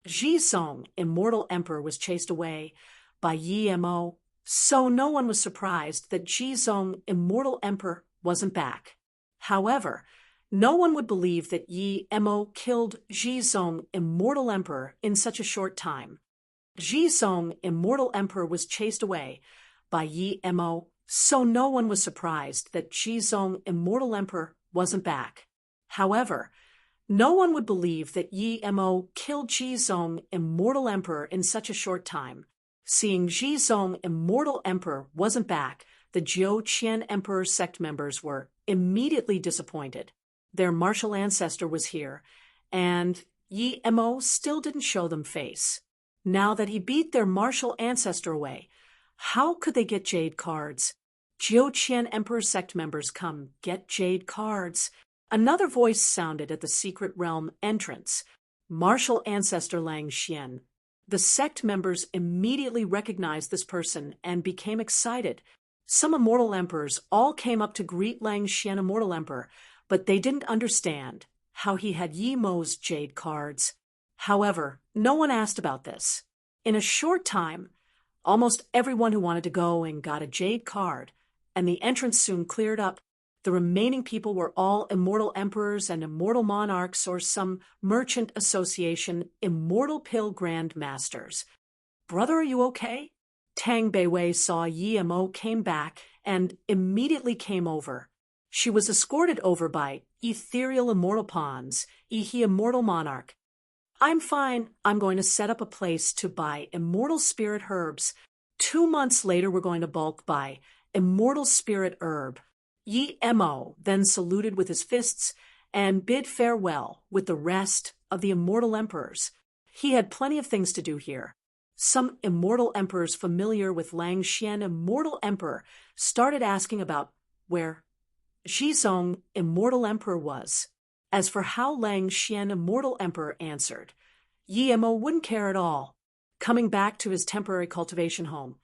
Jizong, immortal emperor, was chased away by Yi Mo, so no one was surprised that Jizong, immortal emperor, wasn't back. However, no one would believe that Yi Mo killed Jizong, immortal emperor, in such a short time. Jizong, immortal emperor, was chased away by Yi Mo, so no one was surprised that Jizong, immortal emperor, wasn't back. However, no one would believe that Yi Mo killed Jizong, immortal emperor, in such a short time. Seeing Jizong, immortal emperor, wasn't back, the Jiao Qian emperor's sect members were immediately disappointed. Their martial ancestor was here, and Yi Mo still didn't show them face. Now that he beat their martial ancestor away, how could they get jade cards? Jiao Qian emperor's sect members, come get jade cards. Another voice sounded at the secret realm entrance. Martial ancestor Lang Xian. The sect members immediately recognized this person and became excited. Some immortal emperors all came up to greet Lang Xian, immortal emperor, but they didn't understand how he had Yi Mo's jade cards. However, no one asked about this. In a short time, almost everyone who wanted to go and got a jade card, and the entrance soon cleared up. The remaining people were all immortal emperors and immortal monarchs or some merchant association immortal pill grand masters. Brother, are you okay? Tang Beiwei saw Yi Mo came back and immediately came over. She was escorted over by ethereal immortal pawns, Ihi immortal monarch. I'm fine. I'm going to set up a place to buy immortal spirit herbs. 2 months later, we're going to bulk buy immortal spirit herb. Yi Mo then saluted with his fists and bid farewell with the rest of the immortal emperors. He had plenty of things to do here. Some immortal emperors familiar with Lang Xian, immortal emperor, started asking about where Jizong, immortal emperor, was. As for how Lang Xian, immortal emperor, answered, Yi Mo wouldn't care at all. Coming back to his temporary cultivation home,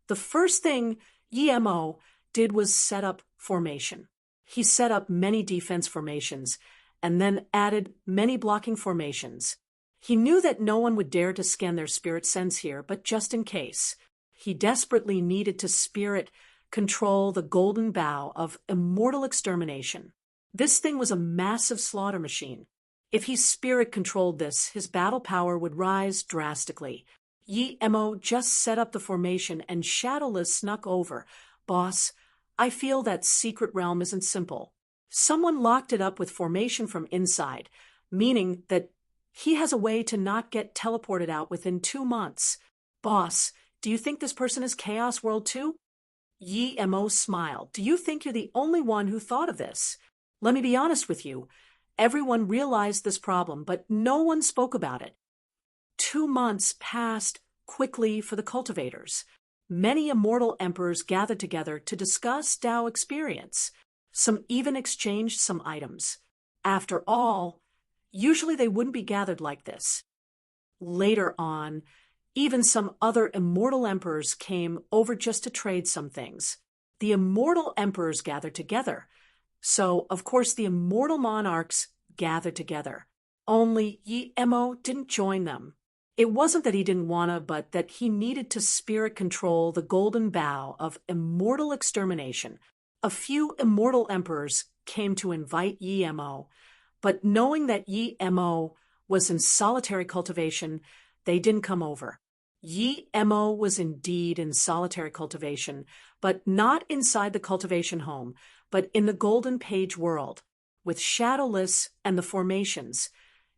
the first thing Yi Mo did was set up formation. He set up many defense formations and then added many blocking formations. He knew that no one would dare to scan their spirit sense here, but just in case, he desperately needed to spirit control the golden bow of immortal extermination. This thing was a massive slaughter machine. If he spirit controlled this, his battle power would rise drastically. Yi Mo just set up the formation and Shadowless snuck over. Boss, I feel that secret realm isn't simple. Someone locked it up with formation from inside, meaning that he has a way to not get teleported out within 2 months. Boss, do you think this person is Chaos World too? Yi Mo smiled. Do you think you're the only one who thought of this? Let me be honest with you. Everyone realized this problem, but no one spoke about it. 2 months passed quickly for the cultivators. Many immortal emperors gathered together to discuss Tao experience. Some even exchanged some items. After all, usually they wouldn't be gathered like this. Later on, even some other immortal emperors came over just to trade some things. The immortal emperors gathered together. So, of course, the immortal monarchs gathered together. Only Yi Mo didn't join them. It wasn't that he didn't want to, but that he needed to spirit control the golden bow of immortal extermination. A few immortal emperors came to invite Yi Mo, but knowing that Yi Mo was in solitary cultivation, they didn't come over. Yi Mo was indeed in solitary cultivation, but not inside the cultivation home, but in the Golden Page world. With Shadowless and the formations,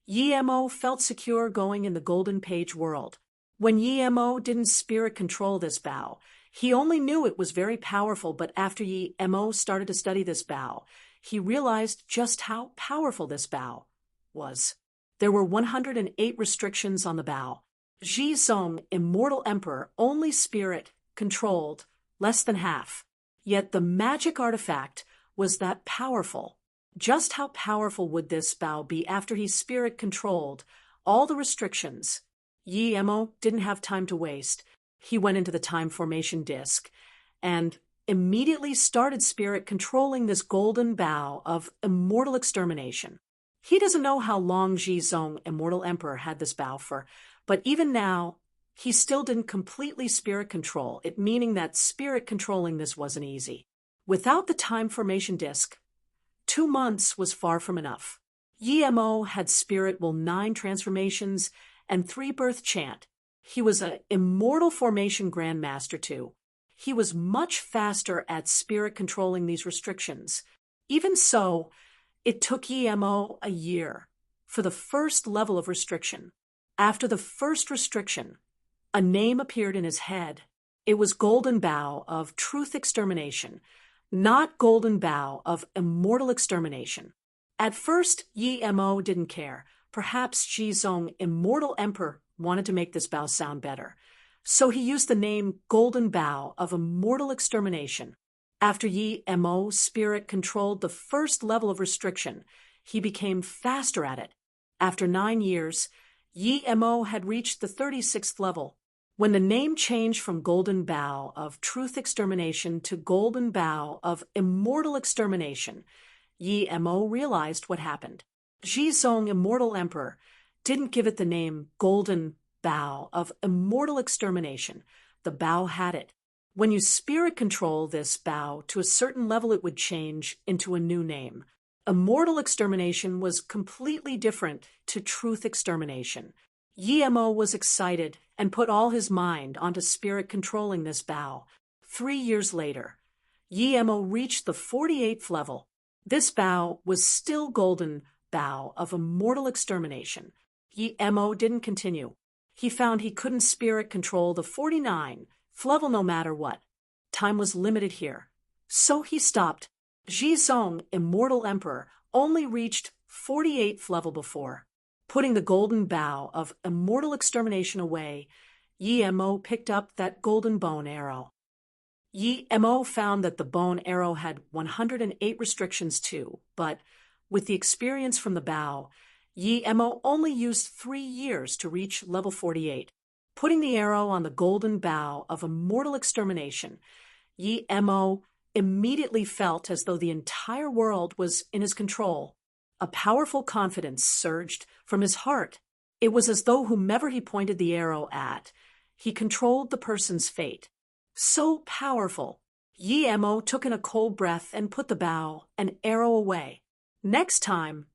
Yi Mo felt secure going in the Golden Page world. When Yi Mo didn't spirit control this bow, he only knew it was very powerful, but after Yi Mo started to study this bow, he realized just how powerful this bow was. There were 108 restrictions on the bow. Jizong, immortal emperor, only spirit controlled less than half. Yet the magic artifact was that powerful. Just how powerful would this bow be after he spirit controlled all the restrictions? Yi Mo didn't have time to waste. He went into the time formation disk and immediately started spirit controlling this golden bow of immortal extermination. He doesn't know how long Jizong, Immortal Emperor, had this bow for, but even now, he still didn't completely spirit control it, meaning that spirit controlling this wasn't easy. Without the time formation disc, 2 months was far from enough. Yi-Mo had spirit will 9 transformations and 3 birth chant. He was an immortal formation grandmaster too. He was much faster at spirit controlling these restrictions. Even so, it took Yi-Mo a year for the first level of restriction. After the first restriction, a name appeared in his head. It was Golden Bow of Truth Extermination, not Golden Bow of Immortal Extermination. At first, Yi-Mo didn't care. Perhaps Jizong, Immortal Emperor, wanted to make this bow sound better. So he used the name Golden Bow of Immortal Extermination. After Yi-Mo spirit controlled the first level of restriction, he became faster at it. After 9 years, Yi-Mo had reached the 36th level. When the name changed from Golden Bow of Truth Extermination to Golden Bow of Immortal Extermination, Yi-Mo realized what happened. Jizong, Immortal Emperor, didn't give it the name Golden Bow of Immortal Extermination. The bow had it. When you spirit control this bow to a certain level, it would change into a new name. Immortal Extermination was completely different to Truth Extermination. Yi-Mo was excited and put all his mind onto spirit controlling this bow. 3 years later, Yi-Mo reached the 48th level. This bow was still Golden Bow of Immortal Extermination. Yi-Mo didn't continue. He found he couldn't spirit control the 49th level no matter what. Time was limited here. So he stopped. Jizong, Immortal Emperor, only reached 48th level before. Putting the Golden Bow of Immortal Extermination away, Yi-Mo picked up that golden bone arrow. Yi-Mo found that the bone arrow had 108 restrictions too, but with the experience from the bow, Yi-Mo only used 3 years to reach level 48. Putting the arrow on the Golden Bow of Immortal Extermination, Yi-Mo immediately felt as though the entire world was in his control. A powerful confidence surged from his heart. It was as though whomever he pointed the arrow at, he controlled the person's fate. So powerful. Yi-Mo took in a cold breath and put the bow and arrow away. Next time,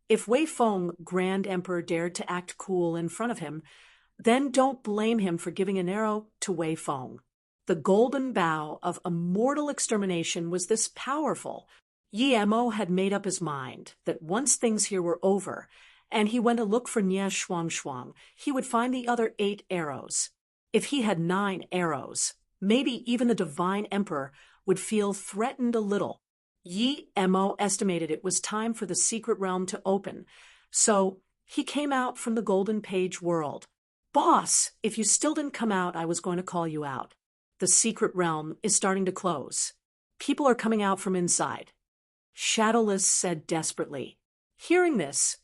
if Wei Feng, Grand Emperor, dared to act cool in front of him, then don't blame him for giving an arrow to Wei Feng. The Golden Bow of Immortal Extermination was this powerful. Yi-Mo had made up his mind that once things here were over, and he went to look for Nie Shuang, he would find the other 8 arrows. If he had 9 arrows, maybe even the Divine Emperor would feel threatened a little. Yi-Mo estimated it was time for the secret realm to open, so he came out from the Golden Page world. Boss, if you still didn't come out, I was going to call you out. The secret realm is starting to close. People are coming out from inside. Shadowless said desperately. Hearing this,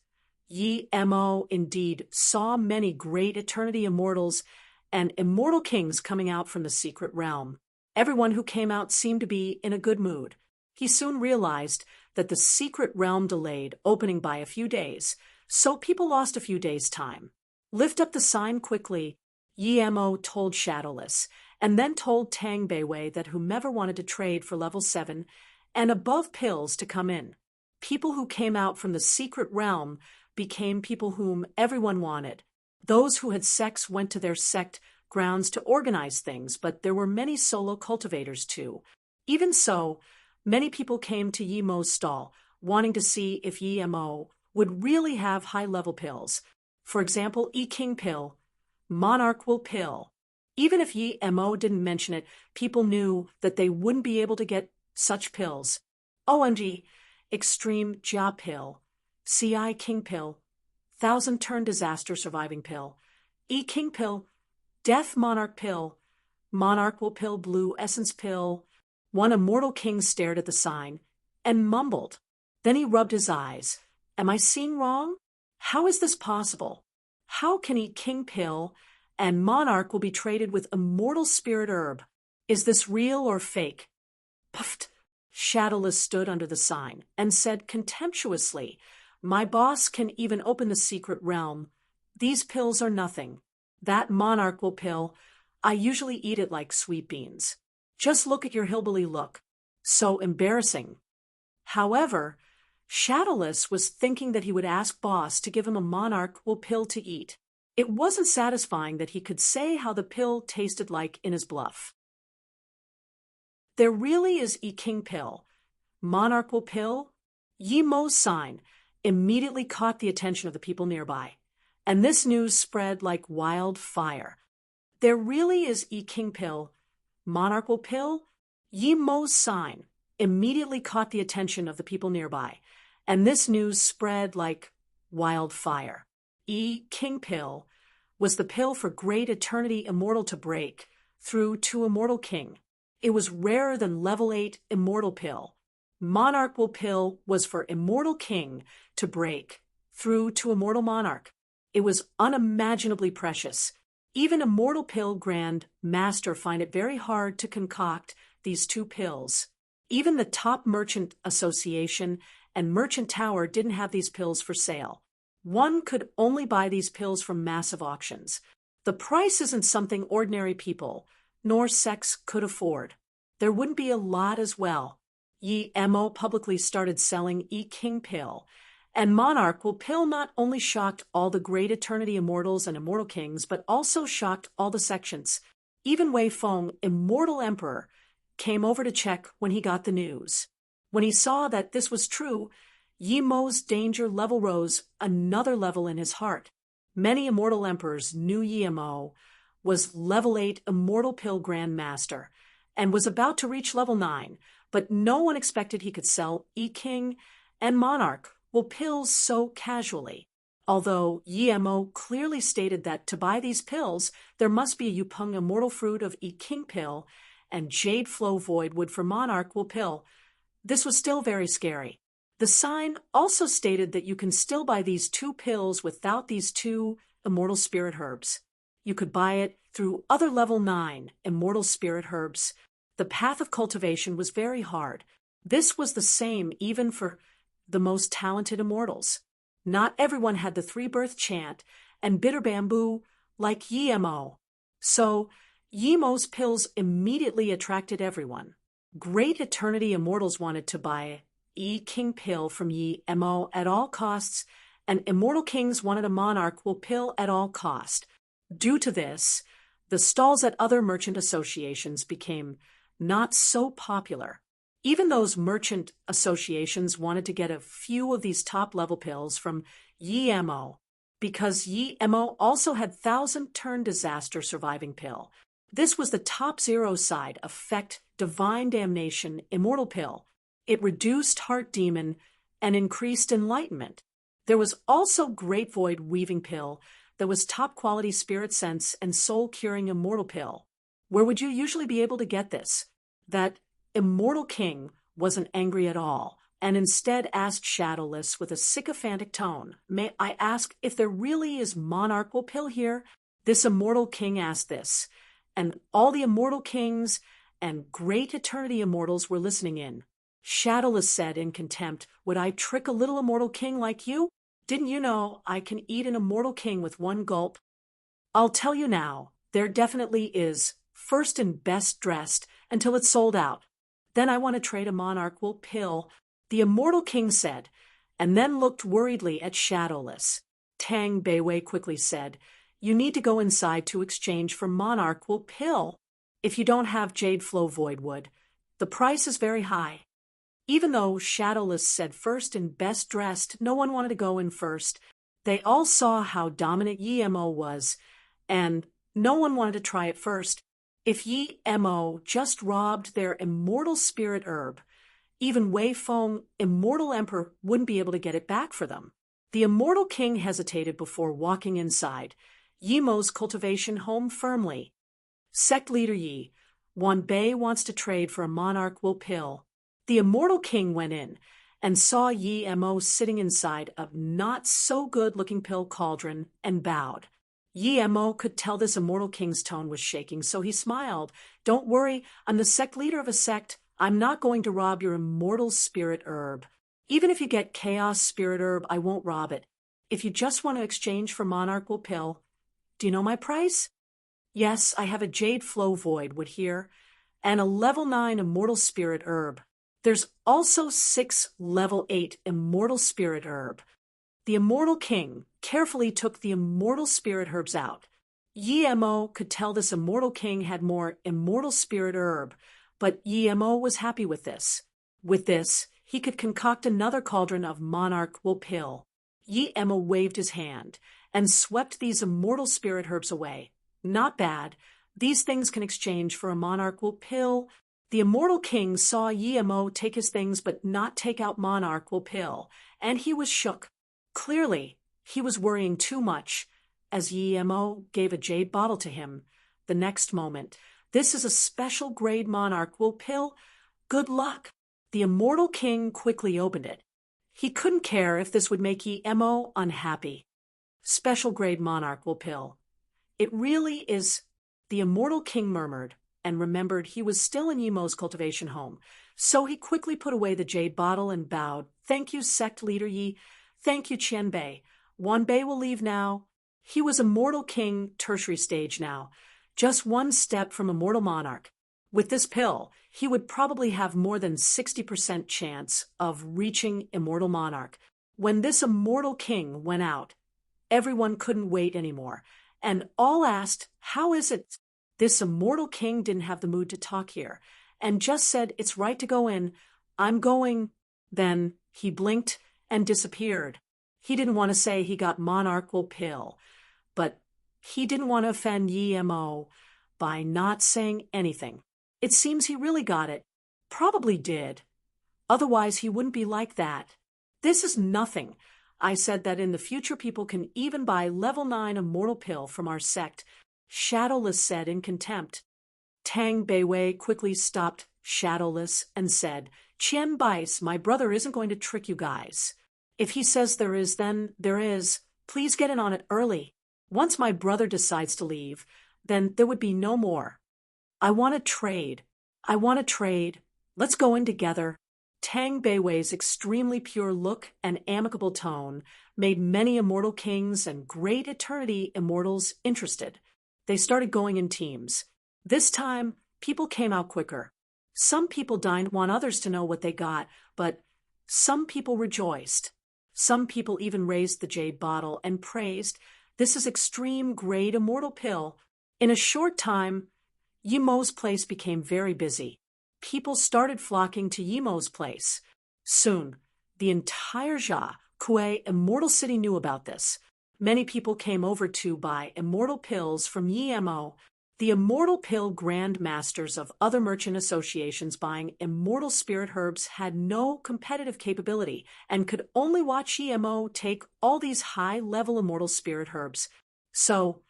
Yi-Mo indeed saw many great eternity immortals and immortal kings coming out from the secret realm. Everyone who came out seemed to be in a good mood. He soon realized that the secret realm delayed opening by a few days, so people lost a few days' time. Lift up the sign quickly, Yi-Mo told Shadowless, and then told Tang Beiwei that whomever wanted to trade for level 7 and above pills to come in. People who came out from the secret realm became people whom everyone wanted. Those who had sex went to their sect grounds to organize things, but there were many solo cultivators too. Even so, many people came to Yi-Mo's stall, wanting to see if Yi-Mo would really have high-level pills. For example, E-King pill, Monarch will pill. Even if Yi-Mo didn't mention it, people knew that they wouldn't be able to get such pills. OMG, Extreme Jia pill, CI King pill, Thousand Turn Disaster Surviving pill, E-King pill, Death Monarch pill, Monarch will pill Blue Essence pill. One immortal king stared at the sign and mumbled. Then he rubbed his eyes. Am I seeing wrong? How is this possible? How can E-King pill and Monarch will be traded with Immortal Spirit Herb? Is this real or fake? Puffed. Shadowless stood under the sign and said contemptuously, My boss can even open the secret realm. These pills are nothing. That monarch will pill, I usually eat it like sweet beans. Just look at your hillbilly look. So embarrassing. However, Shadowless was thinking that he would ask Boss to give him a monarch will pill to eat. It wasn't satisfying that he could say how the pill tasted like in his bluff. There really is a king pill. Monarch will pill? Yi Mo's sign immediately caught the attention of the people nearby, and this news spread like wildfire. There really is a king pill. Monarch will pill? Yi Mo's sign immediately caught the attention of the people nearby, and this news spread like wildfire. King pill was the pill for great eternity immortal to break through to immortal king. It was rarer than level 8 immortal pill. Monarch will pill was for immortal king to break through to immortal monarch. It was unimaginably precious. Even immortal pill grand master find it very hard to concoct these two pills. Even the top merchant association and merchant tower didn't have these pills for sale. One could only buy these pills from massive auctions. The price isn't something ordinary people, nor sex, could afford. There wouldn't be a lot as well. Yi Mo publicly started selling king pill, and monarch will pill not only shocked all the great eternity immortals and immortal kings, but also shocked all the sections. Even Wei Feng, immortal emperor, came over to check when he got the news. When he saw that this was true, Yi Mo's danger level rose another level in his heart. Many immortal emperors knew Yi Mo was level 8 immortal pill grand master and was about to reach level 9, but no one expected he could sell king and monarch will pills so casually. Although Yi Mo clearly stated that to buy these pills, there must be a Yupeng immortal fruit of king pill and jade flow void wood for monarch will pill. This was still very scary. The sign also stated that you can still buy these two pills without these two immortal spirit herbs. You could buy it through other level 9 immortal spirit herbs. The path of cultivation was very hard. This was the same even for the most talented immortals. Not everyone had the 3-birth chant and bitter bamboo like Yi Mo. So, Yi Mo's pills immediately attracted everyone. Great eternity immortals wanted to buy king pill from Yi Mo at all costs, and immortal kings wanted a monarch will pill at all cost. Due to this, the stalls at other merchant associations became not so popular. Even those merchant associations wanted to get a few of these top-level pills from Yi Mo, because Yi Mo also had 1,000-turn disaster surviving pill. This was the top 0 side effect divine damnation immortal pill. It reduced heart demon and increased enlightenment. There was also great void weaving pill that was top quality spirit sense and soul curing immortal pill. Where would you usually be able to get this? That immortal king wasn't angry at all, and instead asked Shadowless with a sycophantic tone, "May I ask if there really is monarch will pill here?" This immortal king asked this, and all the immortal kings and great eternity immortals were listening in. Shadowless said in contempt, "Would I trick a little immortal king like you? Didn't you know I can eat an immortal king with one gulp? I'll tell you now, there definitely is, first and best dressed, until it's sold out. Then I want to trade a monarch will pill," the immortal king said, and then looked worriedly at Shadowless. Tang Beiwei quickly said, "You need to go inside to exchange for monarch will pill. If you don't have jade flow void wood, the price is very high." Even though Shadowless said first and best dressed, no one wanted to go in first. They all saw how dominant Yi Mo was, and no one wanted to try it first. If Yi Mo just robbed their immortal spirit herb, even Wei Feng, immortal emperor, wouldn't be able to get it back for them. The immortal king hesitated before walking inside Yi Mo's cultivation home firmly. Sect leader Yi, Wan Bei wants to trade for a monarch will pill. The immortal king went in and saw Yi Mo sitting inside a not-so-good-looking pill cauldron and bowed. Yi Mo could tell this immortal king's tone was shaking, so he smiled. "Don't worry, I'm the sect leader of a sect. I'm not going to rob your immortal spirit herb." Even if you get Chaos Spirit Herb, I won't rob it. If you just want to exchange for Monarch Will Pill, do you know my price? Yes, I have a Jade Flow Void wood here, and a level 9 Immortal Spirit Herb. There's also 6 level 8 Immortal Spirit Herb. The Immortal King carefully took the Immortal Spirit Herbs out. Yi-Mo could tell this Immortal King had more Immortal Spirit Herb, but Yi-Mo was happy with this. With this, he could concoct another cauldron of Monarch Will Pill. Yi-Mo waved his hand and swept these Immortal Spirit Herbs away. Not bad. These things can exchange for a Monarch Will Pill. The Immortal King saw Yi-Mo take his things but not take out Monarch Will Pill, and he was shook. Clearly, he was worrying too much, as Yi-Mo gave a jade bottle to him. The next moment, "This is a special grade Monarch Will Pill. Good luck." The Immortal King quickly opened it. He couldn't care if this would make Yi-Mo unhappy. "Special grade Monarch Will Pill. It really is," the Immortal King murmured, and remembered he was still in Yi-Mo's cultivation home. So he quickly put away the jade bottle and bowed. "Thank you, sect leader Yi. Thank you, Qianbei. Wanbei will leave now." He was Immortal King tertiary stage now, just one step from Immortal Monarch. With this pill, he would probably have more than 60% chance of reaching Immortal Monarch. When this Immortal King went out, everyone couldn't wait anymore, and all asked, "How is it?" This Immortal King didn't have the mood to talk here, and just said, "It's right to go in. I'm going." Then he blinked and disappeared. He didn't want to say he got Monarch Will Pill, but he didn't want to offend Yi-Mo by not saying anything. It seems he really got it. Probably did. Otherwise, he wouldn't be like that. "This is nothing. I said that in the future people can even buy level 9 Immortal Pill from our sect," Shadowless said in contempt. Tang Beiwei quickly stopped Shadowless and said, "Qian Bais, my brother isn't going to trick you guys. If he says there is, then there is. Please get in on it early. Once my brother decides to leave, then there would be no more. I want to trade. I want to trade. Let's go in together." Tang Beiwei's extremely pure look and amicable tone made many Immortal Kings and great Eternity Immortals interested. They started going in teams. This time, people came out quicker. Some people didn't want others to know what they got, but some people rejoiced. Some people even raised the jade bottle and praised, "This is extreme grade Immortal Pill." In a short time, Yi-Mo's place became very busy. People started flocking to Yi-Mo's place. Soon, the entire Jia, Kuei Immortal City knew about this. Many people came over to buy Immortal Pills from Yi-Mo. The Immortal Pill Grand Masters of other merchant associations buying Immortal Spirit Herbs had no competitive capability and could only watch Yi-Mo take all these high-level Immortal Spirit Herbs. So,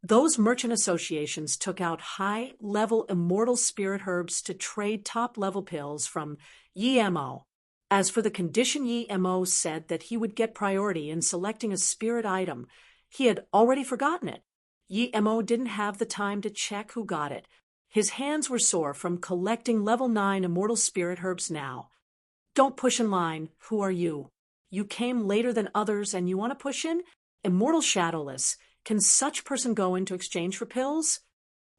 those merchant associations took out high-level Immortal Spirit Herbs to trade top-level pills from Yi-Mo. As for the condition, Yi-Mo said that he would get priority in selecting a spirit item. He had already forgotten it. Yi-Mo didn't have the time to check who got it. His hands were sore from collecting level 9 Immortal Spirit Herbs now. "Don't push in line. Who are you? You came later than others and you want to push in? Immortal Shadowless. Can such person go in to exchange for pills?"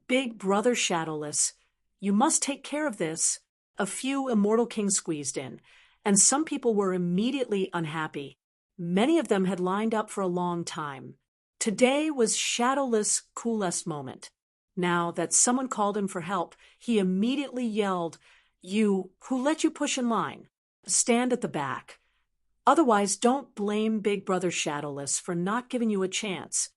"Big brother Shadowless, you must take care of this." A few Immortal Kings squeezed in, and some people were immediately unhappy. Many of them had lined up for a long time. Today was Shadowless' coolest moment. Now that someone called him for help, he immediately yelled, "You, who let you push in line? Stand at the back. Otherwise, don't blame Big Brother Shadowless for not giving you a chance."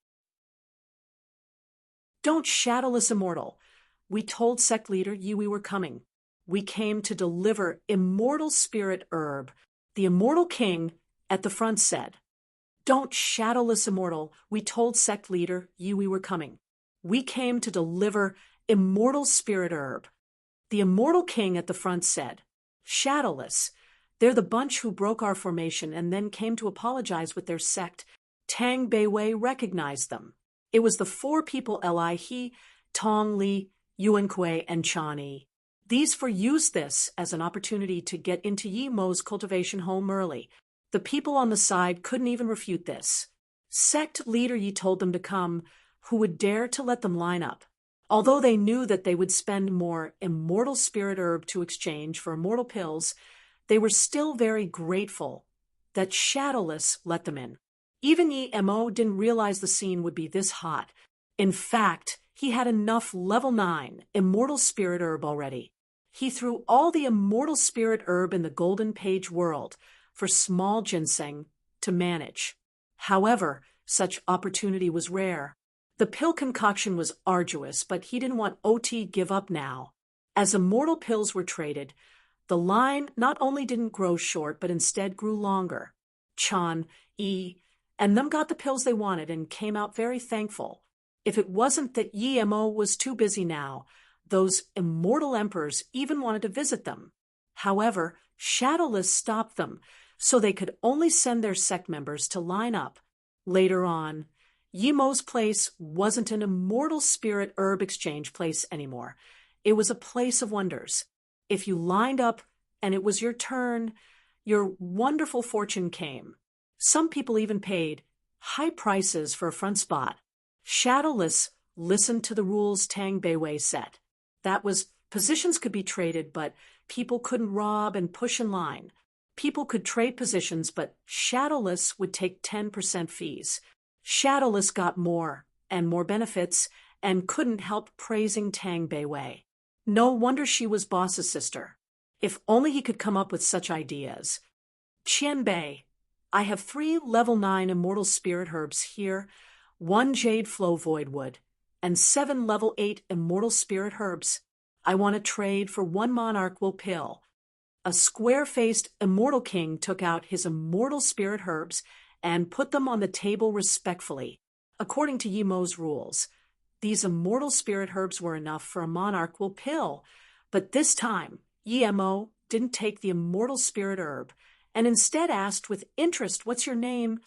"Don't Shadowless Immortal. We told sect leader Yi we were coming. We came to deliver Immortal Spirit Herb," the Immortal King at the front said. "Don't Shadowless Immortal. We told sect leader Yi we were coming. We came to deliver Immortal Spirit Herb," the Immortal King at the front said. "Shadowless. They're the bunch who broke our formation and then came to apologize with their sect." Tang Beiwei recognized them. It was the 4 people Li He, Tong Li, Yuan Kuei, and Chan Yi. These four used this as an opportunity to get into Yi Mo's cultivation home early. The people on the side couldn't even refute this. Sect leader Yi told them to come, who would dare to let them line up. Although they knew that they would spend more immortal spirit herb to exchange for immortal pills, they were still very grateful that Shadowless let them in. Even Yi Mo didn't realize the scene would be this hot. In fact, he had enough level 9 immortal spirit herb already. He threw all the immortal spirit herb in the golden page world for small ginseng to manage. However, such opportunity was rare. The pill concoction was arduous, but he didn't want OT give up now. As immortal pills were traded, the line not only didn't grow short, but instead grew longer. Chan, Yi, and them got the pills they wanted and came out very thankful. If it wasn't that Yi Mo was too busy now, those immortal emperors even wanted to visit them. However, Shadowless stopped them, so they could only send their sect members to line up. Later on, Yi Mo's place wasn't an immortal spirit herb exchange place anymore. It was a place of wonders. If you lined up and it was your turn, your wonderful fortune came. Some people even paid high prices for a front spot. Shadowless listened to the rules Tang Beiwei set. That was, positions could be traded, but people couldn't rob and push in line. People could trade positions, but Shadowless would take 10% fees. Shadowless got more and more benefits and couldn't help praising Tang Beiwei. No wonder she was boss's sister. If only he could come up with such ideas. Qianbei, I have 3 level 9 immortal spirit herbs here, 1 jade flow void wood, and 7 level 8 immortal spirit herbs. I want to trade for 1 monarch will pill. A square-faced immortal king took out his immortal spirit herbs and put them on the table respectfully. According to Yi Mo's rules, these immortal spirit herbs were enough for a monarch will pill, but this time Yi Mo didn't take the immortal spirit herb and instead asked with interest, "What's your name?"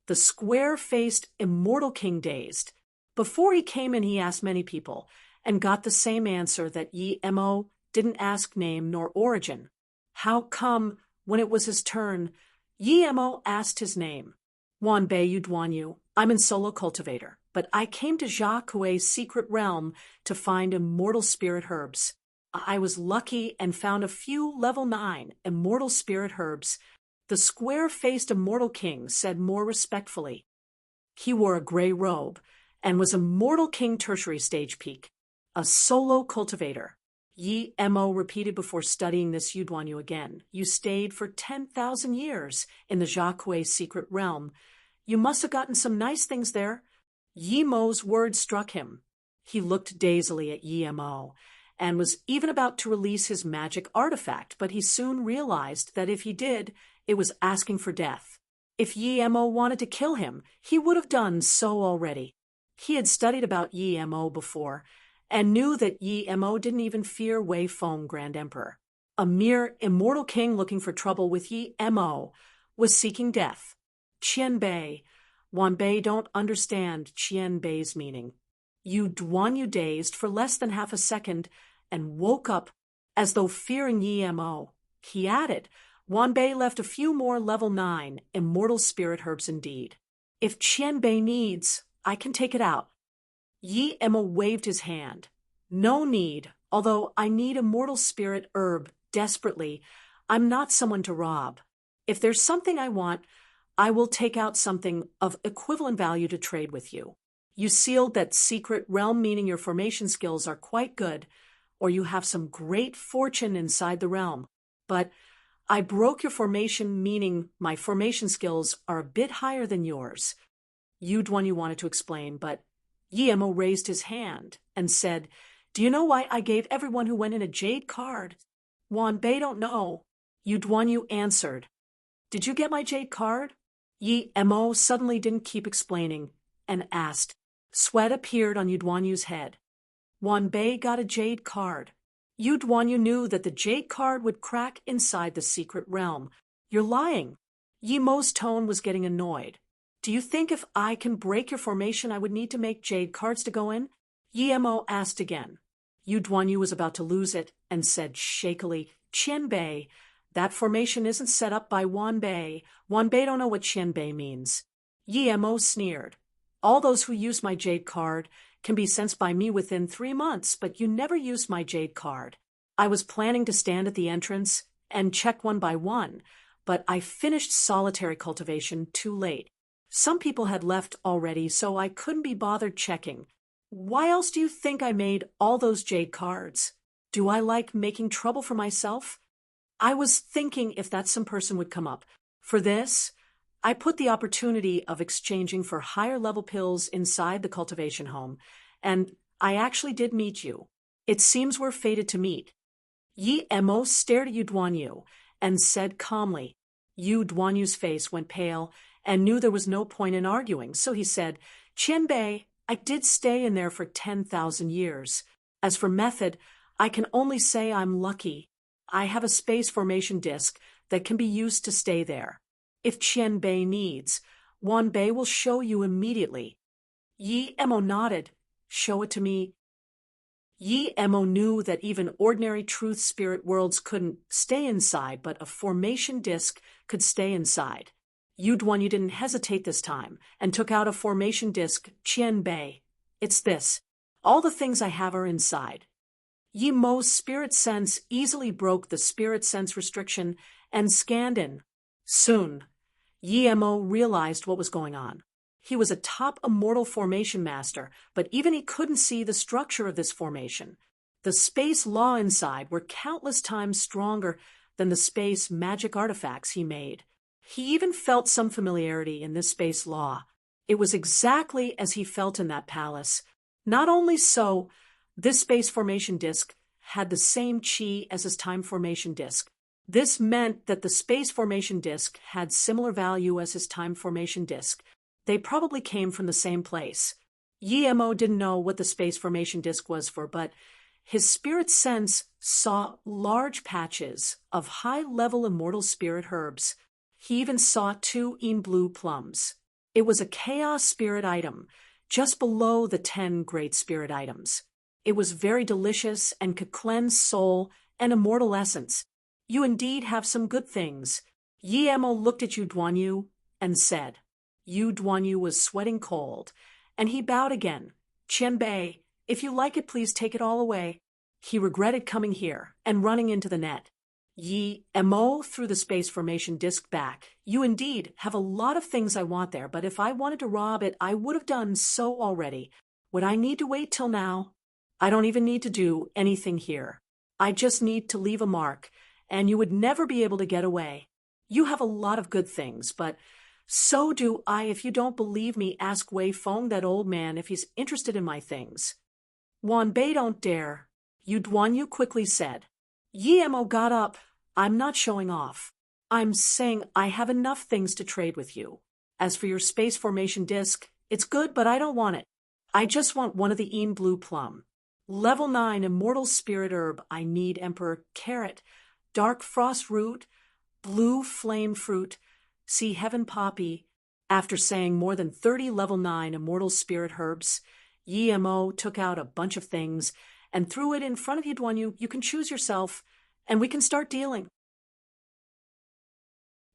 The square-faced immortal king dazed. Before he came in, he asked many people and got the same answer that Yi Mo didn't ask name nor origin. How come, when it was his turn, Yi Mo asked his name? Wanbei Yu Duanyu, I'm in solo cultivator, but I came to Jia Kuei's secret realm to find immortal spirit herbs. I was lucky and found a few level 9 immortal spirit herbs. The square-faced immortal king said more respectfully. He wore a gray robe and was immortal king tertiary stage peak, a solo cultivator. Yi Mo repeated before studying this Yu Duanyu again. You stayed for 10,000 years in the Jia Kuei's secret realm. You must have gotten some nice things there. Yi Mo's words struck him. He looked dazedly at Yi Mo and was even about to release his magic artifact, but he soon realized that if he did, it was asking for death. If Yi Mo wanted to kill him, he would have done so already. He had studied about Yi Mo before and knew that Yi Mo didn't even fear Wei Feng Grand Emperor. A mere immortal king looking for trouble with Yi Mo was seeking death. Qianbei, Wanbei don't understand Qianbei's meaning. Yu Duanyu dazed for less than half a second and woke up as though fearing Yi Mo. He added, Wanbei left a few more level 9 immortal spirit herbs indeed. If Qianbei needs, I can take it out. Yi Mo waved his hand. No need, although I need immortal spirit herb desperately. I'm not someone to rob. If there's something I want, I will take out something of equivalent value to trade with you. You sealed that secret realm, meaning your formation skills are quite good, or you have some great fortune inside the realm. But I broke your formation, meaning my formation skills are a bit higher than yours. Yu Duanyu wanted to explain, but Yi Mo raised his hand and said, Do you know why I gave everyone who went in a jade card? Wanbei don't know. Yu Duanyu answered, Did you get my jade card? Yi Mo suddenly didn't keep explaining and asked. Sweat appeared on Yu Duanyu's head. Wanbei got a jade card. Yu Duanyu knew that the jade card would crack inside the secret realm. You're lying. Yi Mo's tone was getting annoyed. Do you think if I can break your formation I would need to make jade cards to go in? Yi Mo asked again. Yu Duanyu was about to lose it and said shakily, Qianbei, that formation isn't set up by Wanbei. Wanbei don't know what Qianbei means. Yi Mo sneered. All those who use my jade card can be sensed by me within 3 months, but you never used my jade card. I was planning to stand at the entrance and check one by one, but I finished solitary cultivation too late. Some people had left already, so I couldn't be bothered checking. Why else do you think I made all those jade cards? Do I like making trouble for myself? I was thinking if that some person would come up. For this, I put the opportunity of exchanging for higher level pills inside the cultivation home, and I actually did meet you. It seems we're fated to meet. Yi Mo stared at Yu Duanyu and said calmly. Yu Duanyu's face went pale and knew there was no point in arguing, so he said, Qianbei, I did stay in there for 10,000 years. As for method, I can only say I'm lucky. I have a space formation disk that can be used to stay there. If Qianbei needs, Wanbei will show you immediately. Yi Mo nodded. Show it to me. Yi Mo knew that even ordinary truth spirit worlds couldn't stay inside, but a formation disk could stay inside. Yu Duanyu didn't hesitate this time and took out a formation disk, Qianbei. It's this. All the things I have are inside. Yi Mo's spirit sense easily broke the spirit sense restriction and scanned in. Soon, Yi Mo realized what was going on. He was a top immortal formation master, but even he couldn't see the structure of this formation. The space law inside were countless times stronger than the space magic artifacts he made. He even felt some familiarity in this space law. It was exactly as he felt in that palace. Not only so, this space formation disk had the same chi as his time formation disk. This meant that the space formation disk had similar value as his time formation disk. They probably came from the same place. Yi Mo didn't know what the space formation disk was for, but his spirit sense saw large patches of high-level immortal spirit herbs. He even saw 2 blue plums. It was a chaos spirit item, just below the 10 great spirit items. It was very delicious and could cleanse soul and immortal essence. You indeed have some good things. Yi Mo looked at Yu Duanyu and said. Yu Duanyu was sweating cold, and he bowed again. Qianbei, if you like it, please take it all away. He regretted coming here and running into the net. Yi Mo threw the space formation disk back. You indeed have a lot of things I want there, but if I wanted to rob it, I would have done so already. Would I need to wait till now? I don't even need to do anything here. I just need to leave a mark, and you would never be able to get away. You have a lot of good things, but so do I. If you don't believe me, ask Wei Feng, that old man, if he's interested in my things. Wanbei don't dare. Yu Duanyu quickly said. Yi Mo got up. I'm not showing off. I'm saying I have enough things to trade with you. As for your space formation disk, it's good, but I don't want it. I just want one of the blue plum. Level 9 immortal spirit herb. I need Emperor Carrot, dark frost root, blue flame fruit, sea heaven poppy. After saying more than 30 level 9 immortal spirit herbs, Yi Mo took out a bunch of things and threw it in front of Yu Duanyu. You can choose yourself, and we can start dealing.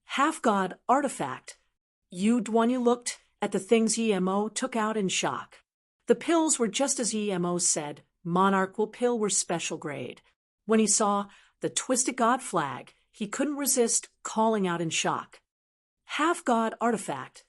Half-god artifact. Yu Duanyu looked at the things Yi Mo took out in shock. The pills were just as Yi Mo said. Monarch pill were special grade. When he saw the twisted god flag, he couldn't resist calling out in shock. Half-god artifact.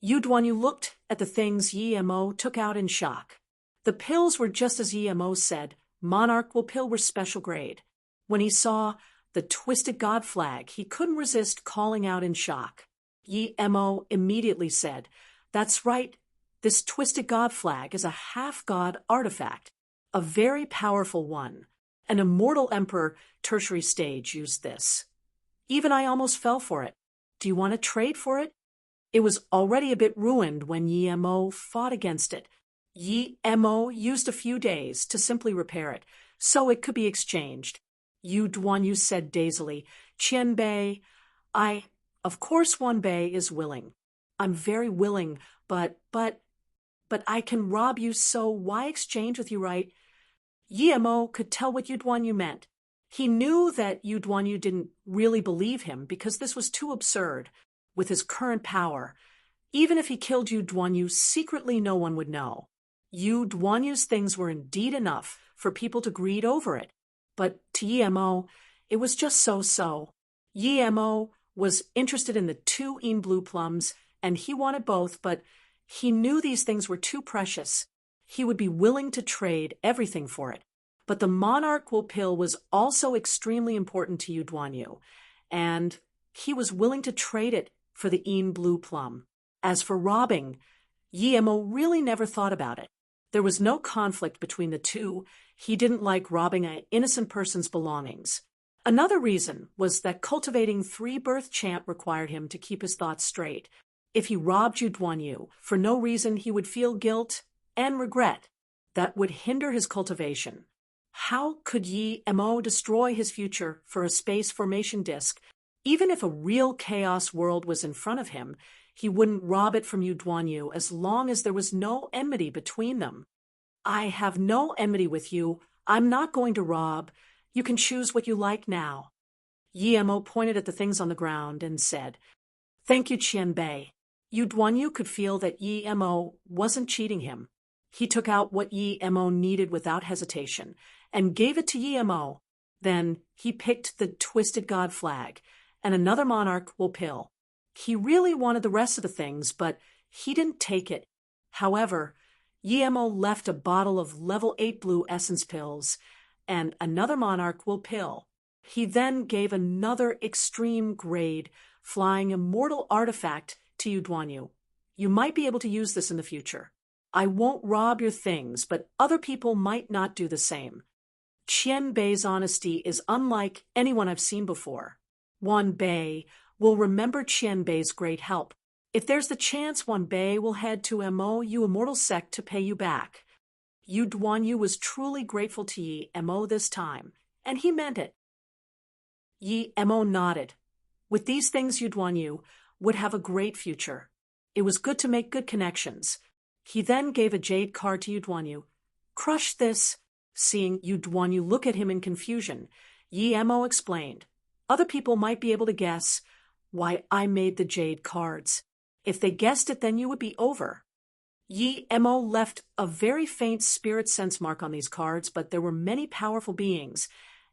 Yu Duanyu looked at the things Yi Mo took out in shock. The pills were just as Yi Mo said. Monarch pill were special grade. When he saw the twisted god flag, he couldn't resist calling out in shock. Yi Mo immediately said, That's right, this twisted god flag is a half-god artifact, a very powerful one. An immortal emperor tertiary stage used this. Even I almost fell for it. Do you want to trade for it? It was already a bit ruined when Yi Mo fought against it. Yi Mo used a few days to simply repair it, so it could be exchanged. Yu Duanyu said dazedly, Qianbei, of course Wanbei is willing. I'm very willing, but I can rob you, so why exchange with you, right? Yemo could tell what Yuduanyu meant. He knew that Yuduanyu didn't really believe him because this was too absurd. With his current power, even if he killed Yuduanyu, secretly no one would know. Yuduanyu's things were indeed enough for people to greed over it. But to Yemo, it was just so-so. Yemo was interested in the 2 blue plums, and he wanted both, but he knew these things were too precious. He would be willing to trade everything for it. But the monarch pill was also extremely important to Yuduanyu, and he was willing to trade it for the blue plum. As for robbing, Yemo really never thought about it. There was no conflict between the two. He didn't like robbing an innocent person's belongings. Another reason was that cultivating 3-birth chant required him to keep his thoughts straight. If he robbed Yuduanyu for no reason, he would feel guilt and regret. That would hinder his cultivation. How could Yemo destroy his future for a space formation disk? Even if a real chaos world was in front of him, he wouldn't rob it from Yuduanyu as long as there was no enmity between them. I have no enmity with you. I'm not going to rob. You can choose what you like now. Yemo pointed at the things on the ground and said, "Thank you, Qianbei." Yuduanyu could feel that Yemo wasn't cheating him. He took out what Yemo needed without hesitation and gave it to Yemo. Then he picked the Twisted God flag and another monarch pill. He really wanted the rest of the things, but he didn't take it. However, Yemo left a bottle of level 8 blue essence pills and another monarch pill. He then gave another extreme grade flying immortal artifact to Yuduanyu. You might be able to use this in the future. I won't rob your things, but other people might not do the same. Qianbei's honesty is unlike anyone I've seen before. Wanbei will remember Qianbei's great help. If there's the chance, Wanbei will head to Mo Immortal Sect to pay you back. Yuduanyu was truly grateful to Yemo this time, and he meant it. Yemo nodded. With these things, Yuduanyu would have a great future. It was good to make good connections. He then gave a jade card to Yuduanyu. "Crush this." Seeing Yuduanyu look at him in confusion, Yemo explained, "Other people might be able to guess why I made the jade cards. If they guessed it, then you would be over." Yemo left a very faint spirit sense mark on these cards, but there were many powerful beings,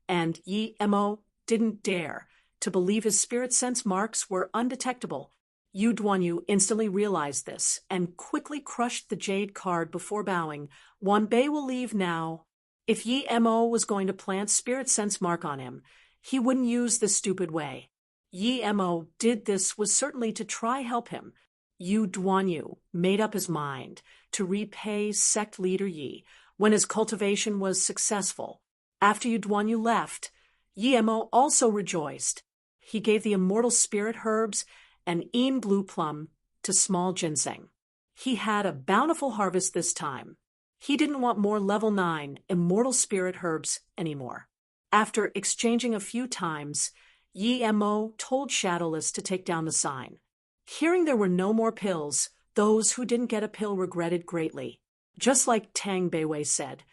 and Yemo didn't dare to believe his spirit sense marks were undetectable. Yuduanyu instantly realized this and quickly crushed the jade card before bowing. "Wanbei will leave now." If Yemo was going to plant spirit sense mark on him, he wouldn't use this stupid way. Yemo did this was certainly to try help him. Yuduanyu made up his mind to repay sect leader Yi when his cultivation was successful. After Yuduanyu left, Yemo also rejoiced. He gave the immortal spirit herbs and blue plum to small ginseng. He had a bountiful harvest this time. He didn't want more level 9 immortal spirit herbs anymore. After exchanging a few times, Yemo told Shadowless to take down the sign. Hearing there were no more pills, those who didn't get a pill regretted greatly. Just like Tang Beiwei said,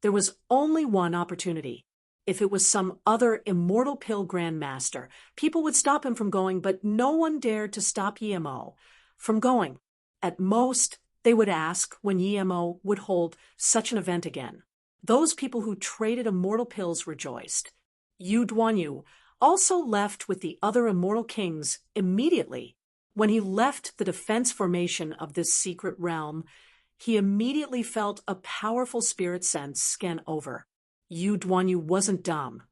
there was only one opportunity. If it was some other immortal pill grandmaster, people would stop him from going, but no one dared to stop Yemo from going. At most, they would ask when Yemo would hold such an event again. Those people who traded immortal pills rejoiced. Yuduanyu also left with the other immortal kings immediately. When he left the defense formation of this secret realm, he immediately felt a powerful spirit sense scan over. Yuduanyu wasn't dumb.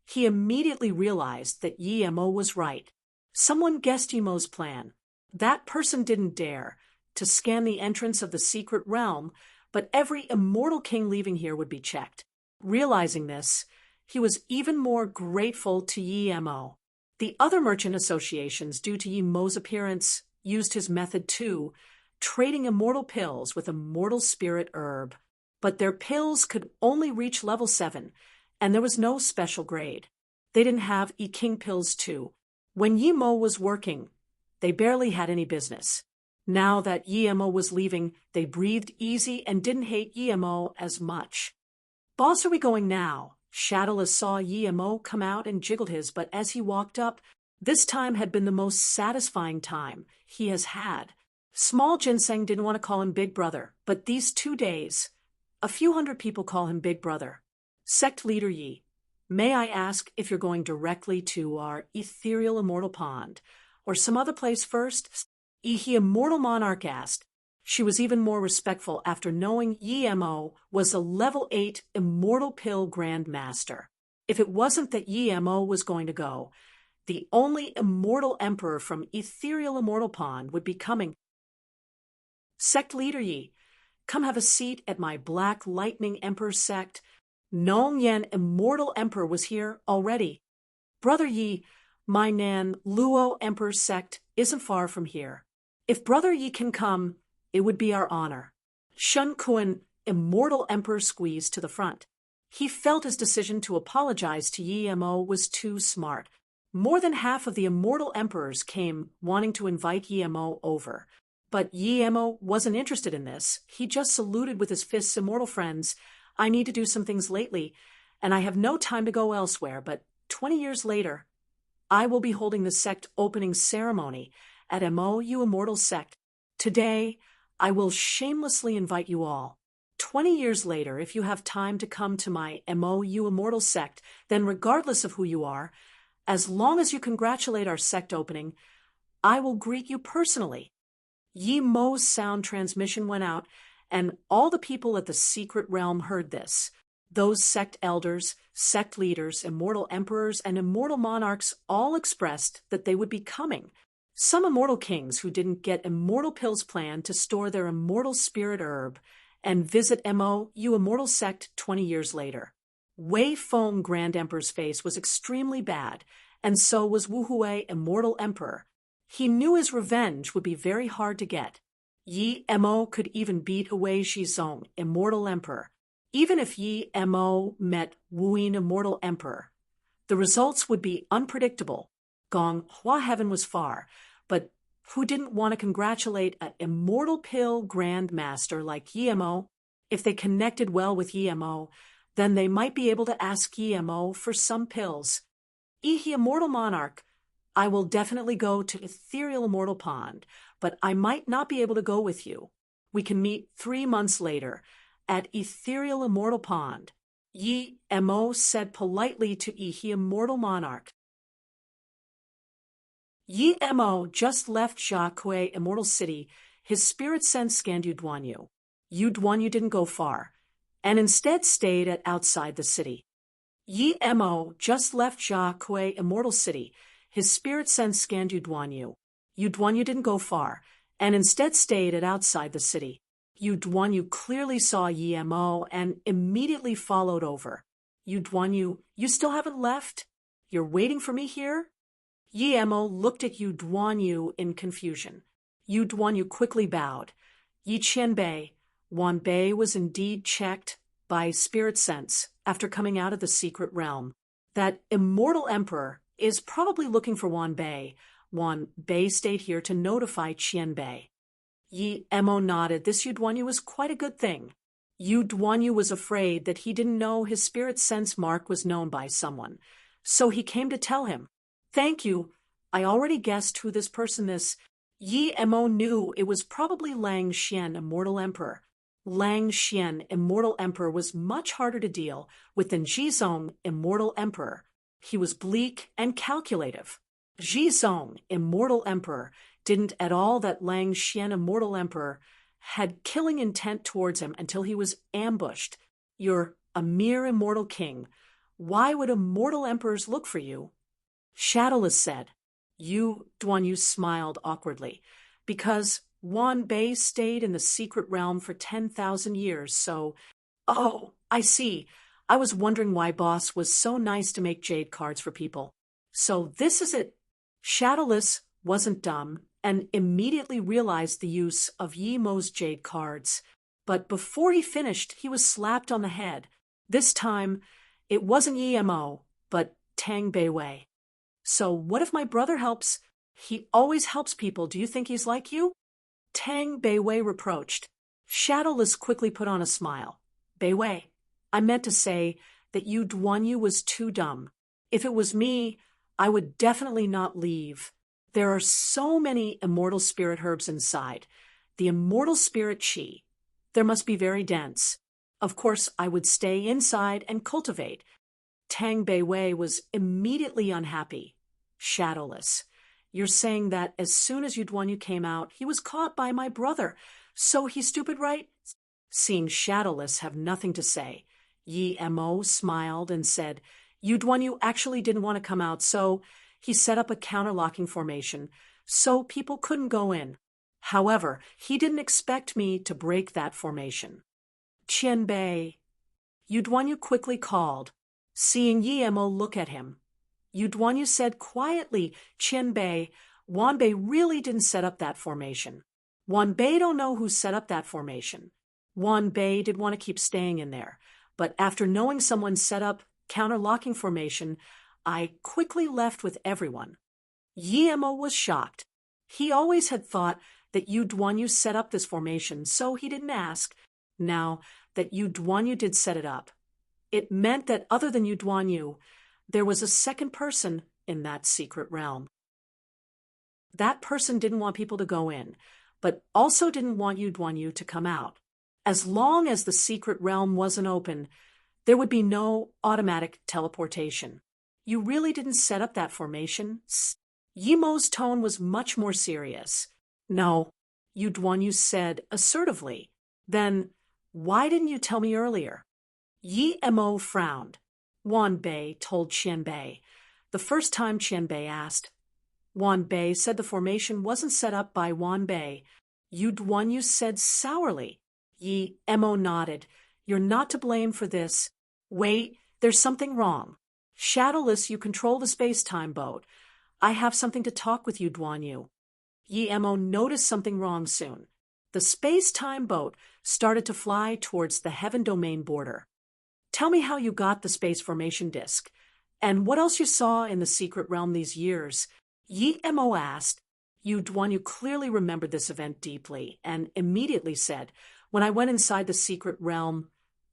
He immediately realized that Yemo was right. Someone guessed Yemo's plan. That person didn't dare to scan the entrance of the secret realm, but every immortal king leaving here would be checked. Realizing this, he was even more grateful to Yemo. The other merchant associations, due to Yemo's appearance, used his method too, trading immortal pills with immortal spirit herb. But their pills could only reach level 7, and there was no special grade. They didn't have king pills too. When Yemo was working, they barely had any business. Now that Yemo was leaving, they breathed easy and didn't hate Yemo as much. Boss, are we going now? Shadowless saw Yi-Mo come out and jiggled his, but as he walked up, this time had been the most satisfying time he has had. Small Ginseng didn't want to call him Big Brother, but these 2 days, a few hundred people call him Big Brother. Sect leader Yi, may I ask if you're going directly to our ethereal immortal pond, or some other place first? Yi Immortal Monarch asked. She was even more respectful after knowing Yi-Mo was a level 8 Immortal Pill Grand Master. If it wasn't that Yi-Mo was going to go, the only Immortal Emperor from Ethereal Immortal Pond would be coming. Sect leader Yi, come have a seat at my Black Lightning Emperor sect. Nong Yen Immortal Emperor was here already. Brother Yi, my Nan Luo Emperor sect isn't far from here. If Brother Yi can come, it would be our honor. Shun Kun, Immortal Emperor, squeezed to the front. He felt his decision to apologize to Yi-Mo was too smart. More than half of the Immortal Emperors came wanting to invite Yi-Mo over. But Yi-Mo wasn't interested in this. He just saluted with his fists. Immortal friends, I need to do some things lately, and I have no time to go elsewhere, but 20 years later, I will be holding the sect opening ceremony at MOU Immortal Sect. Today, I will shamelessly invite you all. 20 years later, if you have time to come to my MOU Immortal Sect, then regardless of who you are, as long as you congratulate our sect opening, I will greet you personally. Yi-Mo's sound transmission went out, and all the people at the secret realm heard this. Those sect elders, sect leaders, immortal emperors, and immortal monarchs all expressed that they would be coming. Some immortal kings who didn't get immortal pills planned to store their immortal spirit herb and visit MOU Immortal Sect 20 years later. Wei Feng Grand Emperor's face was extremely bad, and so was Wu Hui Immortal Emperor. He knew his revenge would be very hard to get. Yi-Mo could even beat Wei Shizong, Immortal Emperor. Even if Yi-Mo met Wuyin Immortal Emperor, the results would be unpredictable. Gong Hua Heaven was far, but who didn't want to congratulate an Immortal Pill Grand Master like Yi-Mo? If they connected well with Yi-Mo, then they might be able to ask Yi-Mo for some pills. Immortal Monarch, I will definitely go to Ethereal Immortal Pond, but I might not be able to go with you. We can meet 3 months later at Ethereal Immortal Pond. Yi-Mo said politely to Immortal Monarch. Yi-Mo just left Jiaque Immortal City. His spirit sense scanned Yu Duanyu. Yu Duanyu didn't go far, and instead stayed at outside the city. Yi-Mo just left Jiaque Immortal City. His spirit sense scanned Yu Duanyu. Yu Duanyu didn't go far, and instead stayed at outside the city. Yu Duanyu clearly saw Yi-Mo and immediately followed over. Yu Duanyu, you still haven't left? You're waiting for me here? Yi-Mo looked at Yu Duanyu in confusion. Yu Duanyu quickly bowed. Yi Qianbei, Wan Bei was indeed checked by spirit sense after coming out of the secret realm. That immortal emperor is probably looking for Wan Bei. Wan Bei stayed here to notify Qianbei. Yi-Mo nodded. This Yu Duanyu was quite a good thing. Yu Duanyu was afraid that he didn't know his spirit sense mark was known by someone, so he came to tell him. Thank you. I already guessed who this person is. Yi-Mo knew it was probably Lang Xian, Immortal Emperor. Lang Xian, Immortal Emperor, was much harder to deal with than Jizong, Immortal Emperor. He was bleak and calculative. Jizong, Immortal Emperor, didn't at all that Lang Xian, Immortal Emperor, had killing intent towards him until he was ambushed. You're a mere immortal king. Why would immortal emperors look for you? Shadowless said. Yu Duanyu smiled awkwardly. Because Wan Bei stayed in the secret realm for 10,000 years, so... Oh, I see. I was wondering why Boss was so nice to make jade cards for people. So this is it. Shadowless wasn't dumb and immediately realized the use of Yi-Mo's jade cards. But before he finished, he was slapped on the head. This time, it wasn't Yi-Mo, but Tang Beiwei. So what if my brother helps? He always helps people. Do you think he's like you? Tang Beiwei reproached. Shadowless quickly put on a smile. Beiwei, I meant to say that Yu Duanyu was too dumb. If it was me, I would definitely not leave. There are so many immortal spirit herbs inside. The immortal spirit qi. There must be very dense. Of course, I would stay inside and cultivate. Tang Beiwei was immediately unhappy. Shadowless. You're saying that as soon as Yu Duanyu came out, he was caught by my brother. So he's stupid, right? Seeing Shadowless have nothing to say, Yi Mo smiled and said, Yu Duanyu actually didn't want to come out, so he set up a counterlocking formation so people couldn't go in. However, he didn't expect me to break that formation. Qianbei. Yu Duanyu quickly called. Seeing Yi Mo look at him, Yu Duanyu said quietly, Qianbei, Wanbei really didn't set up that formation. Wanbei don't know who set up that formation. Wanbei did want to keep staying in there, but after knowing someone set up counterlocking formation, I quickly left with everyone. Yi Mo was shocked. He always had thought that Yu Duanyu set up this formation, so he didn't ask. Now that Yu Duanyu did set it up, it meant that other than Yu Duanyu, there was a second person in that secret realm. That person didn't want people to go in, but also didn't want Yu Duanyu to come out. As long as the secret realm wasn't open, there would be no automatic teleportation. You really didn't set up that formation? Yi Mo's tone was much more serious. No, Yu Duanyu said assertively. Then, why didn't you tell me earlier? Yi Mo frowned. Wanbei told Qianbei. The first time Qianbei asked, Wanbei said the formation wasn't set up by Wanbei. Yu Duanyu said sourly. Yi Mo nodded. You're not to blame for this. Wait, there's something wrong. Shadowless, you control the space-time boat. I have something to talk with you, Duanyu. Yi Mo noticed something wrong soon. The space-time boat started to fly towards the heaven domain border. Tell me how you got the space formation disk, and what else you saw in the secret realm these years. Yi Mo asked. Yu Duanyu clearly remembered this event deeply, and immediately said, when I went inside the secret realm,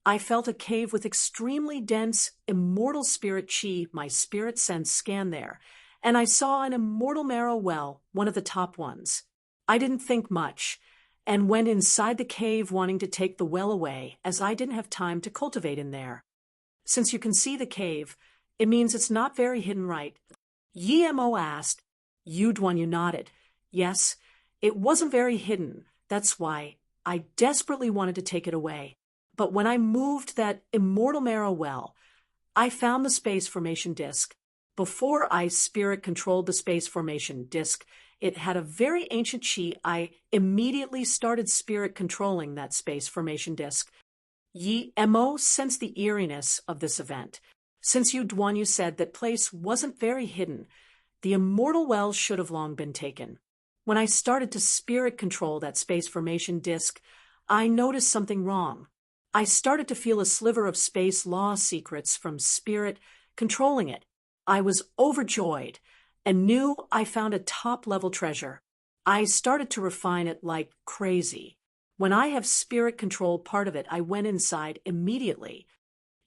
I felt a cave with extremely dense, immortal spirit qi, my spirit sense scanned there, and I saw an immortal marrow well, one of the top ones. I didn't think much, and went inside the cave wanting to take the well away, as I didn't have time to cultivate in there. Since you can see the cave, it means it's not very hidden, right? Yi Mo asked. Yu Duanyu nodded. Yes, it wasn't very hidden. That's why I desperately wanted to take it away. But when I moved that immortal marrow well, I found the space formation disk. Before I spirit controlled the space formation disk, it had a very ancient qi. I immediately started spirit controlling that space formation disk. Yi Mo sensed the eeriness of this event. Since Yu Duanyu said that place wasn't very hidden, the immortal well should have long been taken. When I started to spirit control that space formation disk, I noticed something wrong. I started to feel a sliver of space law secrets from spirit controlling it. I was overjoyed and knew I found a top-level treasure. I started to refine it like crazy. When I have spirit-controlled part of it, I went inside immediately.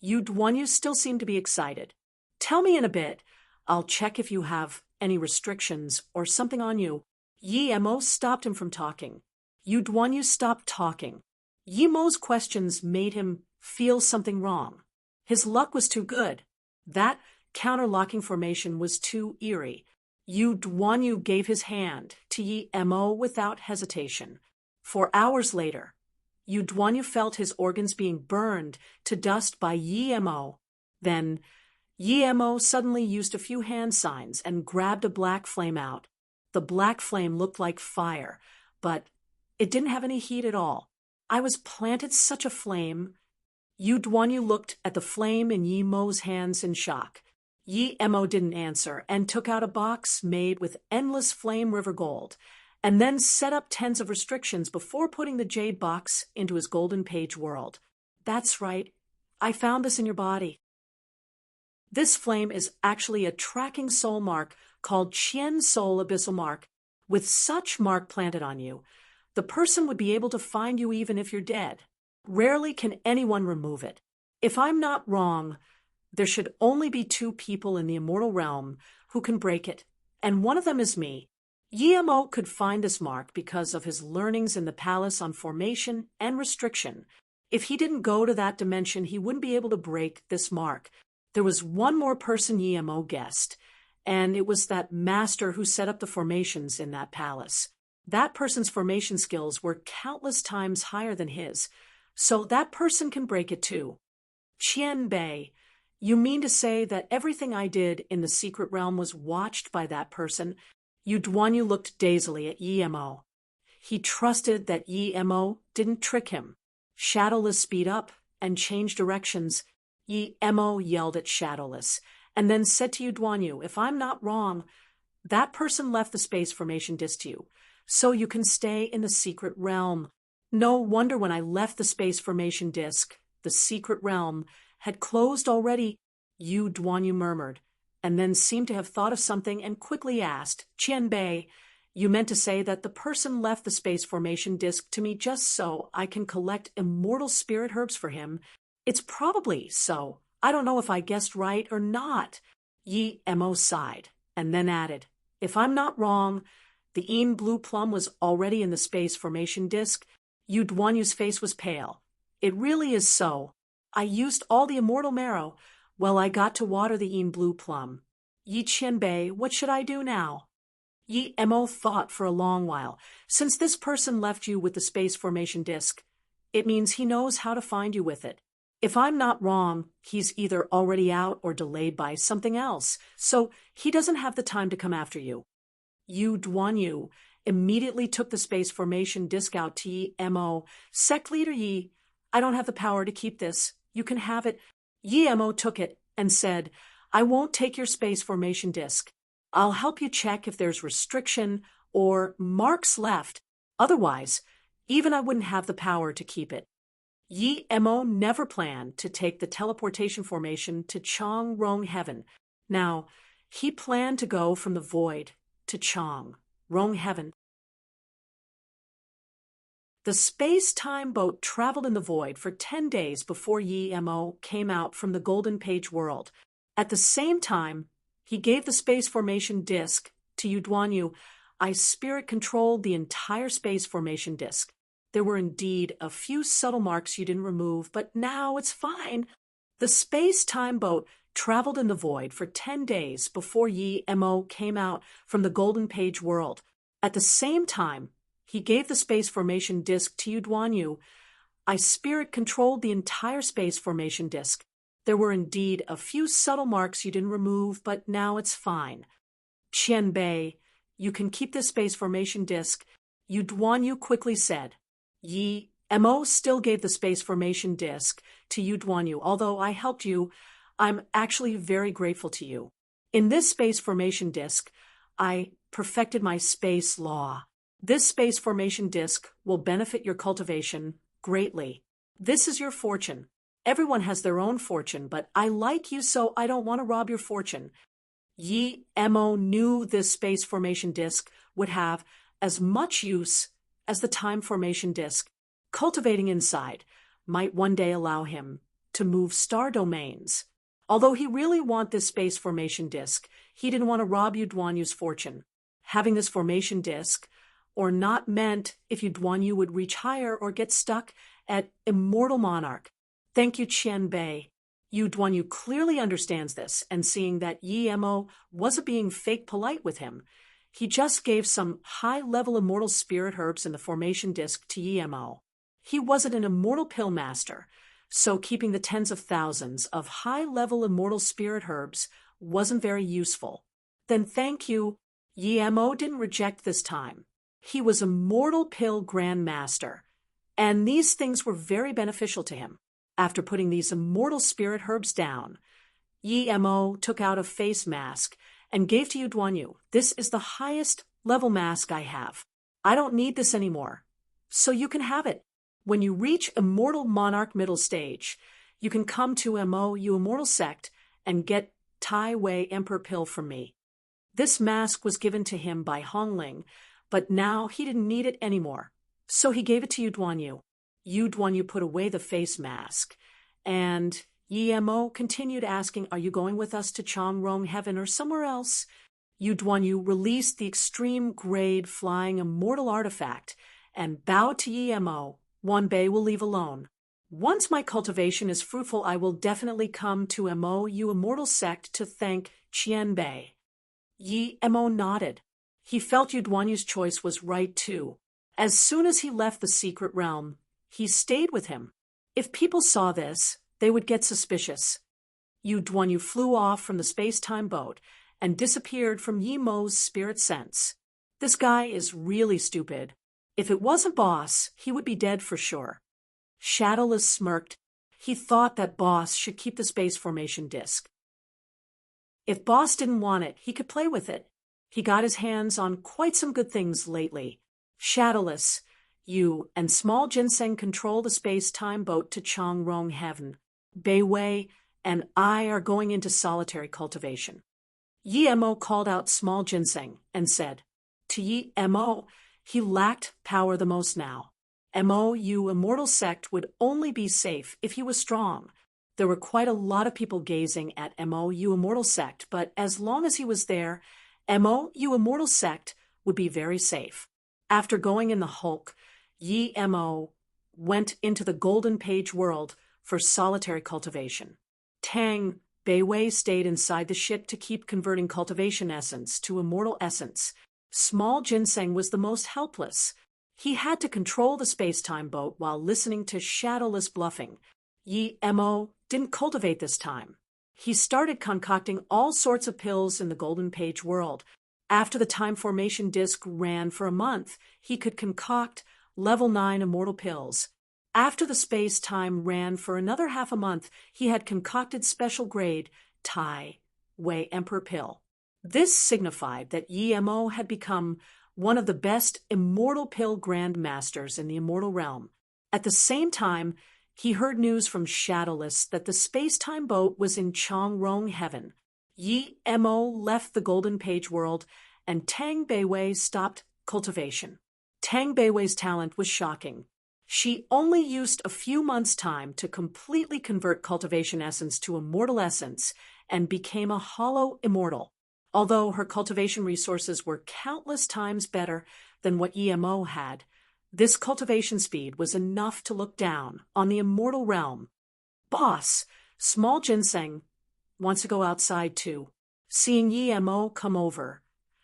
Yu Duanyu still seemed to be excited. Tell me in a bit. I'll check if you have any restrictions or something on you. Yi Mo stopped him from talking. Yu Duanyu stopped talking. Yi Mo's questions made him feel something wrong. His luck was too good. That counterlocking formation was too eerie. Yu Duanyu gave his hand to Yi Mo without hesitation. 4 hours later, Yu Duanyu felt his organs being burned to dust by Yi Mo. Then, Yi Mo suddenly used a few hand signs and grabbed a black flame out. The black flame looked like fire, but it didn't have any heat at all. I was planted such a flame. Yu Duanyu looked at the flame in Yi Mo's hands in shock. Yi Mo didn't answer and took out a box made with endless flame river gold, and then set up tens of restrictions before putting the jade box into his golden page world. That's right. I found this in your body. This flame is actually a tracking soul mark called Qian Soul Abyssal Mark. With such mark planted on you, the person would be able to find you even if you're dead. Rarely can anyone remove it. If I'm not wrong, there should only be two people in the immortal realm who can break it, and one of them is me. Yemo could find this mark because of his learnings in the palace on formation and restriction. If he didn't go to that dimension, he wouldn't be able to break this mark. There was one more person Yemo guessed, and it was that master who set up the formations in that palace. That person's formation skills were countless times higher than his, so that person can break it too. Qian Bei, you mean to say that everything I did in the secret realm was watched by that person? Yu Duanyu looked dazedly at Yemo. He trusted that Yemo didn't trick him. Shadowless speed up and change directions. Yemo yelled at Shadowless, and then said to Yu Duanyu, if I'm not wrong, that person left the space formation disk to you, so you can stay in the secret realm. No wonder when I left the space formation disk, the secret realm had closed already, Yu Duanyu murmured, and then seemed to have thought of something and quickly asked, Qian Bei, you meant to say that the person left the space formation disk to me just so I can collect immortal spirit herbs for him? It's probably so. I don't know if I guessed right or not. Yemo sighed, and then added, if I'm not wrong, the Een blue plum was already in the space formation disk. Yu Duanyu's face was pale. It really is so. I used all the immortal marrow. Well, I got to water the Een blue plum. Yi Qianbei, what should I do now? Yemo thought for a long while. Since this person left you with the space formation disk, it means he knows how to find you with it. If I'm not wrong, he's either already out or delayed by something else, so he doesn't have the time to come after you. Yu Duanyu immediately took the space formation disk out to Yemo. Sect Leader Yi, I don't have the power to keep this. You can have it. Yemo took it and said, I won't take your space formation disk. I'll help you check if there's restriction or marks left. Otherwise, even I wouldn't have the power to keep it. Yemo never planned to take the teleportation formation to Chong Rong Heaven. Now, he planned to go from the void to Chong Rong Heaven. The space-time boat traveled in the void for 10 days before Yemo came out from the Golden Page world. At the same time, he gave the space formation disk to Yu Duanyu. I spirit-controlled the entire space formation disk. There were indeed a few subtle marks you didn't remove, but now it's fine. The space-time boat traveled in the void for 10 days before Yemo came out from the Golden Page world. At the same time, he gave the space formation disk to Yu Duanyu. I spirit-controlled the entire space formation disk. There were indeed a few subtle marks you didn't remove, but now it's fine. Qian Bei, you can keep this space formation disk, Yu Duanyu quickly said. Yemo still gave the space formation disk to Yu Duanyu. Although I helped you, I'm actually very grateful to you. In this space formation disk, I perfected my space law. This space formation disk will benefit your cultivation greatly. This is your fortune. Everyone has their own fortune, but I like you, so I don't want to rob your fortune. Yemo knew this space formation disk would have as much use as the time formation disk. Cultivating inside might one day allow him to move star domains. Although he really wanted this space formation disk, he didn't want to rob Yu Duanyu's fortune. Having this formation disk or not meant if Yu Duanyu would reach higher or get stuck at Immortal Monarch. Thank you, Qian Bei. Yu Duanyu clearly understands this, and seeing that Yemo wasn't being fake polite with him, he just gave some high-level immortal spirit herbs in the formation disk to Yemo. He wasn't an immortal pill master, so keeping the tens of thousands of high-level immortal spirit herbs wasn't very useful. Then thank you. Yemo didn't reject this time. He was immortal pill grandmaster, and these things were very beneficial to him. After putting these immortal spirit herbs down, Yemo took out a face mask and gave to Yu Duanyu. This is the highest level mask I have. I don't need this anymore, so you can have it. When you reach Immortal Monarch middle stage, you can come to Yu Immortal Sect and get Tai Wei Emperor Pill from me. This mask was given to him by Hongling, but now he didn't need it anymore, so he gave it to Yu Duanyu. Yu Duanyu put away the face mask and Yi Mo continued asking, "Are you going with us to Changrong Heaven or somewhere else?" Yu Duanyu released the extreme grade flying immortal artifact and bowed to Yi Mo. "Wan Bei will leave alone. Once my cultivation is fruitful, I will definitely come to Mo, you immortal sect, to thank Qian Bei." Yi Mo nodded. He felt Yu Duanyu's choice was right too. As soon as he left the secret realm, he stayed with him. If people saw this, they would get suspicious. Yu Duanyu flew off from the space-time boat and disappeared from Yi Mo's spirit sense. This guy is really stupid. If it wasn't Boss, he would be dead for sure. Shadowless smirked. He thought that Boss should keep the space formation disk. If Boss didn't want it, he could play with it. He got his hands on quite some good things lately. Shadowless, you and Small Ginseng control the space-time boat to Changrong Heaven. Bei Wei and I are going into solitary cultivation. Yi Mo called out Small Ginseng and said, to Yi Mo, he lacked power the most now. Mo, you immortal sect would only be safe if he was strong. There were quite a lot of people gazing at Mo, you immortal sect, but as long as he was there, Mo, you immortal sect would be very safe. After going in the Hulk, Yi Mo went into the Golden Page world for solitary cultivation. Tang Bei Wei stayed inside the ship to keep converting cultivation essence to immortal essence. Small Ginseng was the most helpless. He had to control the space-time boat while listening to shadowless bluffing. Yi Mo didn't cultivate this time. He started concocting all sorts of pills in the Golden Page world. After the time formation disk ran for a month, he could concoct level 9 immortal pills. After the space-time ran for another half a month, he had concocted special grade Tai Wei Emperor pill. This signified that Yi Mo had become one of the best immortal pill grandmasters in the immortal realm. At the same time, he heard news from Shadowless that the space-time boat was in Changrong Heaven. Yi Mo left the Golden Page world, and Tang Bei Wei stopped cultivation. Tang Bei Wei's talent was shocking. She only used a few months' time to completely convert cultivation essence to immortal essence and became a hollow immortal. Although her cultivation resources were countless times better than what Yi Mo had, this cultivation speed was enough to look down on the immortal realm. Boss, Small Ginseng wants to go outside too. Seeing Yi Mo come over,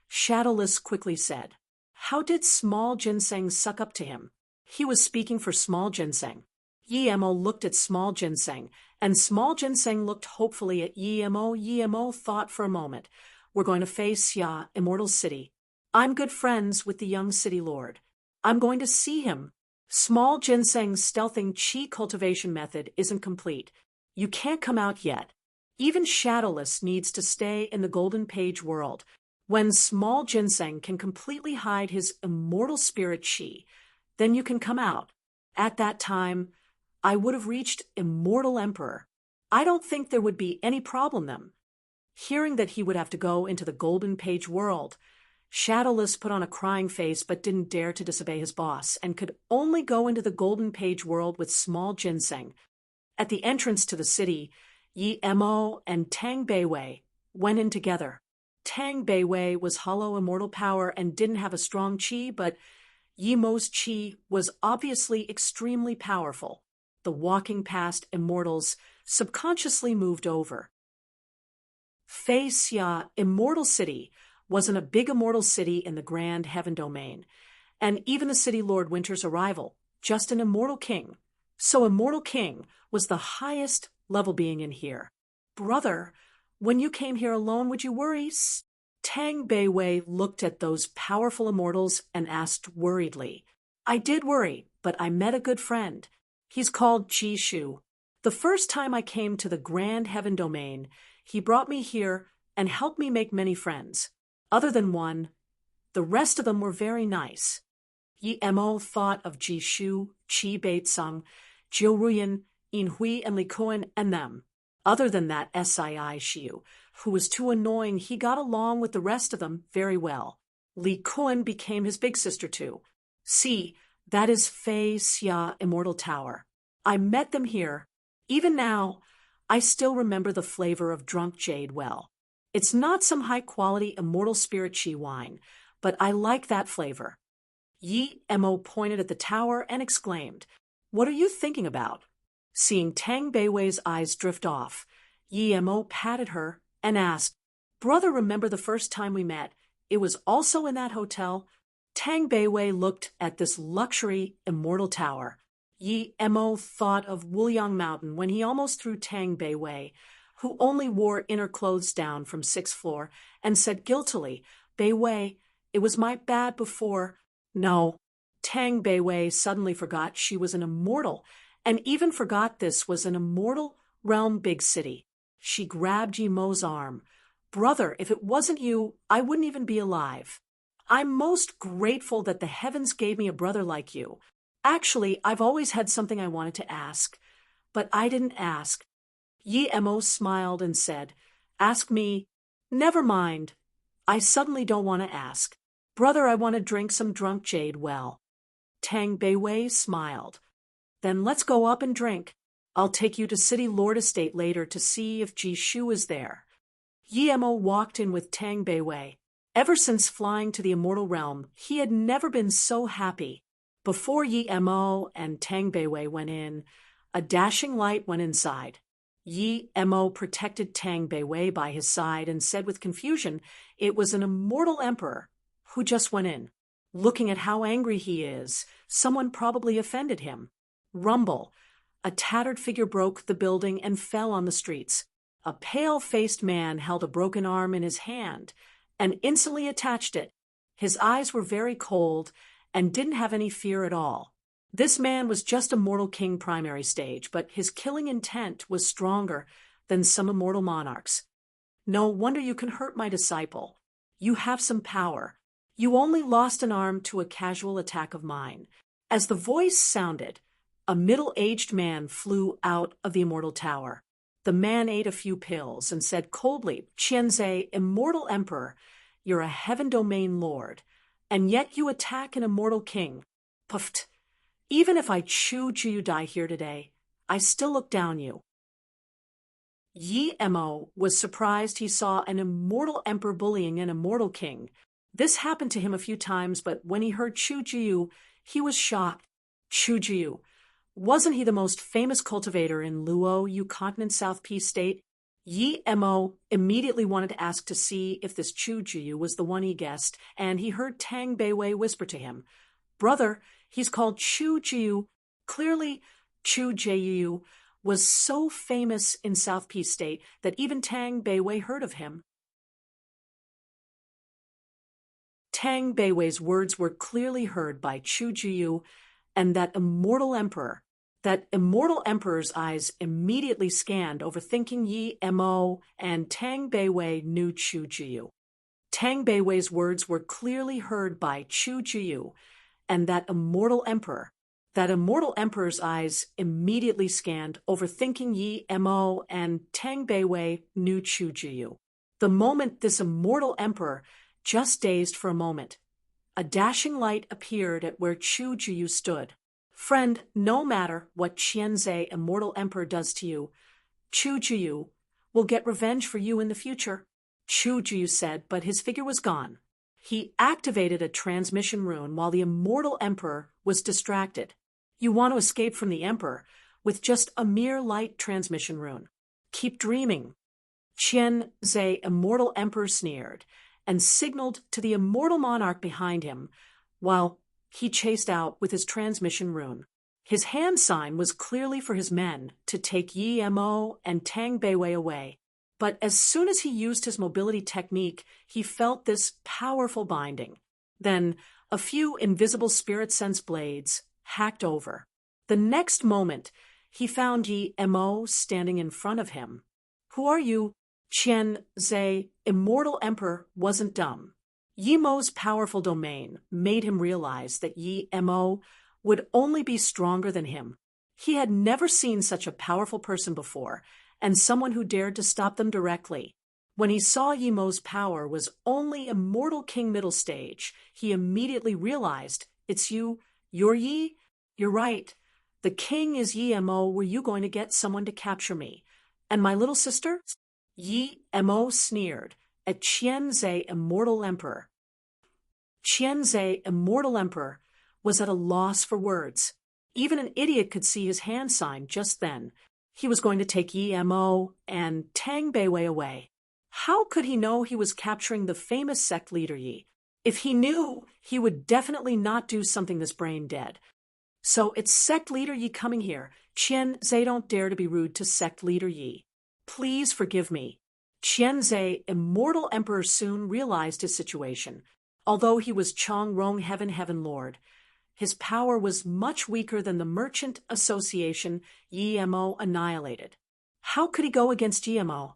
Shadowless quickly said, "How did Small Ginseng suck up to him?" He was speaking for Small Ginseng. Yi Mo looked at Small Ginseng, and Small Ginseng looked hopefully at Yi Mo. Yi Mo thought for a moment, "We're going to face Ya, Immortal City. I'm good friends with the young city lord. I'm going to see him." Small Ginseng's stealthing chi cultivation method isn't complete. You can't come out yet. Even Shadowless needs to stay in the Golden Page world. When Small Ginseng can completely hide his immortal spirit chi, then you can come out. At that time, I would have reached Immortal Emperor. I don't think there would be any problem then. Hearing that he would have to go into the Golden Page world, Shadowless put on a crying face but didn't dare to disobey his boss and could only go into the Golden Page world with Small Ginseng. At the entrance to the city, Yi Mo and Tang Bei Wei went in together. Tang Bei Wei was hollow immortal power and didn't have a strong chi, but Yi Mo's chi was obviously extremely powerful. The walking past immortals subconsciously moved over. Fei Xia, Immortal City, wasn't a big immortal city in the Grand Heaven Domain, and even the City Lord Winter's arrival, just an immortal king. So Immortal King was the highest level being in here. "Brother, when you came here alone, would you worry?" Tang Bei Wei looked at those powerful immortals and asked worriedly. "I did worry, but I met a good friend. He's called Chi Shu. The first time I came to the Grand Heaven Domain, he brought me here and helped me make many friends. Other than one, the rest of them were very nice." Yi Mo thought of Ji Shu, Qi Beitsung, Jiu Ruyan, Yin Hui, and Li Kuan, and them. Other than that Sii Shiu, who was too annoying, he got along with the rest of them very well. Li Kuan became his big sister too. See, that is Fei Xia Immortal Tower. I met them here. Even now, I still remember the flavor of drunk jade well. It's not some high-quality immortal spirit chi wine, but I like that flavor. Yi Mo pointed at the tower and exclaimed, "What are you thinking about?" Seeing Tang Beiwei's eyes drift off, Yi Mo patted her and asked, "Brother, remember the first time we met? It was also in that hotel?" Tang Beiwei looked at this luxury immortal tower. Yi Mo thought of Wuliang Mountain when he almost threw Tang Beiwei, who only wore inner clothes, down from 6th floor, and said guiltily, "Beiwei, it was my bad before." No. Tang Beiwei suddenly forgot she was an immortal, and even forgot this was an immortal realm big city. She grabbed Yi Mo's arm. "Brother, if it wasn't you, I wouldn't even be alive. I'm most grateful that the heavens gave me a brother like you. Actually, I've always had something I wanted to ask, but I didn't ask." Yi Mo smiled and said, "Ask me." "Never mind. I suddenly don't want to ask. Brother, I want to drink some drunk jade well." Tang Beiwei smiled. "Then let's go up and drink. I'll take you to City Lord Estate later to see if Ji Shu is there." Yi Mo walked in with Tang Beiwei. Ever since flying to the immortal realm, he had never been so happy. Before Yi Mo and Tang Beiwei went in, a dashing light went inside. Yi Mo protected Tang Beiwei by his side and said with confusion it was an immortal emperor who just went in. Looking at how angry he is, someone probably offended him. Rumble. A tattered figure broke the building and fell on the streets. A pale-faced man held a broken arm in his hand and instantly attached it. His eyes were very cold and didn't have any fear at all. This man was just a mortal king primary stage, but his killing intent was stronger than some immortal monarchs. "No wonder you can hurt my disciple. You have some power. You only lost an arm to a casual attack of mine." As the voice sounded, a middle-aged man flew out of the immortal tower. The man ate a few pills and said coldly, "Qianzhe, immortal emperor, you're a heaven domain lord, and yet you attack an immortal king. Puffed. Even if I chew you die here today, I still look down you." Yi Mo was surprised he saw an immortal emperor bullying an immortal king. This happened to him a few times, but when he heard Chu Jiu, he was shocked. Chu Jiu. Wasn't he the most famous cultivator in Luo, Yu Continent, South Peace State? Yi Mo immediately wanted to ask to see if this Chu Jiu was the one he guessed, and he heard Tang Beiwei whisper to him, "Brother, he's called Chu Jiu." Clearly, Chu Jiu was so famous in South Peace State that even Tang Beiwei heard of him. Tang Beiwei's words were clearly heard by Chu Jiu, and that immortal emperor's eyes immediately scanned, overthinking Yi Mo, and Tang Beiwei knew Chu Jiu. Tang Beiwei's words were clearly heard by Chu Jiu, and that immortal emperor's eyes immediately scanned, overthinking Yi Mo, and Tang Beiwei knew Chu Jiu. The moment this immortal emperor just dazed for a moment. A dashing light appeared at where Chu Jiu stood. "Friend, no matter what Qianzhe, immortal emperor, does to you, Chu Jiu will get revenge for you in the future," Chu Jiu said, but his figure was gone. He activated a transmission rune while the immortal emperor was distracted. You want to escape from the emperor with just a mere light transmission rune. Keep dreaming. Qianzhe, immortal emperor, sneered and signaled to the immortal monarch behind him while he chased out with his transmission rune. His hand sign was clearly for his men to take Yi Mo and Tang Beiwei away. But as soon as he used his mobility technique, he felt this powerful binding. Then a few invisible spirit sense blades hacked over. The next moment, he found Yi Mo standing in front of him. "Who are you?" Qianzhe, immortal emperor, wasn't dumb. Yi Mo's powerful domain made him realize that Yi Mo would only be stronger than him. He had never seen such a powerful person before, and someone who dared to stop them directly. When he saw Yi Mo's power was only immortal king middle stage, he immediately realized, "It's you. You're Yi? You're right. The king is Yi Mo. Were you going to get someone to capture me? And my little sister? Yi Mo sneered at Qianzhe, immortal emperor. Qianzhe, immortal emperor, was at a loss for words. Even an idiot could see his hand sign just then. He was going to take Yi Mo and Tang Beiwei away. How could he know he was capturing the famous sect leader Yi? If he knew, he would definitely not do something this brain dead. So it's sect leader Yi coming here. Qianzhe, don't dare to be rude to sect leader Yi. Please forgive me. Qianzhe, immortal emperor, soon realized his situation. Although he was Chongrong Heaven Lord, his power was much weaker than the merchant association Yi Mo annihilated. How could he go against Yi Mo?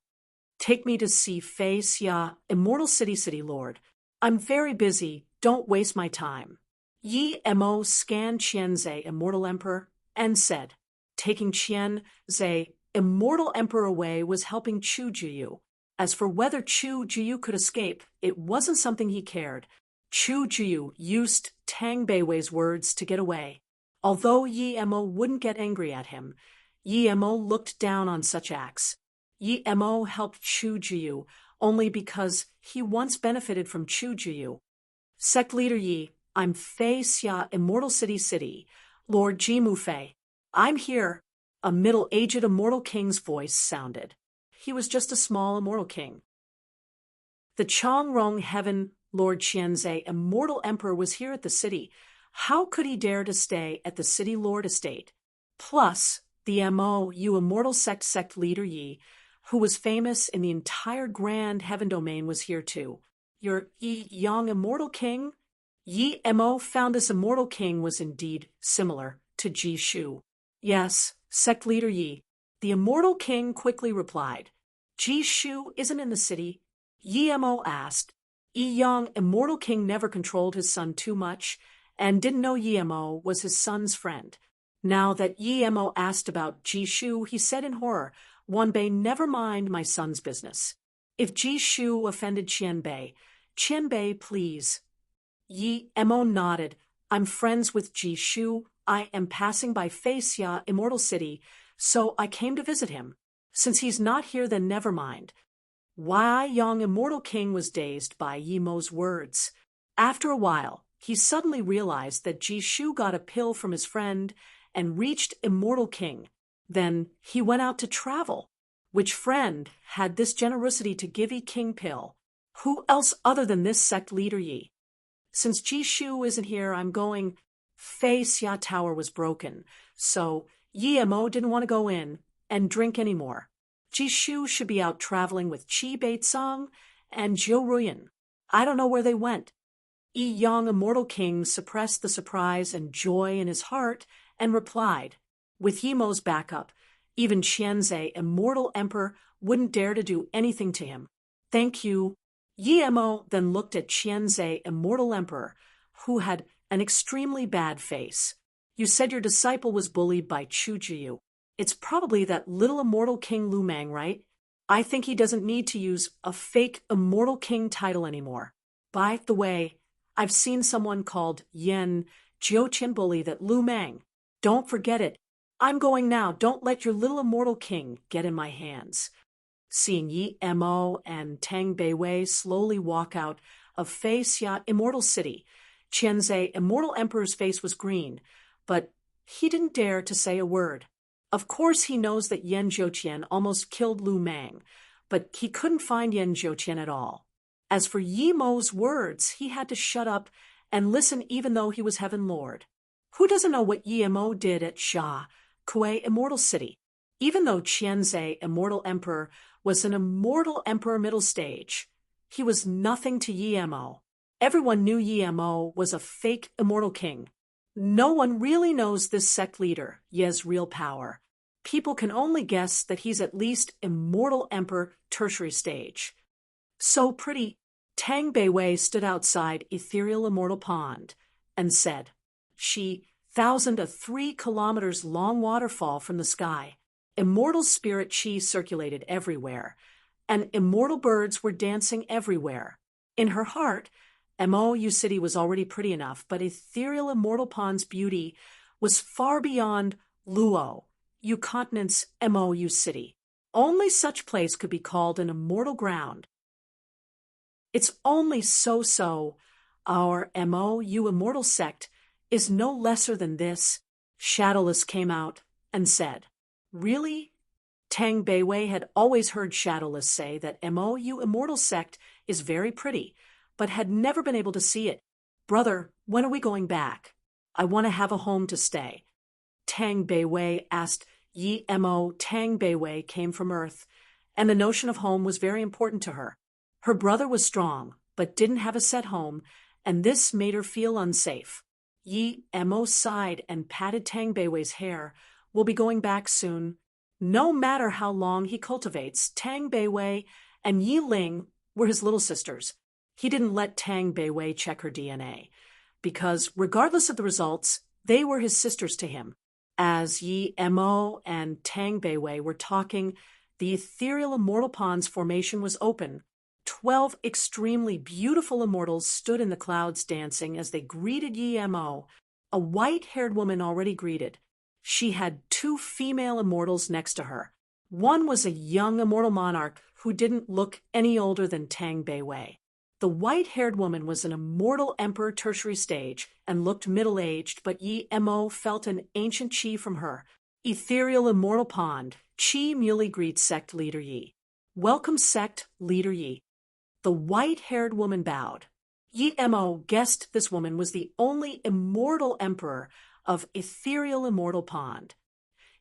Take me to see Fei Xia, immortal city lord. I'm very busy, don't waste my time. Yi Mo scanned Qianzhe, immortal emperor, and said, taking Qianzhe, immortal emperor, away was helping Chu Jiyu. As for whether Chu Jiyu could escape, it wasn't something he cared. Chu Jiyu used Tang Beiwei's words to get away. Although Yi Mo wouldn't get angry at him, Yi Mo looked down on such acts. Yi Mo helped Chu Jiyu only because he once benefited from Chu Jiyu. Sect leader Yi, I'm Fei Xia, immortal city, Lord Ji Mu Fei. I'm here. A middle-aged immortal king's voice sounded. He was just a small immortal king. The Chongrong Heaven Lord Qianzhe, immortal emperor, was here at the city. How could he dare to stay at the city lord estate? Plus, the Mo, you immortal sect leader Yi, who was famous in the entire grand heaven domain, was here too. Your Yi Yang immortal king? Yi Mo found this immortal king was indeed similar to Ji Shu. Yes, sect leader Yi. The immortal king quickly replied. Ji Shu isn't in the city. Yi Mo asked. Yi Yang, immortal king, never controlled his son too much and didn't know Yi Mo was his son's friend. Now that Yi Mo asked about Ji Shu, he said in horror, Wanbei, never mind my son's business. If Ji Shu offended Qianbei, please. Yi Mo nodded. I'm friends with Ji Shu. I am passing by Fei Xia, immortal city, so I came to visit him. Since he's not here, then never mind. Yi Yang, immortal king, was dazed by Yi Mo's words. After a while, he suddenly realized that Ji Shu got a pill from his friend and reached immortal king. Then he went out to travel. Which friend had this generosity to give Yi king pill? Who else other than this sect leader Yi? Since Ji Shu isn't here, I'm going. Fei Xia Tower was broken, so Yi Mo didn't want to go in and drink anymore. Ji Shu should be out traveling with Qi Beizong and Zhou Ruyan. I don't know where they went. Yi Yang, immortal king, suppressed the surprise and joy in his heart and replied. With Yi Mo's backup, even Qianzhe, immortal emperor, wouldn't dare to do anything to him. Thank you. Yi Mo then looked at Qianzhe, immortal emperor, who had an extremely bad face. You said your disciple was bullied by Chu Jiyu. It's probably that little immortal king Lu Mang, right? I think he doesn't need to use a fake immortal king title anymore. By the way, I've seen someone called Yan Jiuqian bully that Lu Mang. Don't forget it. I'm going now. Don't let your little immortal king get in my hands. Seeing Yi Mo and Tang Beiwei slowly walk out of Fei Xia, immortal city, Qianzhe, immortal emperor's face was green, but he didn't dare to say a word. Of course he knows that Yan Jiuqian almost killed Lu Mang, but he couldn't find Yan Jiuqian at all. As for Yi Mo's words, he had to shut up and listen even though he was Heaven Lord. Who doesn't know what Yi Mo did at Sha, Kuei, immortal city? Even though Qianzhe, immortal emperor, was an immortal emperor middle stage, he was nothing to Yi Mo. Everyone knew Yi Mo was a fake immortal king. No one really knows this sect leader, Ye's real power. People can only guess that he's at least immortal emperor tertiary stage. So pretty, Tang Beiwei stood outside ethereal immortal pond and said, She 3 kilometers long waterfall from the sky. Immortal spirit chi circulated everywhere, and immortal birds were dancing everywhere. In her heart, Mo city was already pretty enough, but ethereal immortal pond's beauty was far beyond Luo, U continent's MOU city. Only such place could be called an immortal ground. It's only so. Our MOU immortal sect is no lesser than this. Shadowless came out and said, Really? Tang Beiwei had always heard Shadowless say that MOU immortal sect is very pretty, but had never been able to see it. Brother, when are we going back? I want to have a home to stay. Tang Beiwei asked Yi Mo. Tang Beiwei came from Earth, and the notion of home was very important to her. Her brother was strong, but didn't have a set home, and this made her feel unsafe. Yi Mo sighed and patted Tang Beiwei's hair. We'll be going back soon. No matter how long he cultivates, Tang Beiwei and Yi Ling were his little sisters. He didn't let Tang Beiwei check her DNA, because regardless of the results, they were his sisters to him. As Yi Mo and Tang Beiwei were talking, the ethereal immortal pond's formation was open. 12 extremely beautiful immortals stood in the clouds dancing as they greeted Yi Mo. A white-haired woman already greeted. She had 2 female immortals next to her. One was a young immortal monarch who didn't look any older than Tang Beiwei. The white-haired woman was an immortal emperor tertiary stage and looked middle-aged, but Yi Mo felt an ancient chi from her. Ethereal immortal pond, Chi Muley greets sect leader Yi. Welcome sect leader Yi. The white-haired woman bowed. Yi Mo guessed this woman was the only immortal emperor of ethereal immortal pond.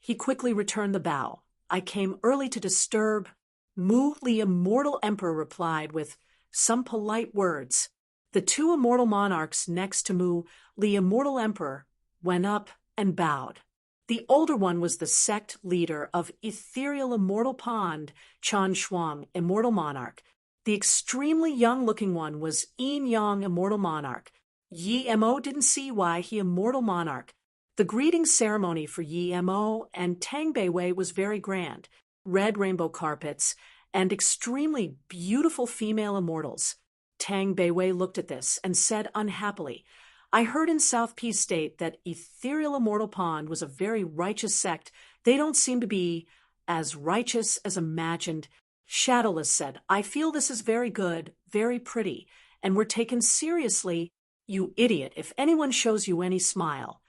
He quickly returned the bow. I came early to disturb. Mu, the immortal emperor, replied with some polite words. The 2 immortal monarchs next to Mu, the immortal emperor, went up and bowed. The older one was the sect leader of ethereal immortal pond, Chan Shuang, immortal monarch. The extremely young-looking one was Yin Yang, immortal monarch. Yi Mo didn't see why he immortal monarch. The greeting ceremony for Yi Mo and Tang Beiwei was very grand. Red rainbow carpets and extremely beautiful female immortals. Tang Beiwei looked at this and said unhappily, I heard in South Peace State that Ethereal Immortal Pond was a very righteous sect. They don't seem to be as righteous as imagined. Shadowless said, I feel this is very good, very pretty, and we're taken seriously. You idiot, if anyone shows you any smile,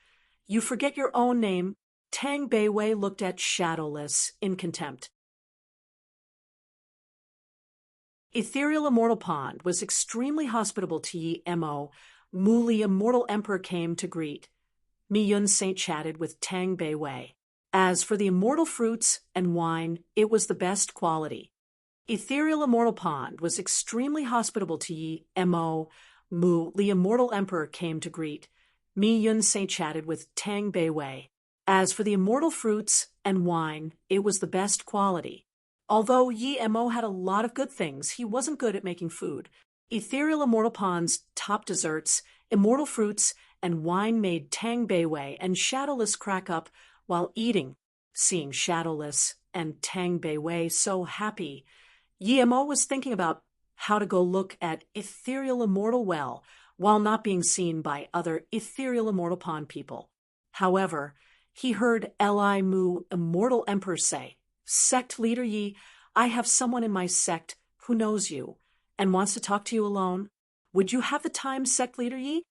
you forget your own name. Tang Beiwei looked at Shadowless in contempt. Ethereal Immortal Pond was extremely hospitable to Yi Mo. Muli Immortal Emperor came to greet. Mi Yun Saint chatted with Tang Beiwei. As for the immortal fruits and wine, it was the best quality. Ethereal Immortal Pond was extremely hospitable to Yi Mo. Mu, the Immortal Emperor, came to greet. Mi Yun Saint chatted with Tang Beiwei. As for the immortal fruits and wine, it was the best quality. Although Yi Mo had a lot of good things, he wasn't good at making food. Ethereal Immortal Pond's top desserts, immortal fruits, and wine made Tang Beiwei and Shadowless crack up while eating. Seeing Shadowless and Tang Beiwei so happy, Yi Mo was thinking about how to go look at Ethereal Immortal Well while not being seen by other Ethereal Immortal Pond people. However, he heard Li Mu Immortal Emperor say, Sect Leader Yi, I have someone in my sect who knows you and wants to talk to you alone. Would you have the time, Sect Leader Yi?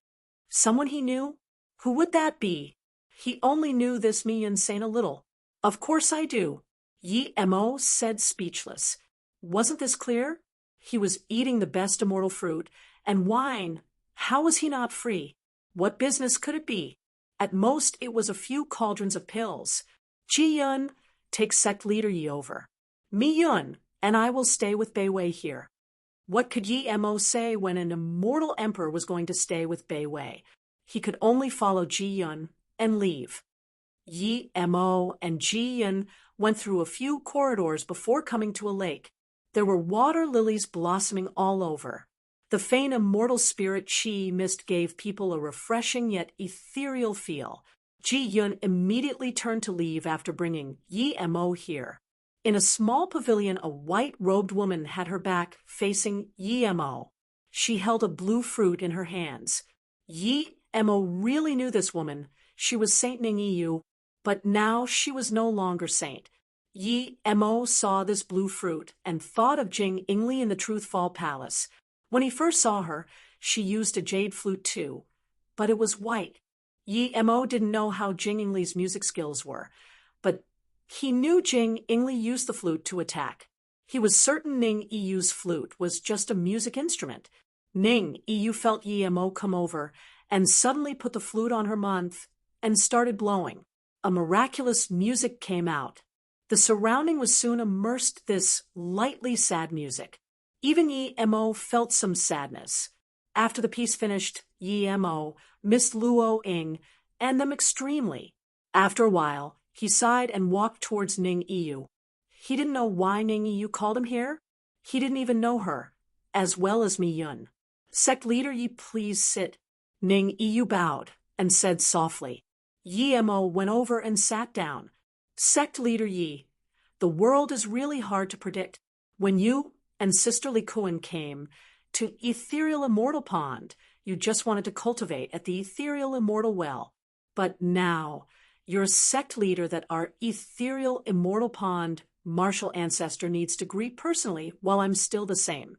Someone he knew? Who would that be? He only knew this Mi Yun Saint a little. Of course I do. Yi Mo said speechless. Wasn't this clear? He was eating the best immortal fruit and wine. How was he not free? What business could it be? At most, it was a few cauldrons of pills. Ji Yun, take Sect Leader Yi over. Mi Yun, and I will stay with Beiwei here. What could Yi Mo say when an immortal emperor was going to stay with Beiwei? He could only follow Ji Yun and leave. Yi Mo and Ji Yun went through a few corridors before coming to a lake. There were water lilies blossoming all over. The faint immortal spirit chi mist gave people a refreshing yet ethereal feel. Ji Yun immediately turned to leave after bringing Yi Mo here. In a small pavilion, a white-robed woman had her back facing Yi Mo. She held a blue fruit in her hands. Yi Mo really knew this woman. She was Saint Ning Yu. But now she was no longer saint. Yi Mo saw this blue fruit and thought of Jing Ingli in the Truthfall Palace. When he first saw her, she used a jade flute too, but it was white. Yi Mo didn't know how Jing Ingli's music skills were, but he knew Jing Ingli used the flute to attack. He was certain Ning Yu's flute was just a music instrument. Ning Yu felt Yi Mo come over and suddenly put the flute on her mouth and started blowing. A miraculous music came out. The surrounding was soon immersed this lightly sad music. Even Yi Mo felt some sadness. After the piece finished, Yi Mo missed Luo Ing and them extremely. After a while, he sighed and walked towards Ning Yu. He didn't know why Ning Yu called him here. He didn't even know her, as well as Mi Yun. Sect leader Yi, please sit. Ning Yu bowed and said softly. Yi Mo went over and sat down. Sect leader Yi, the world is really hard to predict. When you and Sister Li Kuan came to Ethereal Immortal Pond, you just wanted to cultivate at the Ethereal Immortal Well. But now, you're a sect leader that our Ethereal Immortal Pond martial ancestor needs to greet personally while I'm still the same.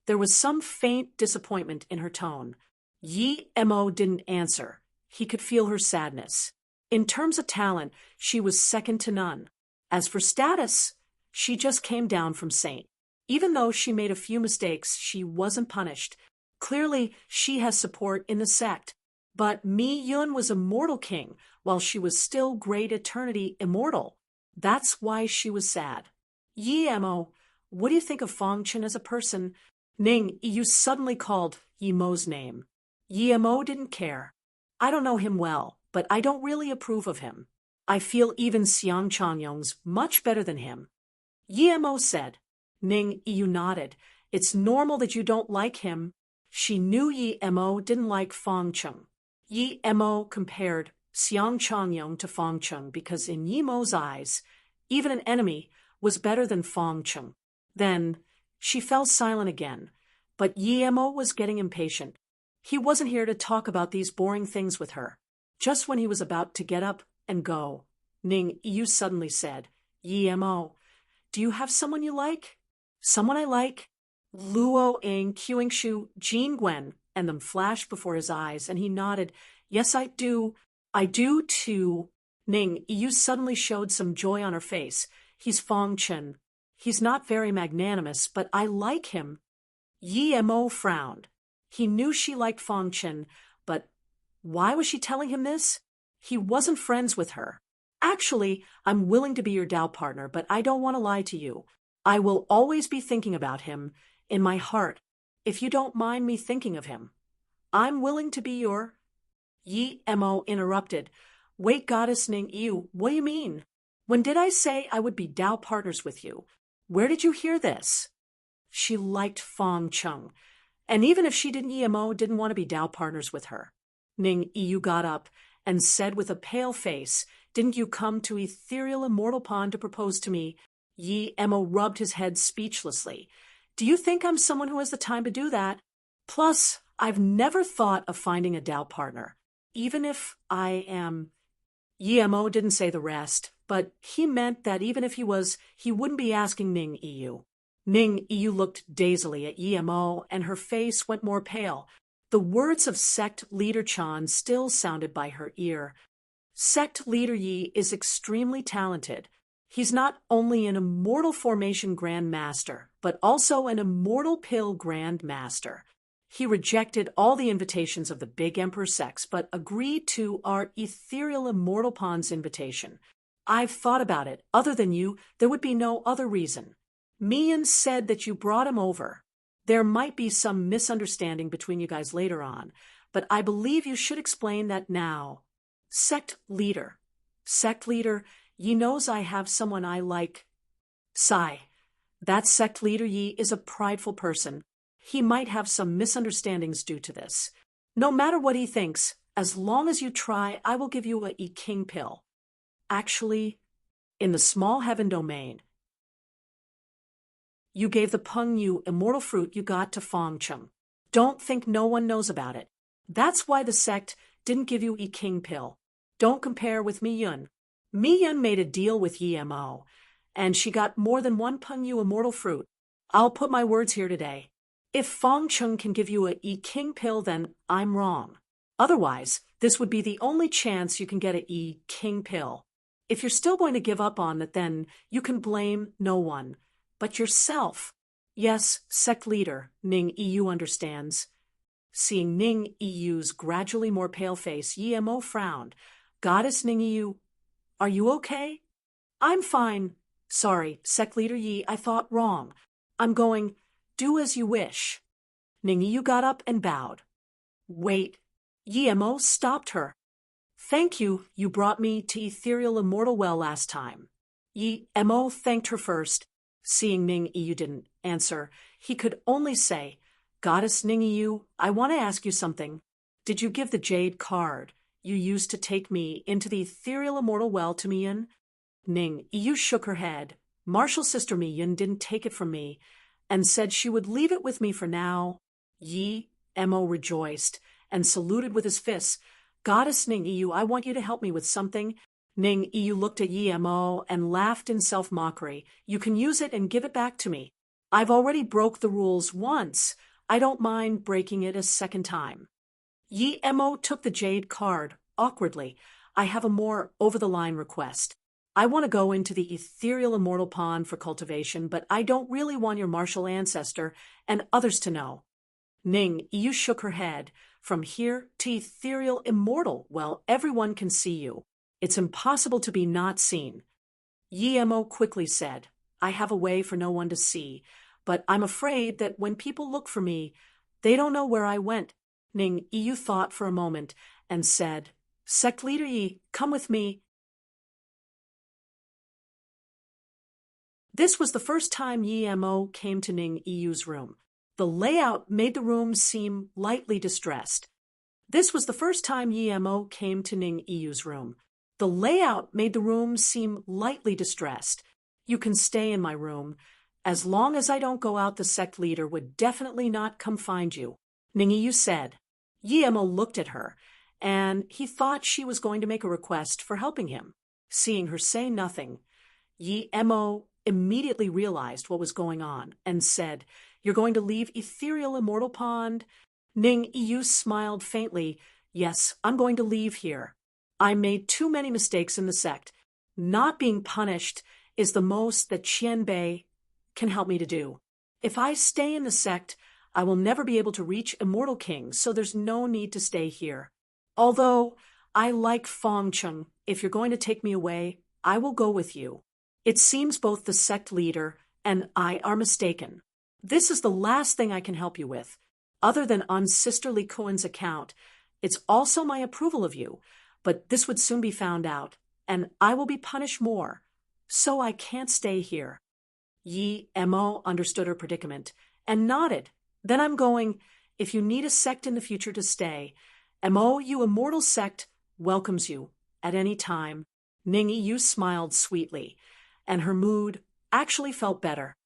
There was some faint disappointment in her tone. Yi Mo didn't answer. He could feel her sadness. In terms of talent, she was second to none. As for status, she just came down from saint. Even though she made a few mistakes, she wasn't punished. Clearly, she has support in the sect. But Mi Yun was immortal king, while she was still great eternity immortal. That's why she was sad. Yi Mo, what do you think of Fong Chen as a person? Ning Yu suddenly called Yi Mo's name. Yi Mo didn't care. I don't know him well, but I don't really approve of him. I feel even Xiang Changyong's much better than him. Yi Mo said. Ning Yu nodded. It's normal that you don't like him. She knew Yi Mo didn't like Fong Chen. Yi Mo compared Xiang Changyong to Fong Chen because in Yi Mo's eyes, even an enemy was better than Fong Chen. Then she fell silent again, but Yi Mo was getting impatient. He wasn't here to talk about these boring things with her. Just when he was about to get up and go, Ning Yu suddenly said, Yi Mo, do you have someone you like? Someone I like? Luo Ing, Qing Shu, Jean Gwen, and them flashed before his eyes, and he nodded. Yes, I do. I do too. Ning Yu suddenly showed some joy on her face. He's Fong Chen. He's not very magnanimous, but I like him. Yi Mo frowned. He knew she liked Fong Chen, but why was she telling him this? He wasn't friends with her. Actually, I'm willing to be your Tao partner, but I don't want to lie to you. I will always be thinking about him in my heart, if you don't mind me thinking of him. I'm willing to be your... Yi Mo interrupted. Wait, Goddess Ning Yu, what do you mean? When did I say I would be Tao partners with you? Where did you hear this? She liked Fong Chen, and even if she didn't, Yi Mo didn't want to be Tao partners with her. Ning Yu got up and said with a pale face, Didn't you come to Ethereal Immortal Pond to propose to me? Yi Mo rubbed his head speechlessly. Do you think I'm someone who has the time to do that? Plus, I've never thought of finding a Tao partner, even if I am... Yi Mo didn't say the rest, but he meant that even if he was, he wouldn't be asking Ning Yu. Ning Yu looked dazedly at Yi Mo, and her face went more pale. The words of Sect Leader Chan still sounded by her ear. Sect Leader Yi is extremely talented. He's not only an Immortal Formation Grand Master, but also an Immortal Pill Grand Master. He rejected all the invitations of the Big Emperor sects, but agreed to our Ethereal Immortal Pond's invitation. I've thought about it. Other than you, there would be no other reason. Mian said that you brought him over. There might be some misunderstanding between you guys later on, but I believe you should explain that now. Sect Leader, Yi knows I have someone I like. Sigh. That Sect Leader Yi is a prideful person. He might have some misunderstandings due to this. No matter what he thinks, as long as you try, I will give you a King pill. Actually, in the small heaven domain, you gave the Peng Yu immortal fruit you got to Fong Chen. Don't think no one knows about it. That's why the sect didn't give you a King pill. Don't compare with Mi Yun. Mi Yun made a deal with Yemo, and she got more than one Peng Yu immortal fruit. I'll put my words here today. If Fong Chung can give you a E King pill, then I'm wrong. Otherwise, this would be the only chance you can get a E King pill. If you're still going to give up on it, then you can blame no one but yourself. Yes, sect leader, Ning EU understands. Seeing Ning EU's gradually more pale face, Yemo frowned. Goddess Ning EU, are you okay? I'm fine. Sorry, sect leader Yi, I thought wrong. I'm going, do as you wish. Ning EU got up and bowed. Wait. Yemo stopped her. Thank you, you brought me to ethereal immortal well last time. Yemo thanked her first. Seeing Ning EU didn't answer, he could only say, Goddess Ning EU, I want to ask you something. Did you give the jade card you used to take me into the ethereal immortal well to Mian? Ning EU shook her head. Martial sister Mian didn't take it from me and said she would leave it with me for now. Yemo rejoiced and saluted with his fists. Goddess Ning EU, I want you to help me with something. Ning EU looked at Yemo and laughed in self-mockery. You can use it and give it back to me. I've already broke the rules once. I don't mind breaking it a second time. Yemo took the jade card awkwardly. I have a more over-the-line request. I want to go into the ethereal immortal pond for cultivation, but I don't really want your martial ancestor and others to know. Ning EU shook her head. From here to ethereal immortal, well, everyone can see you. It's impossible to be not seen. Yemo quickly said, I have a way for no one to see, but I'm afraid that when people look for me, they don't know where I went. Ning EU thought for a moment and said, Sect leader Yi, come with me. This was the first time Yemo came to Ning EU's room. The layout made the room seem lightly distressed. This was the first time Yemo came to Ning EU's room. The layout made the room seem lightly distressed. You can stay in my room. As long as I don't go out, the sect leader would definitely not come find you, Ning EU said. Yemo looked at her, and he thought she was going to make a request for helping him. Seeing her say nothing, Yemo immediately realized what was going on and said, You're going to leave ethereal immortal pond? Ning EU smiled faintly. Yes, I'm going to leave here. I made too many mistakes in the sect. Not being punished is the most that Qianbei can help me to do. If I stay in the sect, I will never be able to reach Immortal King, so there's no need to stay here. Although I like Fong Chung, if you're going to take me away, I will go with you. It seems both the sect leader and I are mistaken. This is the last thing I can help you with. Other than on Sister Li Kuan's account, it's also my approval of you, but this would soon be found out, and I will be punished more, so I can't stay here. Yemo understood her predicament and nodded. Then I'm going, if you need a sect in the future to stay, MOU Immortal Sect welcomes you at any time. Ning EU smiled sweetly, and her mood actually felt better.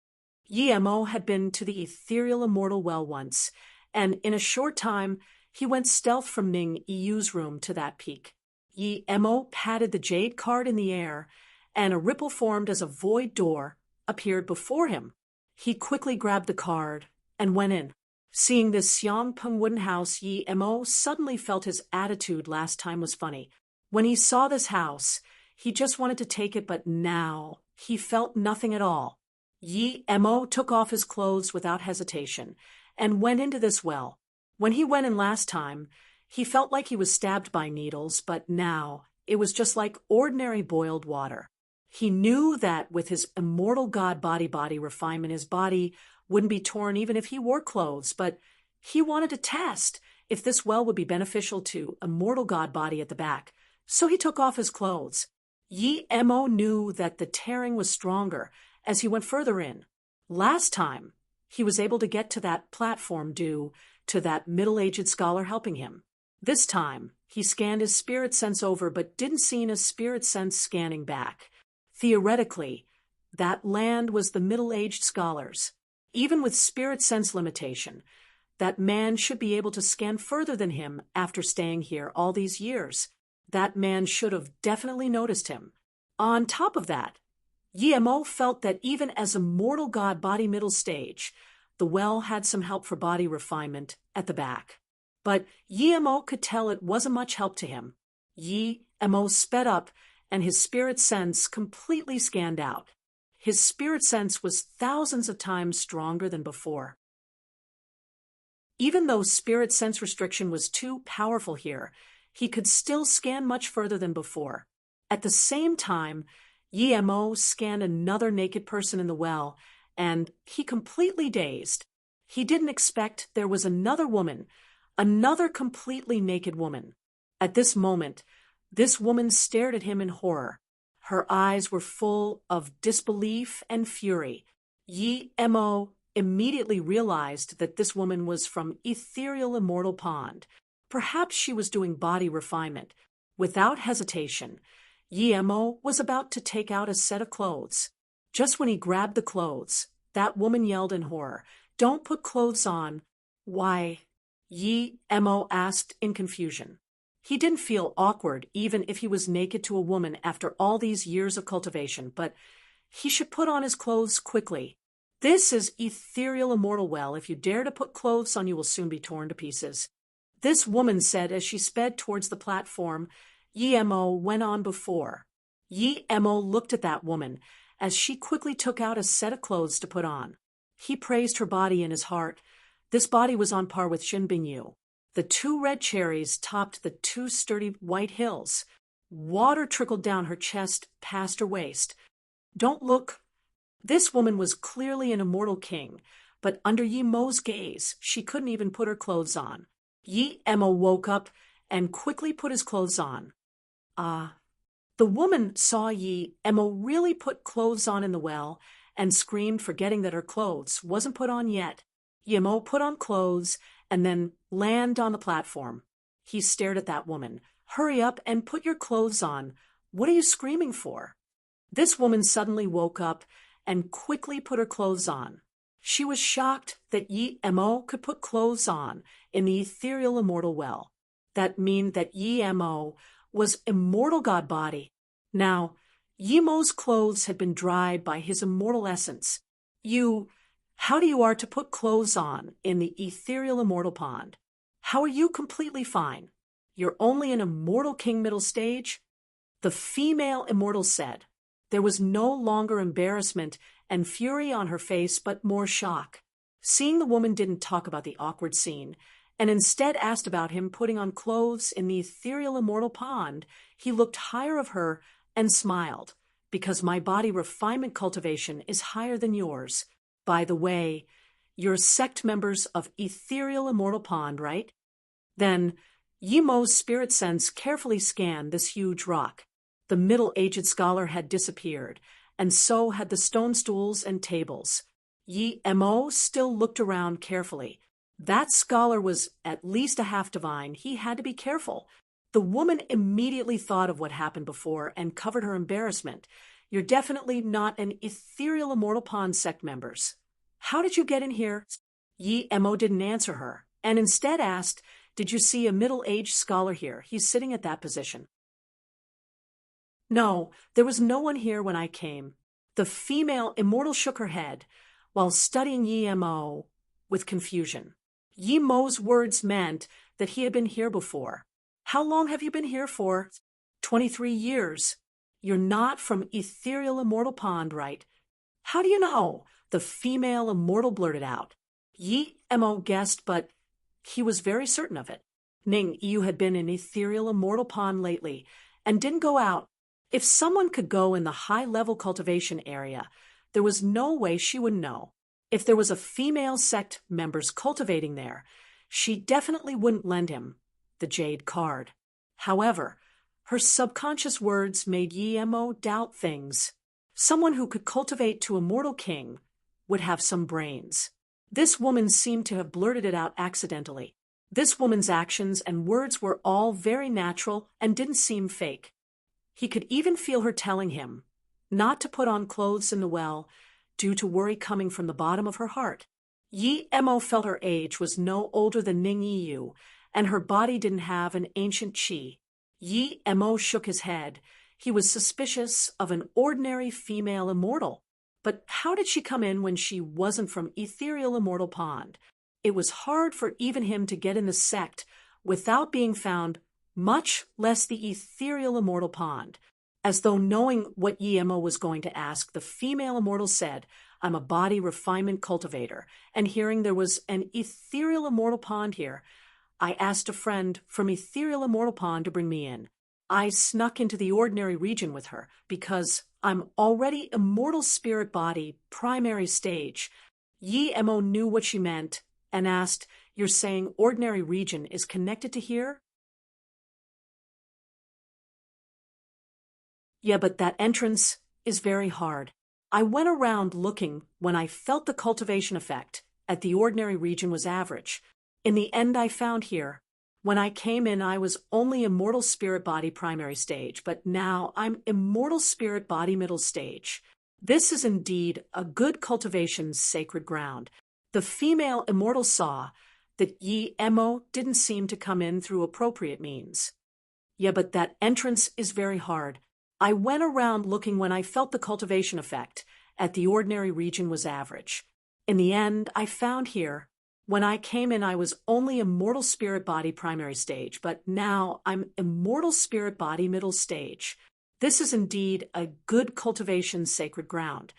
Yemo had been to the ethereal immortal well once, and in a short time he went stealth from Ning EU's room to that peak. Yemo patted the jade card in the air, and a ripple formed as a void door appeared before him. He quickly grabbed the card and went in. Seeing this Xiangpeng wooden house, Yemo suddenly felt his attitude last time was funny. When he saw this house, he just wanted to take it, but now he felt nothing at all. Yemo took off his clothes without hesitation and went into this well. When he went in last time, he felt like he was stabbed by needles, but now it was just like ordinary boiled water. He knew that with his immortal god body refinement, his body wouldn't be torn even if he wore clothes, but he wanted to test if this well would be beneficial to immortal god body at the back. So he took off his clothes. Yemo knew that the tearing was stronger as he went further in. Last time, he was able to get to that platform due to that middle-aged scholar helping him. This time, he scanned his spirit sense over but didn't see his spirit sense scanning back. Theoretically, that land was the middle-aged scholars. Even with spirit sense limitation, that man should be able to scan further than him after staying here all these years. That man should have definitely noticed him. On top of that, Yemo felt that even as a mortal god body middle stage, the well had some help for body refinement at the back. But Yemo could tell it wasn't much help to him. Yemo sped up, and his spirit sense completely scanned out. His spirit sense was thousands of times stronger than before. Even though spirit sense restriction was too powerful here, he could still scan much further than before. At the same time, Yemo scanned another naked person in the well, and he completely dazed. He didn't expect there was another woman, another completely naked woman. At this moment, this woman stared at him in horror. Her eyes were full of disbelief and fury. Yemo immediately realized that this woman was from Ethereal Immortal Pond. Perhaps she was doing body refinement. Without hesitation, Yemo was about to take out a set of clothes. Just when he grabbed the clothes, that woman yelled in horror, "Don't put clothes on." "Why?" Yemo asked in confusion. He didn't feel awkward even if he was naked to a woman after all these years of cultivation, but he should put on his clothes quickly. "This is Ethereal Immortal Well. If you dare to put clothes on, you will soon be torn to pieces," this woman said as she sped towards the platform Yemo went on before. Yemo looked at that woman as she quickly took out a set of clothes to put on. He praised her body in his heart. This body was on par with Shinbingyu. The 2 red cherries topped the 2 sturdy white hills. Water trickled down her chest past her waist. "Don't look." This woman was clearly an immortal king, but under Yemo's gaze, she couldn't even put her clothes on. Yemo woke up and quickly put his clothes on. The woman saw Yemo really put clothes on in the well and screamed, forgetting that her clothes wasn't put on yet. Yemo put on clothes and then landed on the platform. He stared at that woman. "Hurry up and put your clothes on. What are you screaming for?" This woman suddenly woke up and quickly put her clothes on. She was shocked that Yemo could put clothes on in the Ethereal Immortal Well. That meant that Yemo was immortal god body. Now, Yemo's clothes had been dried by his immortal essence. How do you are to put clothes on in the Ethereal Immortal Pond? How are you completely fine? You're only an immortal king middle stage? The female immortal said. There was no longer embarrassment and fury on her face, but more shock. Seeing the woman didn't talk about the awkward scene, and instead asked about him putting on clothes in the Ethereal Immortal Pond, he looked higher of her and smiled. "Because my body refinement cultivation is higher than yours. By the way, you're sect members of Ethereal Immortal Pond, right?" Then Yemo's spirit sense carefully scanned this huge rock. The middle-aged scholar had disappeared, and so had the stone stools and tables. Yemo still looked around carefully. That scholar was at least a half-divine. He had to be careful. The woman immediately thought of what happened before and covered her embarrassment. "You're definitely not an Ethereal Immortal Pond sect members. How did you get in here?" Yemo didn't answer her, and instead asked, "Did you see a middle-aged scholar here? He's sitting at that position." "No, there was no one here when I came." The female immortal shook her head while studying Yemo with confusion. Yemo's words meant that he had been here before. "How long have you been here for?" 23 years. "You're not from Ethereal Immortal Pond, right?" "How do you know?" the female immortal blurted out. Yemo guessed, but he was very certain of it. "Ning, you had been in Ethereal Immortal Pond lately and didn't go out. If someone could go in the high-level cultivation area, there was no way she would know. If there was a female sect members cultivating there, she definitely wouldn't lend him the jade card." However, her subconscious words made Yemo doubt things. Someone who could cultivate to Immortal King would have some brains. This woman seemed to have blurted it out accidentally. This woman's actions and words were all very natural and didn't seem fake. He could even feel her telling him not to put on clothes in the well due to worry coming from the bottom of her heart. Yemo felt her age was no older than Ning Yu, and her body didn't have an ancient chi. Yi Mo shook his head. He was suspicious of an ordinary female immortal. But how did she come in when she wasn't from Ethereal Immortal Pond? It was hard for even him to get in the sect without being found, much less the Ethereal Immortal Pond. As though knowing what Yi Mo was going to ask, the female immortal said, "I'm a body refinement cultivator, and hearing there was an Ethereal Immortal Pond here, I asked a friend from Ethereal Immortal Pond to bring me in. I snuck into the ordinary region with her because I'm already immortal spirit body, primary stage." Yi Mo knew what she meant and asked, "You're saying ordinary region is connected to here?" "Yeah, but that entrance is very hard. I went around looking when I felt the cultivation effect at the ordinary region was average. In the end, I found here. When I came in, I was only immortal spirit body primary stage, but now I'm immortal spirit body middle stage. This is indeed a good cultivation's sacred ground." The female immortal saw that Yi Mo didn't seem to come in through appropriate means. "Yeah, but that entrance is very hard. I went around looking when I felt the cultivation effect at the ordinary region was average. In the end, I found here. When I came in, I was only immortal spirit body primary stage, but now I'm immortal spirit body middle stage. This is indeed a good cultivation's sacred ground."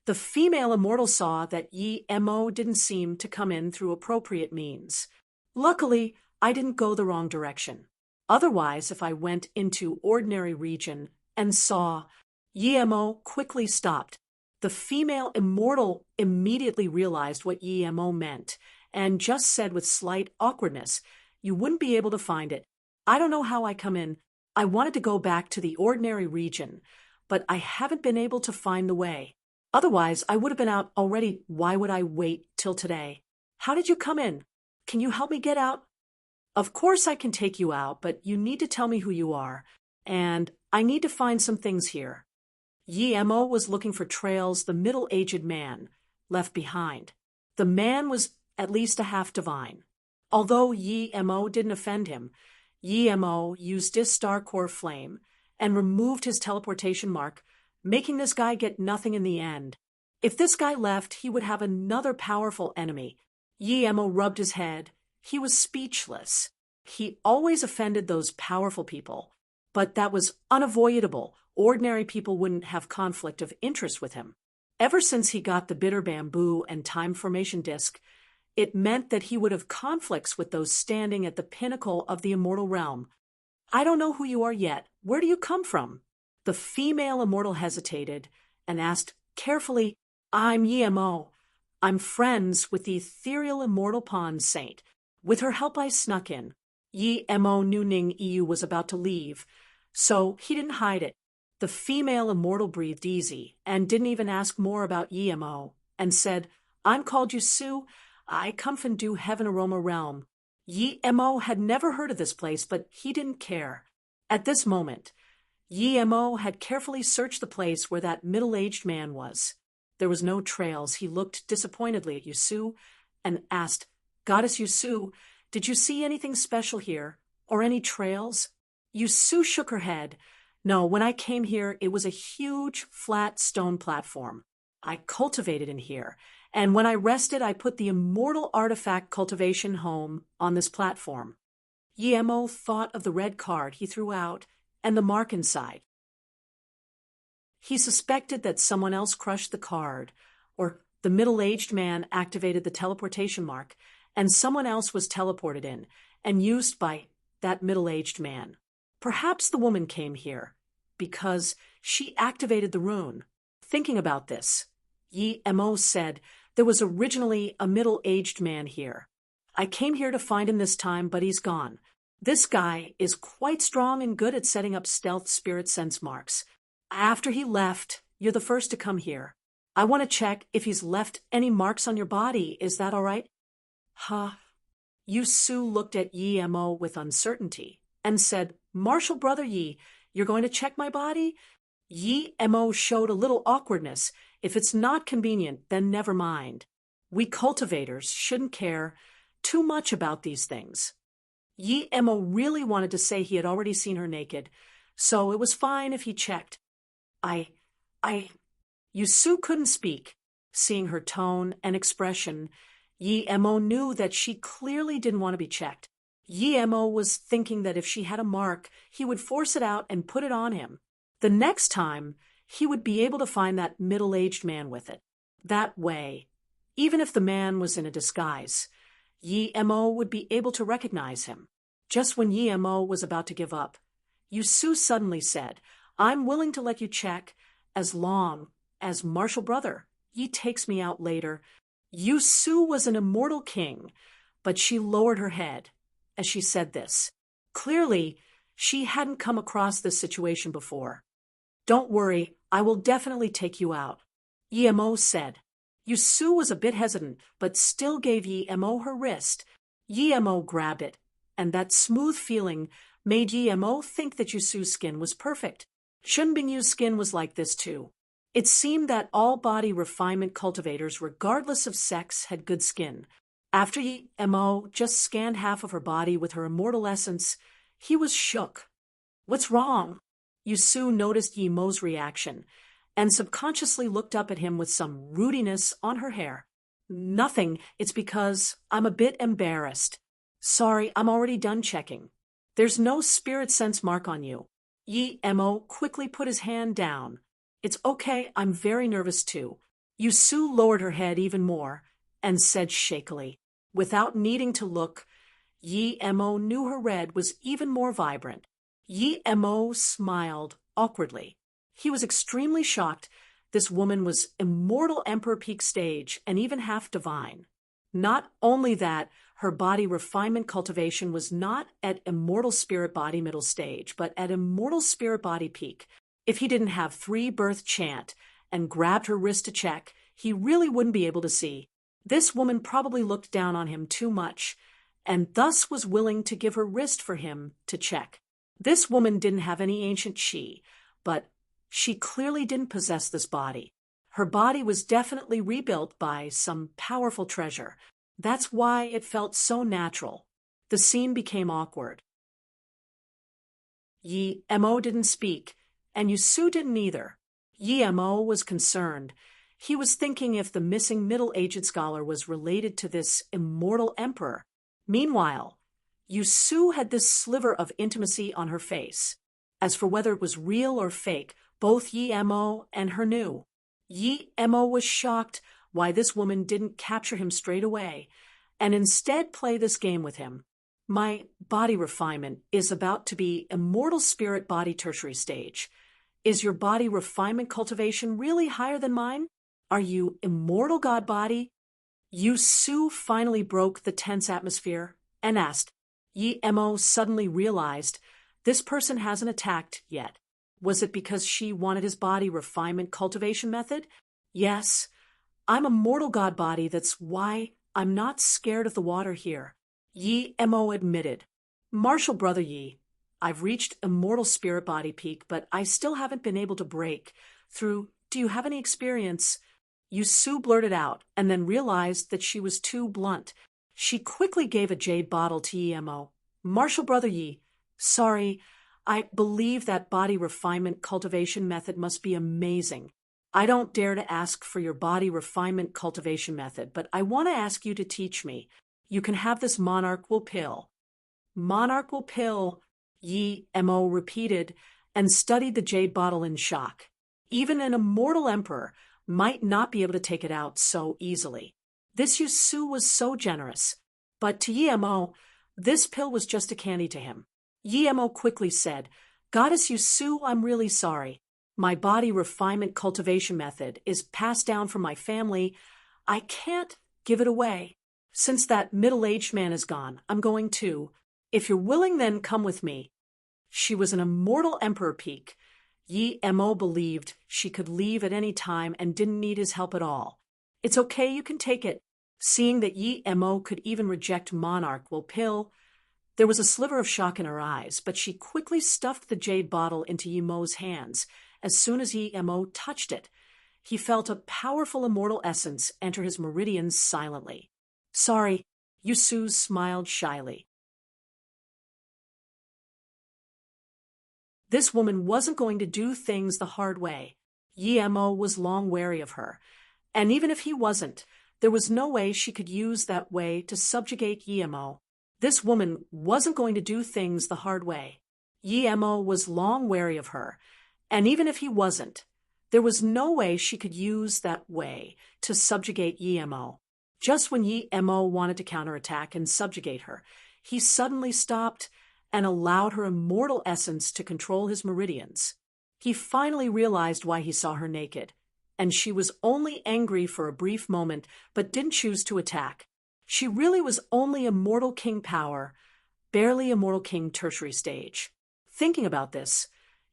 The female immortal saw that Yi Mo didn't seem to come in through appropriate means. "Luckily, I didn't go the wrong direction. Otherwise, if I went into ordinary region and saw..." Yi Mo quickly stopped. The female immortal immediately realized what Yi Mo meant and just said with slight awkwardness, "You wouldn't be able to find it. I don't know how I come in. I wanted to go back to the ordinary region, but I haven't been able to find the way. Otherwise, I would have been out already. Why would I wait till today? How did you come in? Can you help me get out?" "Of course I can take you out, but you need to tell me who you are, and I need to find some things here." Yi Mo was looking for trails the middle-aged man left behind. The man was at least a half divine. Although Yi Mo didn't offend him, Yi Mo used his star core flame and removed his teleportation mark, making this guy get nothing in the end. If this guy left, he would have another powerful enemy. Yi Mo rubbed his head. He was speechless. He always offended those powerful people, but that was unavoidable. Ordinary people wouldn't have conflict of interest with him. Ever since he got the bitter bamboo and time formation disc, it meant that he would have conflicts with those standing at the pinnacle of the immortal realm. "I don't know who you are yet. Where do you come from?" The female immortal hesitated and asked carefully, "I'm Yi Mo. I'm friends with the ethereal immortal pond saint. With her help I snuck in." Yi Mo knew Ning Yu was about to leave, so he didn't hide it. The female immortal breathed easy and didn't even ask more about Yi Mo and said, "I'm called Yusu. I come from Du Heaven Aroma Realm." Yi Mo had never heard of this place, but he didn't care. At this moment, Yi Mo had carefully searched the place where that middle-aged man was. There was no trails. He looked disappointedly at Yusu and asked, "Goddess Yusu, did you see anything special here, or any trails?" Yusu shook her head. "No, when I came here, it was a huge, flat stone platform. I cultivated in here, and when I rested, I put the immortal artifact cultivation home on this platform." Yi Mo thought of the red card he threw out and the mark inside. He suspected that someone else crushed the card, or the middle-aged man activated the teleportation mark, and someone else was teleported in and used by that middle-aged man. Perhaps the woman came here because she activated the rune. Thinking about this, Yi Mo said, "There was originally a middle-aged man here. I came here to find him this time, but he's gone. This guy is quite strong and good at setting up stealth spirit sense marks. After he left, you're the first to come here. I want to check if he's left any marks on your body. Is that all right?" "Huh?" Yusu looked at Yi Mo with uncertainty and said, "Martial Brother Yi, you're going to check my body?" Yi Mo showed a little awkwardness. "If it's not convenient, then never mind. We cultivators shouldn't care too much about these things." Yi Emo really wanted to say he had already seen her naked, so it was fine if he checked. I, I, Yusu couldn't speak. Seeing her tone and expression, Yi Emo knew that she clearly didn't want to be checked. Yi Emo was thinking that if she had a mark, he would force it out and put it on him. The next time, he would be able to find that middle-aged man with it. That way, even if the man was in a disguise, Yi Emo would be able to recognize him. Just when Yi Emo was about to give up, Yusu suddenly said, "I'm willing to let you check as long as Martial Brother Yi takes me out later." Yusu was an immortal king, but she lowered her head as she said this. Clearly, she hadn't come across this situation before. "Don't worry, I will definitely take you out," Yi Emo said. Yusu was a bit hesitant, but still gave Yi Emo her wrist. Yi Emo grabbed it, and that smooth feeling made Yi Emo think that Yusu's skin was perfect. Shun Bingyu's skin was like this too. It seemed that all body refinement cultivators, regardless of sex, had good skin. After Yi Emo just scanned half of her body with her immortal essence, he was shook. "What's wrong?" Yusu noticed Yi Emo's reaction, and subconsciously looked up at him with some rudiness on her hair. "Nothing, it's because I'm a bit embarrassed. Sorry, I'm already done checking. There's no spirit sense mark on you." Yi Emo quickly put his hand down. "It's okay, I'm very nervous too." Yusu lowered her head even more and said shakily. Without needing to look, Yi Emo knew her red was even more vibrant. Yi Emo smiled awkwardly. He was extremely shocked. This woman was immortal Emperor Peak stage and even half divine. Not only that, her body refinement cultivation was not at immortal spirit body middle stage, but at immortal spirit body peak. If he didn't have 3-birth chant and grabbed her wrist to check, he really wouldn't be able to see. This woman probably looked down on him too much, and thus was willing to give her wrist for him to check. This woman didn't have any ancient chi, but she clearly didn't possess this body. Her body was definitely rebuilt by some powerful treasure. That's why it felt so natural. The scene became awkward. Yi Emo didn't speak, and Yusu didn't either. Yi Emo was concerned. He was thinking if the missing middle-aged scholar was related to this immortal emperor. Meanwhile, Yusu had this sliver of intimacy on her face. As for whether it was real or fake, both Yi Emo and her knew. Yi Emo was shocked why this woman didn't capture him straight away, and instead play this game with him. "My body refinement is about to be immortal spirit body tertiary stage. Is your body refinement cultivation really higher than mine? Are you immortal god body?" Yusu finally broke the tense atmosphere and asked. Yi Emo suddenly realized this person hasn't attacked yet. Was it because she wanted his body refinement cultivation method? "Yes, I'm a mortal god body, that's why I'm not scared of the water here," Yi Emo admitted. "Martial Brother Yi, I've reached immortal spirit body peak, but I still haven't been able to break through. Do you have any experience?" Yusu blurted out, and then realized that she was too blunt. She quickly gave a jade bottle to Yi Emo. "Martial Brother Yi, sorry, I believe that body refinement cultivation method must be amazing. I don't dare to ask for your body refinement cultivation method, but I want to ask you to teach me. You can have this monarch will pill." "Monarch will pill," Yi Emo repeated, and studied the jade bottle in shock. Even an immortal emperor might not be able to take it out so easily. This Yusu was so generous. But to Yi Emo, this pill was just a candy to him. Yi Emo quickly said, "Goddess Yusu, I'm really sorry. My body refinement cultivation method is passed down from my family. I can't give it away. Since that middle-aged man is gone, I'm going too. If you're willing, then come with me." She was an immortal emperor peak. Yi Emo believed she could leave at any time and didn't need his help at all. "It's okay, you can take it." Seeing that Yi Emo could even reject monarch will pill, there was a sliver of shock in her eyes, but she quickly stuffed the jade bottle into Yi Emo's hands. As soon as Yi Emo touched it, he felt a powerful immortal essence enter his meridians silently. "Sorry," Yusu smiled shyly. This woman wasn't going to do things the hard way. Yemo was long wary of her. And even if he wasn't, there was no way she could use that way to subjugate Yemo. This woman wasn't going to do things the hard way. Yemo was long wary of her. And even if he wasn't, there was no way she could use that way to subjugate Yemo. Just when Yemo wanted to counterattack and subjugate her, he suddenly stopped and allowed her immortal essence to control his meridians. He finally realized why he saw her naked, and she was only angry for a brief moment but didn't choose to attack. She really was only Immortal King power, barely Immortal King tertiary stage. Thinking about this,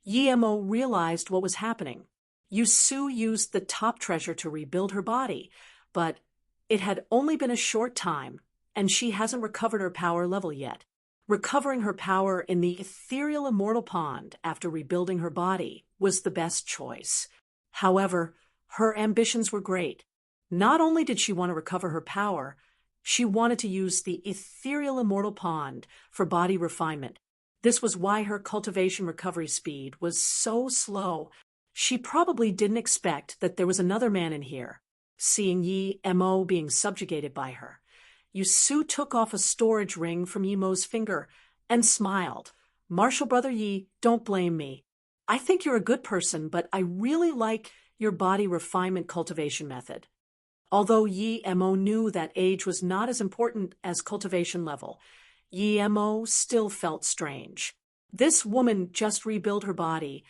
Yemo realized what was happening. Yusu used the top treasure to rebuild her body, but it had only been a short time, and she hasn't recovered her power level yet. Recovering her power in the ethereal immortal pond after rebuilding her body was the best choice. However, her ambitions were great. Not only did she want to recover her power, she wanted to use the ethereal immortal pond for body refinement. This was why her cultivation recovery speed was so slow. She probably didn't expect that there was another man in here. Seeing Yemo being subjugated by her, Yusu took off a storage ring from Yemo's finger and smiled. Martial Brother Yi, don't blame me. I think you're a good person, but I really like your body refinement cultivation method. Although Yemo knew that age was not as important as cultivation level, Yemo still felt strange. This woman just rebuilt her body.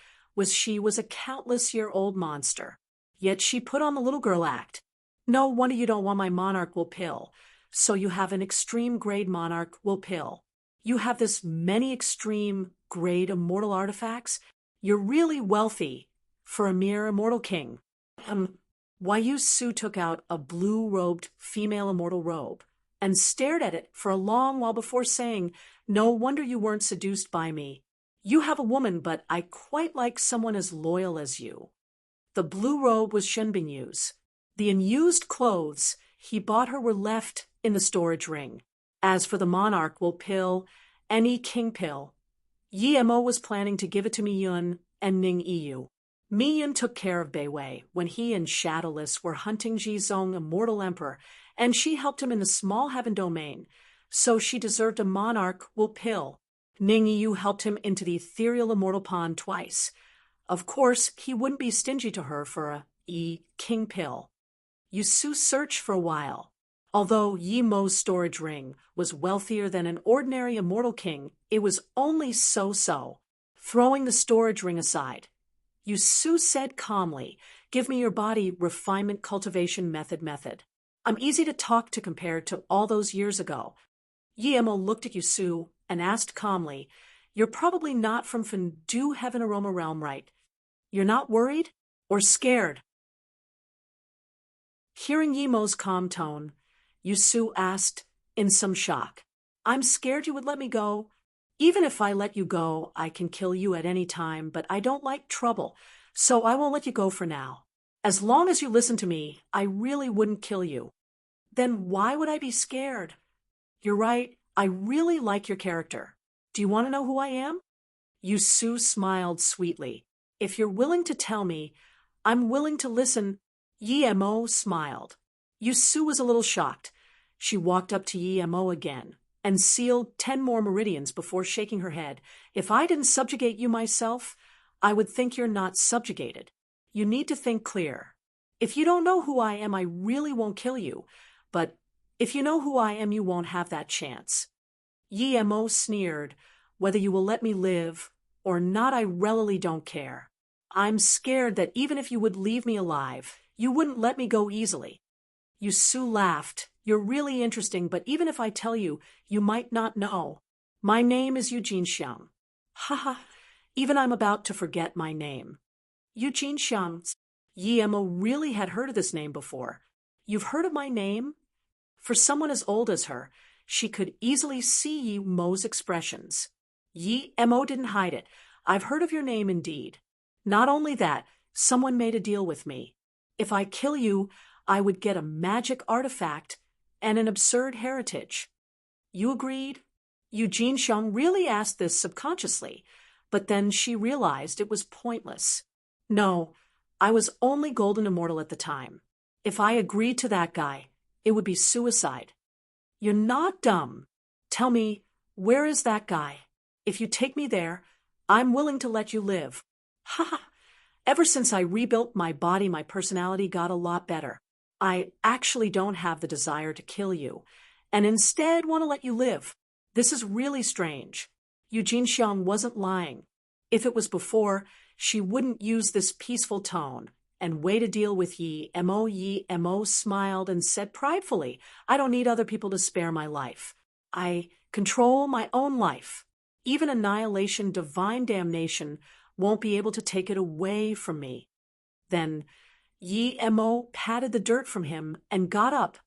She was a countless-year-old monster. Yet she put on the little girl act. No wonder you don't want my monarch will pill. So you have an extreme grade monarch will pill. You have this many extreme grade immortal artifacts. You're really wealthy for a mere immortal king. Yusu took out a blue-robed female immortal robe and stared at it for a long while before saying, "No wonder you weren't seduced by me. You have a woman, but I quite like someone as loyal as you." The blue robe was Shenbinyu's. The unused clothes he bought her were left in the storage ring. As for the monarch will pill, any king pill, Yemo was planning to give it to Miyun and Ning Iyu. Miyun took care of Beiwei when he and Shadowless were hunting Jizong, immortal emperor, and she helped him in the small heaven domain, so she deserved a monarch will pill. Ning Iyu helped him into the ethereal immortal pond twice. Of course, he wouldn't be stingy to her for a king pill. Yusu searched for a while. Although Yemo's storage ring was wealthier than an ordinary immortal king, it was only so-so. Throwing the storage ring aside, Yusu said calmly, "Give me your body refinement cultivation method. I'm easy to talk to compared to all those years ago." Yemo looked at Yusu and asked calmly, "You're probably not from Fendu Heaven Aroma Realm, right? You're not worried or scared?" Hearing Yemo's calm tone, Yusu asked in some shock, "I'm scared you would let me go. Even if I let you go, I can kill you at any time, but I don't like trouble, so I won't let you go for now. As long as you listen to me, I really wouldn't kill you." "Then why would I be scared?" "You're right, I really like your character. Do you want to know who I am?" Yusu smiled sweetly. "If you're willing to tell me, I'm willing to listen." Yemo smiled. Yusu was a little shocked. She walked up to Yemo again and sealed 10 more meridians before shaking her head. "If I didn't subjugate you myself, I would think you're not subjugated. You need to think clear. If you don't know who I am, I really won't kill you. But if you know who I am, you won't have that chance." Yemo sneered, "Whether you will let me live or not, I really don't care. I'm scared that even if you would leave me alive, you wouldn't let me go easily." Yusu laughed. "You're really interesting, but even if I tell you, you might not know. My name is Eugene Xiang." "Haha, even I'm about to forget my name." Eugene Xiang. Yemo really had heard of this name before. "You've heard of my name?" For someone as old as her, she could easily see Yemo's expressions. Yemo didn't hide it. "I've heard of your name indeed. Not only that, someone made a deal with me. If I kill you, I would get a magic artifact and an absurd heritage." "You agreed?" Eugene Xiang really asked this subconsciously, but then she realized it was pointless. No, I was only golden immortal at the time. If I agreed to that guy, it would be suicide. You're not dumb. Tell me, where is that guy? If you take me there, I'm willing to let you live. Ha ha. Ever since I rebuilt my body, my personality got a lot better. I actually don't have the desire to kill you, and instead want to let you live. This is really strange. Eugene Xiang wasn't lying. If it was before, she wouldn't use this peaceful tone and way to deal with Yi Mo. Yi Mo smiled and said pridefully, I don't need other people to spare my life. I control my own life. Even annihilation, divine damnation, won't be able to take it away from me. Then Yi Mo patted the dirt from him and got up.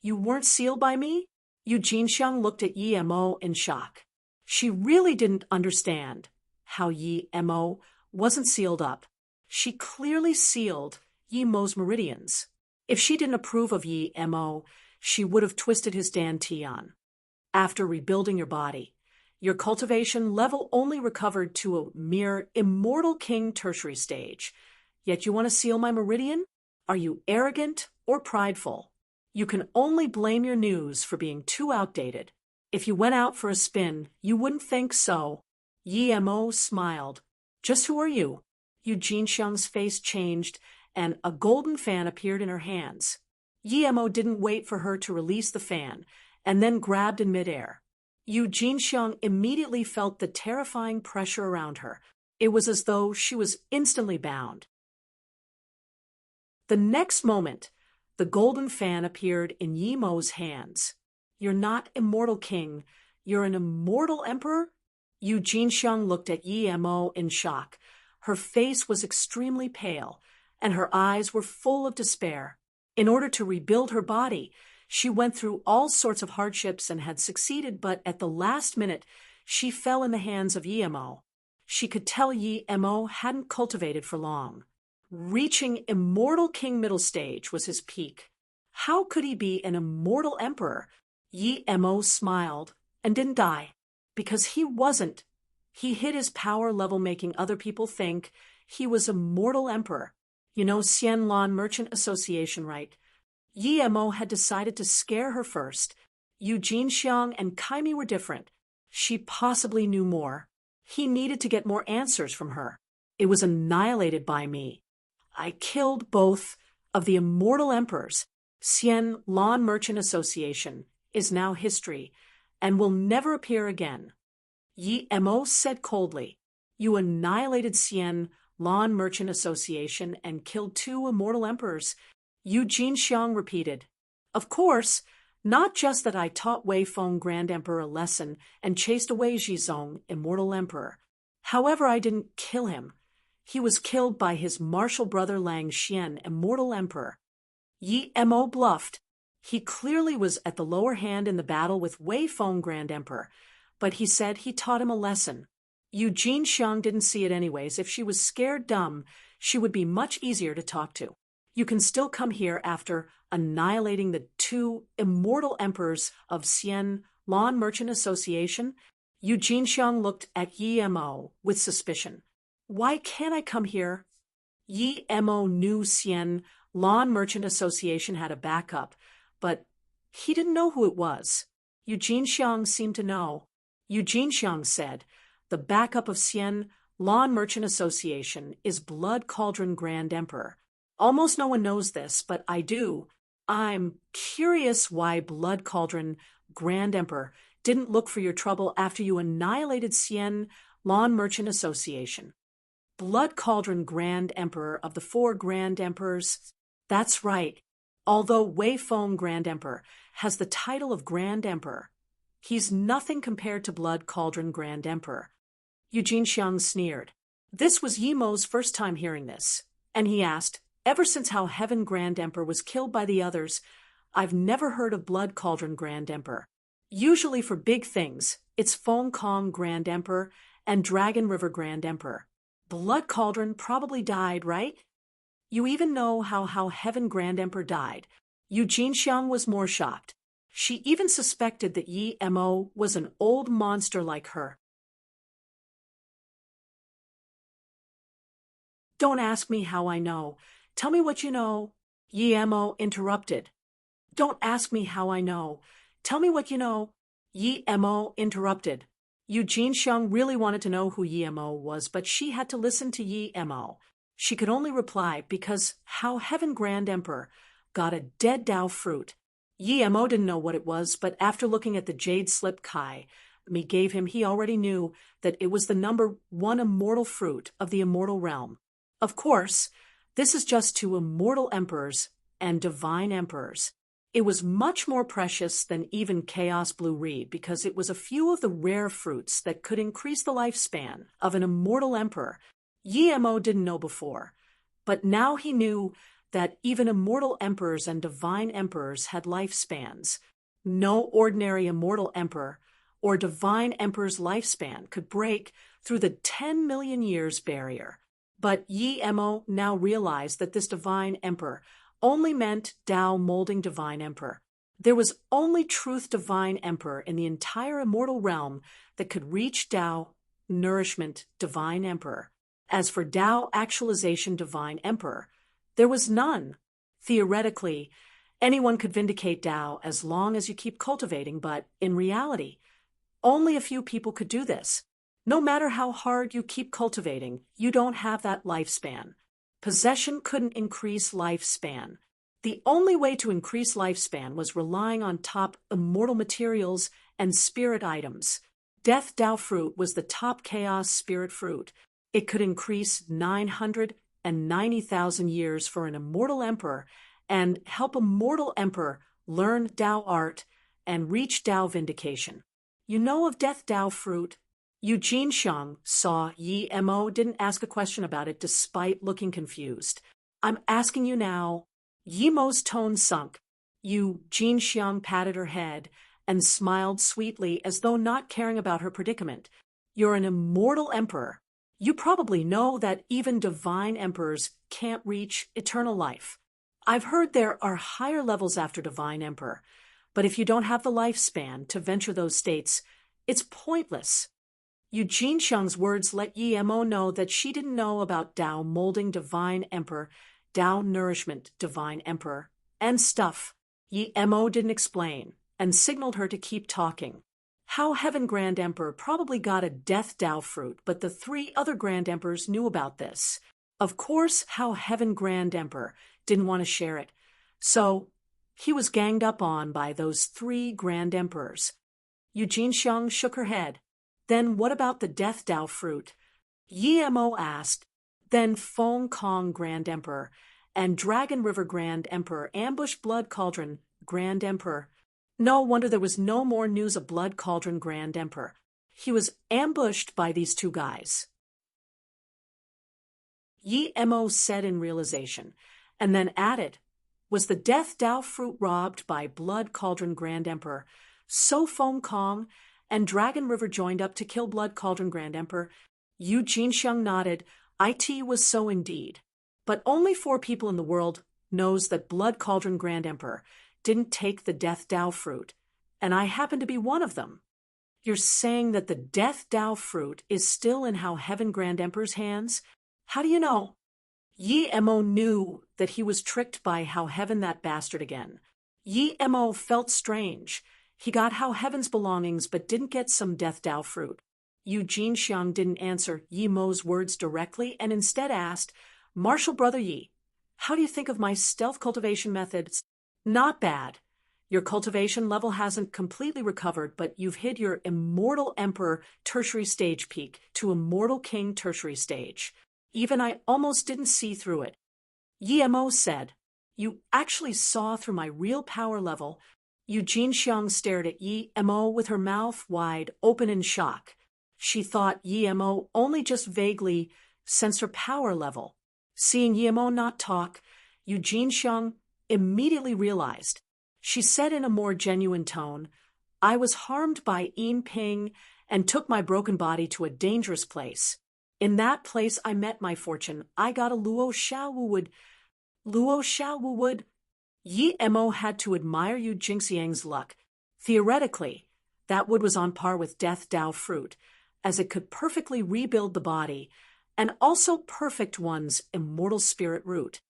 You weren't sealed by me? Eugene Xiang looked at Yi Mo in shock. She really didn't understand how Yi Mo wasn't sealed up. She clearly sealed Yi Mo's meridians. If she didn't approve of Yi Mo, she would have twisted his dantian. After rebuilding your body, your cultivation level only recovered to a mere immortal king tertiary stage. Yet you want to seal my meridian? Are you arrogant or prideful? You can only blame your news for being too outdated. If you went out for a spin, you wouldn't think so. Yi Mo smiled. Just who are you? Eugene Xiang's face changed, and a golden fan appeared in her hands. Yi Mo didn't wait for her to release the fan, and then grabbed in midair. Eugene Xiang immediately felt the terrifying pressure around her. It was as though she was instantly bound. The next moment, the golden fan appeared in Yi Mo's hands. You're not immortal king, you're an immortal emperor? Eugene Xiang looked at Yi Mo in shock. Her face was extremely pale, and her eyes were full of despair. In order to rebuild her body, she went through all sorts of hardships and had succeeded, but at the last minute, she fell in the hands of Yi Mo. She could tell Yi Mo hadn't cultivated for long. Reaching immortal king middle stage was his peak. How could he be an immortal emperor? Yi Mo smiled and didn't die, because he wasn't. He hid his power level, making other people think he was a mortal emperor. You know Xianlan Merchant Association, right? Yi Mo had decided to scare her first. Eugene Xiang and Kaimi were different. She possibly knew more. He needed to get more answers from her. It was annihilated by me. I killed both of the immortal emperors. Xianlan Merchant Association is now history and will never appear again. Yi Mo said coldly, You annihilated Xianlan Merchant Association and killed 2 immortal emperors. Eugene Xiang repeated, Of course, not just that I taught Wei Feng Grand Emperor a lesson and chased away Jizong, immortal emperor. However, I didn't kill him. He was killed by his martial brother Lang Xian, immortal emperor. Yi Mo bluffed. He clearly was at the lower hand in the battle with Wei Feng Grand Emperor, but he said he taught him a lesson. Eugene Xiang didn't see it anyways. If she was scared dumb, she would be much easier to talk to. You can still come here after annihilating the 2 immortal emperors of Xianlan Merchant Association. Eugene Xiang looked at Yi Mo with suspicion. Why can't I come here? Yi Mo knew Xianlan Merchant Association had a backup, but he didn't know who it was. Eugene Xiang seemed to know. Eugene Xiang said, The backup of Xianlan Merchant Association is Blood Cauldron Grand Emperor. Almost no one knows this, but I do. I'm curious why Blood Cauldron Grand Emperor didn't look for your trouble after you annihilated Xianlan Merchant Association. Blood Cauldron Grand Emperor of the 4 Grand Emperors. That's right. Although Wei Feng Grand Emperor has the title of Grand Emperor, he's nothing compared to Blood Cauldron Grand Emperor. Eugene Xiang sneered. This was Yi Mo's first time hearing this, and he asked, Ever since how Heaven Grand Emperor was killed by the others, I've never heard of Blood Cauldron Grand Emperor. Usually for big things, it's Feng Kong Grand Emperor and Dragon River Grand Emperor. Blood Cauldron probably died, right? You even know how Heaven Grand Emperor died. Eugene Xiang was more shocked. She even suspected that Yi Mo was an old monster like her. Don't ask me how I know. Tell me what you know. Yi Mo interrupted. Don't ask me how I know. Tell me what you know. Yi Mo interrupted. Eugene Xiang really wanted to know who Yi Mo was, but she had to listen to Yi Mo. She could only reply because how Heaven Grand Emperor got a dead Dao fruit. Yi Mo didn't know what it was, but after looking at the jade slip Kai Mi gave him, he already knew that it was the number 1 immortal fruit of the immortal realm. Of course, this is just to immortal emperors and divine emperors. It was much more precious than even Chaos Blue Reed because it was a few of the rare fruits that could increase the lifespan of an immortal emperor. Yi Mo didn't know before, but now he knew that even immortal emperors and divine emperors had lifespans. No ordinary immortal emperor or divine emperor's lifespan could break through the 10 million years barrier. But Yi Mo now realized that this divine emperor only meant Dao molding divine emperor. There was only truth divine emperor in the entire immortal realm that could reach Dao nourishment divine emperor. As for Dao actualization divine emperor, there was none. Theoretically, anyone could vindicate Dao as long as you keep cultivating, but in reality, only a few people could do this. No matter how hard you keep cultivating, you don't have that lifespan. Possession couldn't increase lifespan. The only way to increase lifespan was relying on top immortal materials and spirit items. Death Dao fruit was the top chaos spirit fruit. It could increase 990,000 years for an immortal emperor and help a mortal emperor learn Dao art and reach Dao vindication. You know of Death Dao fruit? Eugene Xiang saw Yi Mo didn't ask a question about it despite looking confused. I'm asking you now. Yi Mo's tone sunk. Eugene Xiang patted her head and smiled sweetly as though not caring about her predicament. You're an immortal emperor. You probably know that even divine emperors can't reach eternal life. I've heard there are higher levels after divine emperor, but if you don't have the lifespan to venture those states, it's pointless. Eugene Xiang's words let Yi Mo know that she didn't know about Dao molding divine emperor, Dao nourishment divine emperor, and stuff. Yi Mo didn't explain and signaled her to keep talking. How Heaven Grand Emperor probably got a death Dao fruit, but the 3 other Grand Emperors knew about this. Of course, How Heaven Grand Emperor didn't want to share it, so he was ganged up on by those 3 Grand Emperors. Eugene Xiang shook her head. Then what about the Death Dao fruit? Yi Mo asked. Then Feng Kong Grand Emperor and Dragon River Grand Emperor ambush Blood Cauldron Grand Emperor. No wonder there was no more news of Blood Cauldron Grand Emperor. He was ambushed by these 2 guys. Yi Mo said in realization, and then added, was the Death Dao fruit robbed by Blood Cauldron Grand Emperor? So Feng Kong and Dragon River joined up to kill Blood Cauldron Grand Emperor. Eugene Xiang nodded. It was so indeed. But only 4 people in the world knows that Blood Cauldron Grand Emperor didn't take the Death Dao fruit, and I happen to be one of them. You're saying that the Death Dao fruit is still in How Heaven Grand Emperor's hands? How do you know? Yi Mo knew that he was tricked by How Heaven that bastard again. Yi Mo felt strange. He got How Heaven's belongings but didn't get some Death Dao fruit. Eugene Xiang didn't answer Yi Mo's words directly and instead asked, Marshal Brother Yi, how do you think of my stealth cultivation methods? Not bad. Your cultivation level hasn't completely recovered, but you've hit your Immortal Emperor tertiary stage peak to Immortal King tertiary stage. Even I almost didn't see through it. Yi Mo said, you actually saw through my real power level. Eugene Xiang stared at Yi Mo with her mouth wide open in shock. She thought Yi Mo only just vaguely sensed her power level. Seeing Yi Mo not talk, Eugene Xiang immediately realized. She said in a more genuine tone, I was harmed by Yin Ping and took my broken body to a dangerous place. In that place I met my fortune. I got a Luo Xiaowu wood. Luo Xiaowu wood. Yi Mo had to admire Yu Jingxiang's luck. Theoretically, that wood was on par with Death Dao fruit, as it could perfectly rebuild the body and also Perfect One's immortal spirit root.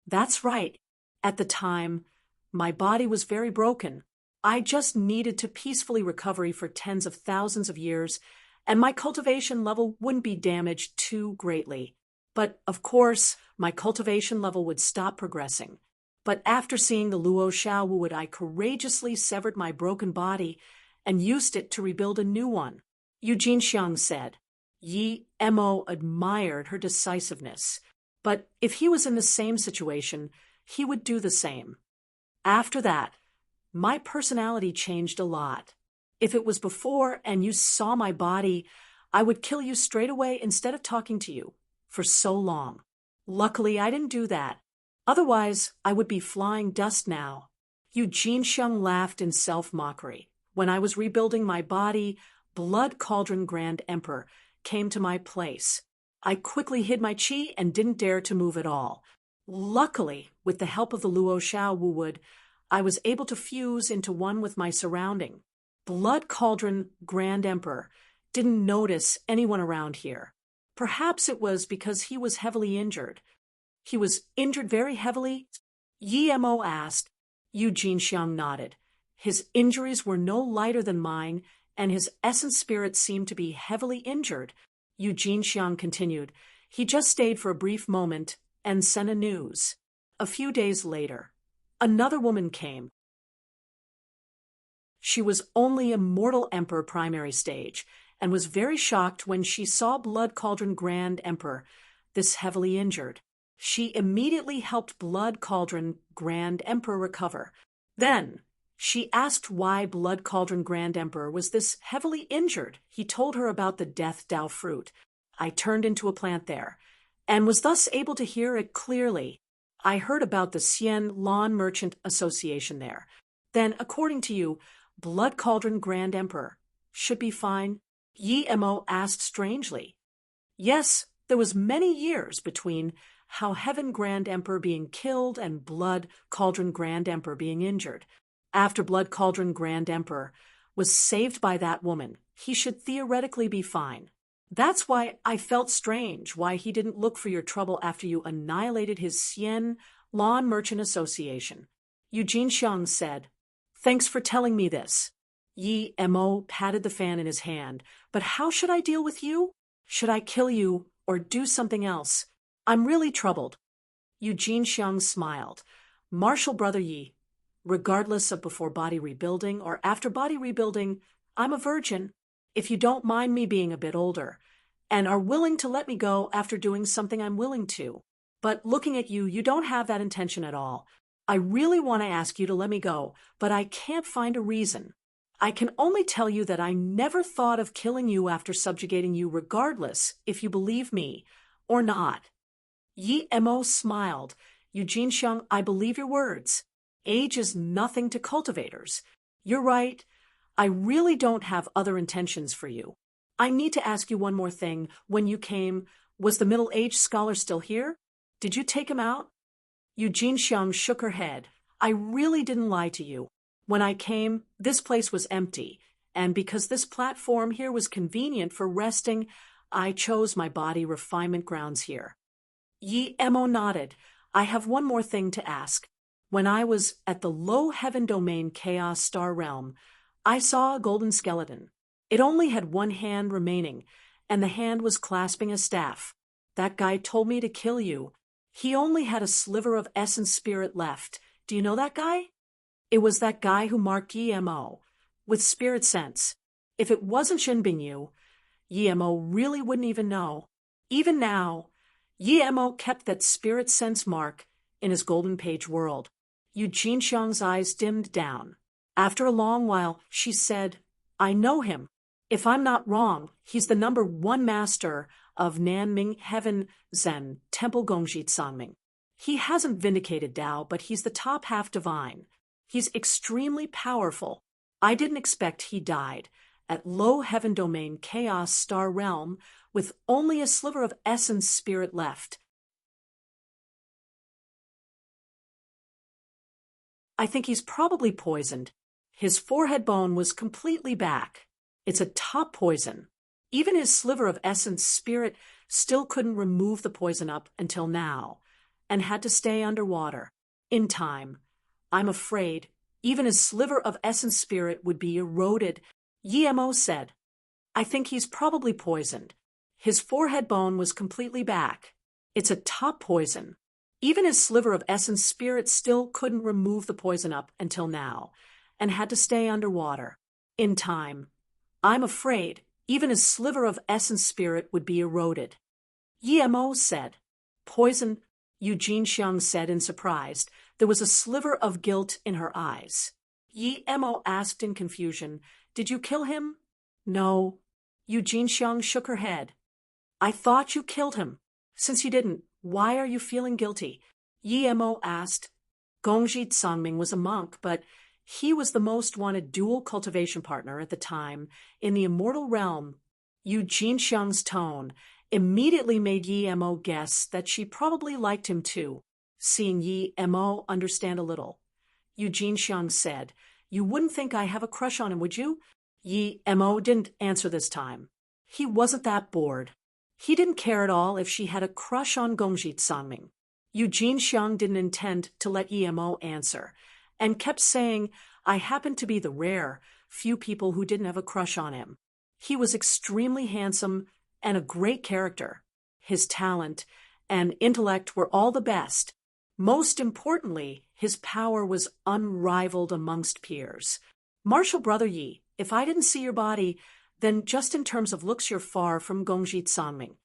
That's right. At the time, my body was very broken. I just needed to peacefully recover for tens of thousands of years, and my cultivation level wouldn't be damaged too greatly. But, of course, my cultivation level would stop progressing. But after seeing the Luo Xiao Wuwood, I courageously severed my broken body and used it to rebuild a new one, Eugene Xiang said. Yi Mo admired her decisiveness, but if he was in the same situation, he would do the same. After that, my personality changed a lot. If it was before and you saw my body, I would kill you straight away instead of talking to you for so long. Luckily, I didn't do that. Otherwise, I would be flying dust now. Eugene Xiang laughed in self-mockery. When I was rebuilding my body, Blood Cauldron Grand Emperor came to my place. I quickly hid my chi and didn't dare to move at all. Luckily, with the help of the Luo Xiao Wuwood, I was able to fuse into one with my surrounding. Blood Cauldron Grand Emperor didn't notice anyone around here. Perhaps it was because he was heavily injured. He was injured very heavily? Yi Mo asked. Eugene Xiang nodded. His injuries were no lighter than mine, and his essence spirit seemed to be heavily injured. Eugene Xiang continued. He just stayed for a brief moment and sent a news. A few days later, another woman came. She was only Immortal Emperor primary stage, and was very shocked when she saw Blood Cauldron Grand Emperor, this heavily injured. She immediately helped Blood Cauldron Grand Emperor recover. Then, she asked why Blood Cauldron Grand Emperor was this heavily injured. He told her about the Death Dao fruit. I turned into a plant there, and was thus able to hear it clearly. I heard about the Xian Lawn Merchant Association there. Then, according to you, Blood Cauldron Grand Emperor should be fine? Yi Mo asked strangely. Yes, there was many years between how Heaven Grand Emperor being killed and Blood Cauldron Grand Emperor being injured. After Blood Cauldron Grand Emperor was saved by that woman, he should theoretically be fine. That's why I felt strange why he didn't look for your trouble after you annihilated his Xian Lawn Merchant Association. Eugene Xiang said, Thanks for telling me this. Yi Mo patted the fan in his hand. But how should I deal with you? Should I kill you or do something else? I'm really troubled. Eugene Xiang smiled. Martial Brother Yi, regardless of before body rebuilding or after body rebuilding, I'm a virgin. If you don't mind me being a bit older, and are willing to let me go after doing something I'm willing to. But looking at you, you don't have that intention at all. I really want to ask you to let me go, but I can't find a reason. I can only tell you that I never thought of killing you after subjugating you regardless if you believe me or not. Yi Mo smiled. Eugene Xiang, I believe your words. Age is nothing to cultivators. You're right. I really don't have other intentions for you. I need to ask you one more thing. When you came, was the middle-aged scholar still here? Did you take him out? Eugene Xiang shook her head. I really didn't lie to you. When I came, this place was empty, and because this platform here was convenient for resting, I chose my body refinement grounds here. Yi Mo nodded. I have one more thing to ask. When I was at the Low Heaven Domain Chaos Star Realm, I saw a golden skeleton. It only had one hand remaining, and the hand was clasping a staff. That guy told me to kill you. He only had a sliver of essence spirit left. Do you know that guy? It was that guy who marked Yi Mo with spirit sense. If it wasn't Shinbing Yu, Yi Mo really wouldn't even know. Even now, Yi Mo kept that spirit sense mark in his golden page world. Eugene Xiang's eyes dimmed down. After a long while, she said, I know him. If I'm not wrong, he's the #1 master of Nanming Heaven Zen Temple Gongji Sanming. He hasn't vindicated Tao, but he's the top half divine. He's extremely powerful. I didn't expect he died at Low Heaven Domain Chaos Star Realm with only a sliver of essence spirit left. I think he's probably poisoned. His forehead bone was completely back. It's a top poison. Even his sliver of essence spirit still couldn't remove the poison up until now, and had to stay underwater. In time, I'm afraid, even his sliver of essence spirit would be eroded. Yemo said, I think he's probably poisoned. His forehead bone was completely back. It's a top poison. Even his sliver of essence spirit still couldn't remove the poison up until now, and had to stay underwater. In time, I'm afraid, even his sliver of essence spirit would be eroded. Yemo said. Poison, Eugene Xiang said in surprise. There was a sliver of guilt in her eyes. Yemo asked in confusion, Did you kill him? No. Eugene Xiang shook her head. I thought you killed him. Since you didn't, why are you feeling guilty? Yemo asked. Gongji Sangming was a monk, but he was the most wanted dual cultivation partner at the time in the immortal realm. Eugene Xiang's tone immediately made Yemo guess that she probably liked him too. Seeing Yemo understand a little, Eugene Xiang said, You wouldn't think I have a crush on him, would you? Yemo didn't answer this time. He wasn't that bored. He didn't care at all if she had a crush on Gongji Sangming. Eugene Xiang didn't intend to let Yemo answer, and kept saying, I happen to be the rare few people who didn't have a crush on him. He was extremely handsome and a great character. His talent and intellect were all the best. Most importantly, his power was unrivaled amongst peers. Martial brother Yi, if I didn't see your body, then just in terms of looks you're far from Gongji Sangming.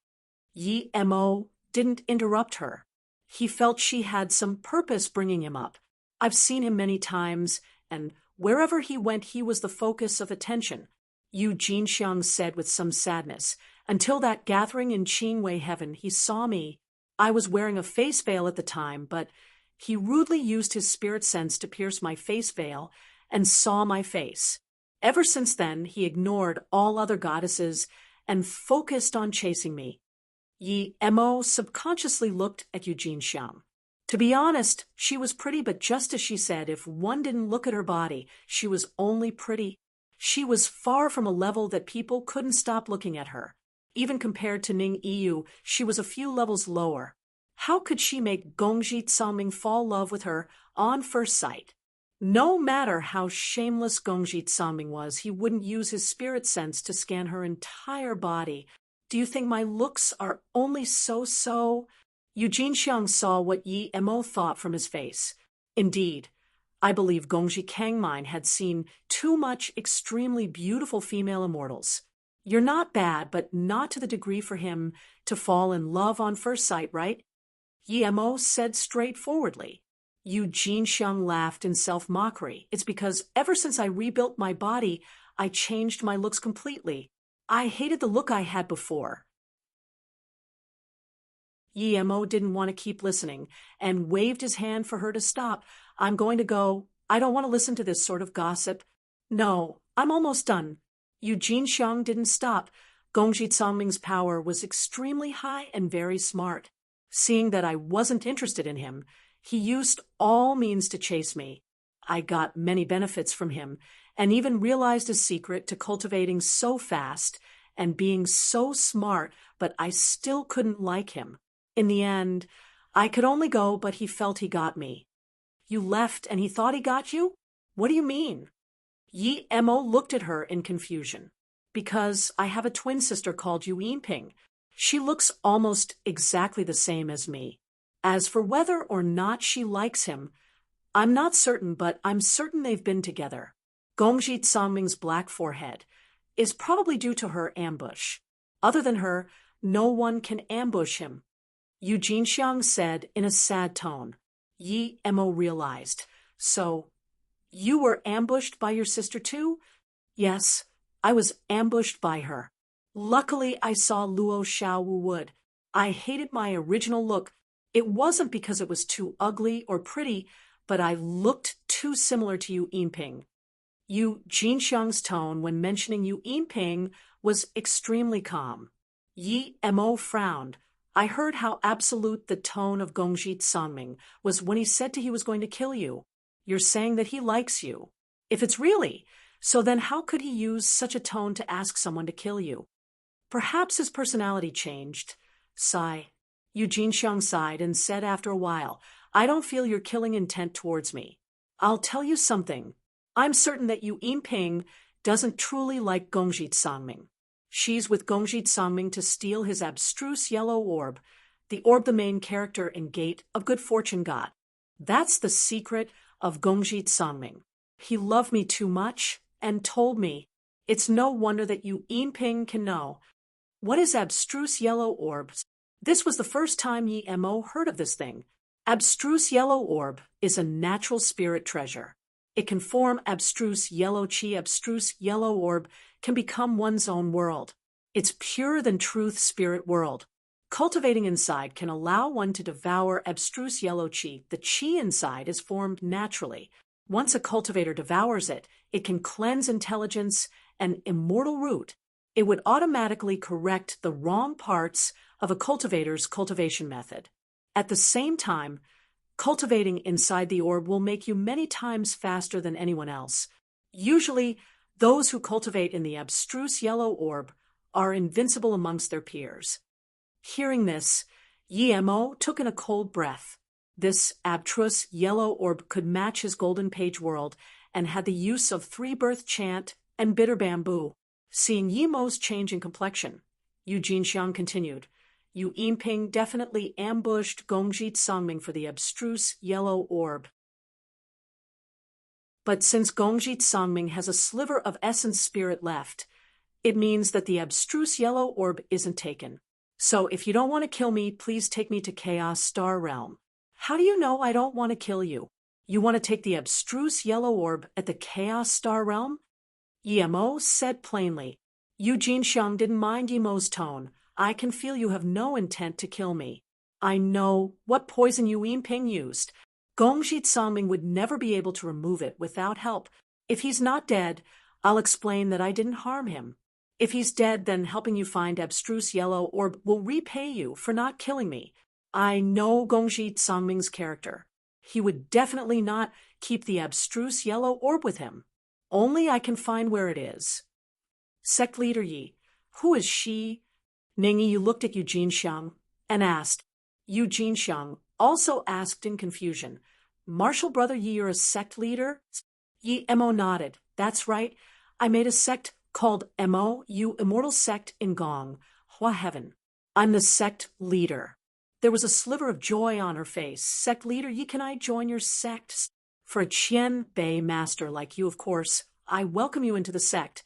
Yemo didn't interrupt her. He felt she had some purpose bringing him up. I've seen him many times, and wherever he went he was the focus of attention, Eugene Xiang said with some sadness. Until that gathering in Qingwei heaven he saw me. I was wearing a face veil at the time, but he rudely used his spirit sense to pierce my face veil and saw my face. Ever since then, he ignored all other goddesses and focused on chasing me. Yemo subconsciously looked at Eugene Xiang. To be honest, she was pretty, but just as she said, if one didn't look at her body, she was only pretty. She was far from a level that people couldn't stop looking at her. Even compared to Ning Yu, she was a few levels lower. How could she make Gongji Sangming fall in love with her on first sight? No matter how shameless Gongji Sangming was, he wouldn't use his spirit sense to scan her entire body. Do you think my looks are only so-so? Eugene Xiang saw what Yemo thought from his face. Indeed, I believe Gongji Kangmine had seen too much extremely beautiful female immortals. You're not bad, but not to the degree for him to fall in love on first sight, right? Yemo said straightforwardly. Eugene Xiang laughed in self-mockery. It's because ever since I rebuilt my body, I changed my looks completely. I hated the look I had before. Yemo didn't want to keep listening and waved his hand for her to stop. I'm going to go. I don't want to listen to this sort of gossip. No, I'm almost done. Eugene Xiang didn't stop. Gongji Sangming's power was extremely high and very smart. Seeing that I wasn't interested in him, he used all means to chase me. I got many benefits from him, and even realized a secret to cultivating so fast and being so smart, but I still couldn't like him. In the end, I could only go, but he felt he got me. You left and he thought he got you? What do you mean? Yemo looked at her in confusion. Because I have a twin sister called Yu Yinping. She looks almost exactly the same as me. As for whether or not she likes him, I'm not certain, but I'm certain they've been together. Gongji Sangming's black forehead is probably due to her ambush. Other than her, no one can ambush him. Eugene Xiang said in a sad tone. Yemo realized. So, you were ambushed by your sister too? Yes, I was ambushed by her. Luckily, I saw Luo Xiaowu Wood. I hated my original look. It wasn't because it was too ugly or pretty, but I looked too similar to Yu Yinping. Eugene Xiang's tone when mentioning Yu Yinping was extremely calm. Yemo frowned. I heard how absolute the tone of Gongji Sangming was when he said he was going to kill you. You're saying that he likes you. If it's really, so then how could he use such a tone to ask someone to kill you? Perhaps his personality changed. Sigh. Eugene Xiang sighed and said after a while, I don't feel your killing intent towards me. I'll tell you something. I'm certain that Yu Yinping doesn't truly like Gongji Sangming. She's with Gongji Sangming to steal his abstruse yellow orb, the orb the main character in Gate of Good Fortune got. That's the secret of Gongji Sangming. He loved me too much and told me. It's no wonder that Yu Yinping can know. What is abstruse yellow orbs? This was the first time Yi Mo heard of this thing. Abstruse yellow orb is a natural spirit treasure. It can form abstruse yellow chi. Abstruse yellow orb can become one's own world. It's purer than truth spirit world. Cultivating inside can allow one to devour abstruse yellow chi. The chi inside is formed naturally. Once a cultivator devours it, it can cleanse intelligence and immortal root. It would automatically correct the wrong parts of a cultivator's cultivation method. At the same time, cultivating inside the orb will make you many times faster than anyone else. Usually, those who cultivate in the abstruse yellow orb are invincible amongst their peers. Hearing this, Yi Mo took in a cold breath. This abstruse yellow orb could match his golden page world and had the use of three-birth chant and bitter bamboo. Seeing Yi Mo's change in complexion, Eugene Xiang continued, Yu Yinping definitely ambushed Gongji Sangming for the abstruse yellow orb. But since Gongji Sangming has a sliver of essence spirit left, it means that the abstruse yellow orb isn't taken. So if you don't want to kill me, please take me to Chaos Star Realm. How do you know I don't want to kill you? You want to take the abstruse yellow orb at the Chaos Star Realm? Yi Mo said plainly. Eugene Xiang didn't mind Yi Mo's tone. I can feel you have no intent to kill me. I know what poison Yu Yinping used. Gongji Sangming would never be able to remove it without help. If he's not dead, I'll explain that I didn't harm him. If he's dead, then helping you find abstruse yellow orb will repay you for not killing me. I know Gongji Sangming's character. He would definitely not keep the abstruse yellow orb with him. Only I can find where it is. Sect leader Yi, who is she? Ning Yi looked at Eugene Xiang and asked. Eugene Xiang also asked in confusion, Martial brother Yi, you're a sect leader? Yi Mo nodded. That's right. I made a sect called Mo, Yu Immortal Sect in Gong, Hua Heaven. I'm the sect leader. There was a sliver of joy on her face. Sect leader Yi, can I join your sect? For a Qian Bei master like you, of course, I welcome you into the sect.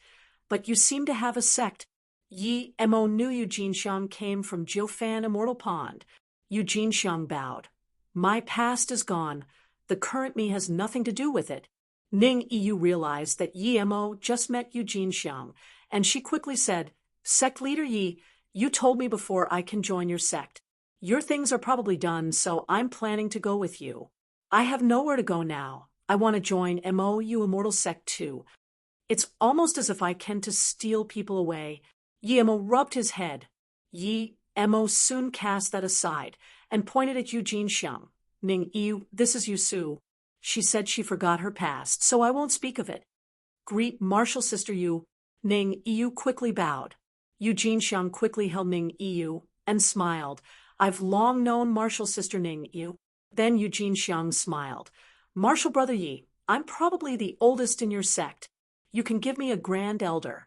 But you seem to have a sect. Yi Mo knew Eugene Xiang came from Jiufan Immortal Pond. Eugene Xiang bowed. My past is gone. The current me has nothing to do with it. Ning Yu realized that Yi Mo just met Eugene Xiang, and she quickly said, Sect leader Yi, you told me before I can join your sect. Your things are probably done, so I'm planning to go with you. I have nowhere to go now. I want to join Mo Yu Immortal Sect too. It's almost as if I can to steal people away. Yi Mo rubbed his head. Yi Mo soon cast that aside and pointed at Eugene Xiang. Ning Yu, this is Yusu. She said she forgot her past, so I won't speak of it. Greet martial sister Yu. Ning Yu quickly bowed. Eugene Xiang quickly held Ning Yu and smiled. I've long known martial sister Ning Yu. Then Eugene Xiang smiled. Martial brother Yi, I'm probably the oldest in your sect. You can give me a grand elder.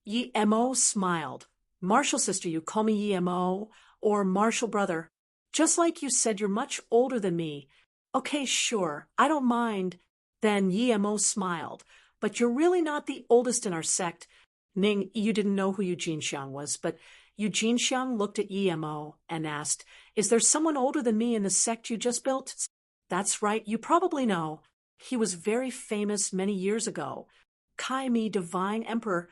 Yi Mo smiled. Martial sister, you call me Yi Mo or martial brother. Just like you said you're much older than me. Okay, sure, I don't mind. Then Yi Mo smiled. But you're really not the oldest in our sect. Ning, you didn't know who Eugene Xiang was, but Eugene Xiang looked at Yi Mo and asked, Is there someone older than me in the sect you just built? That's right, you probably know. He was very famous many years ago. Kai Mi, Divine Emperor.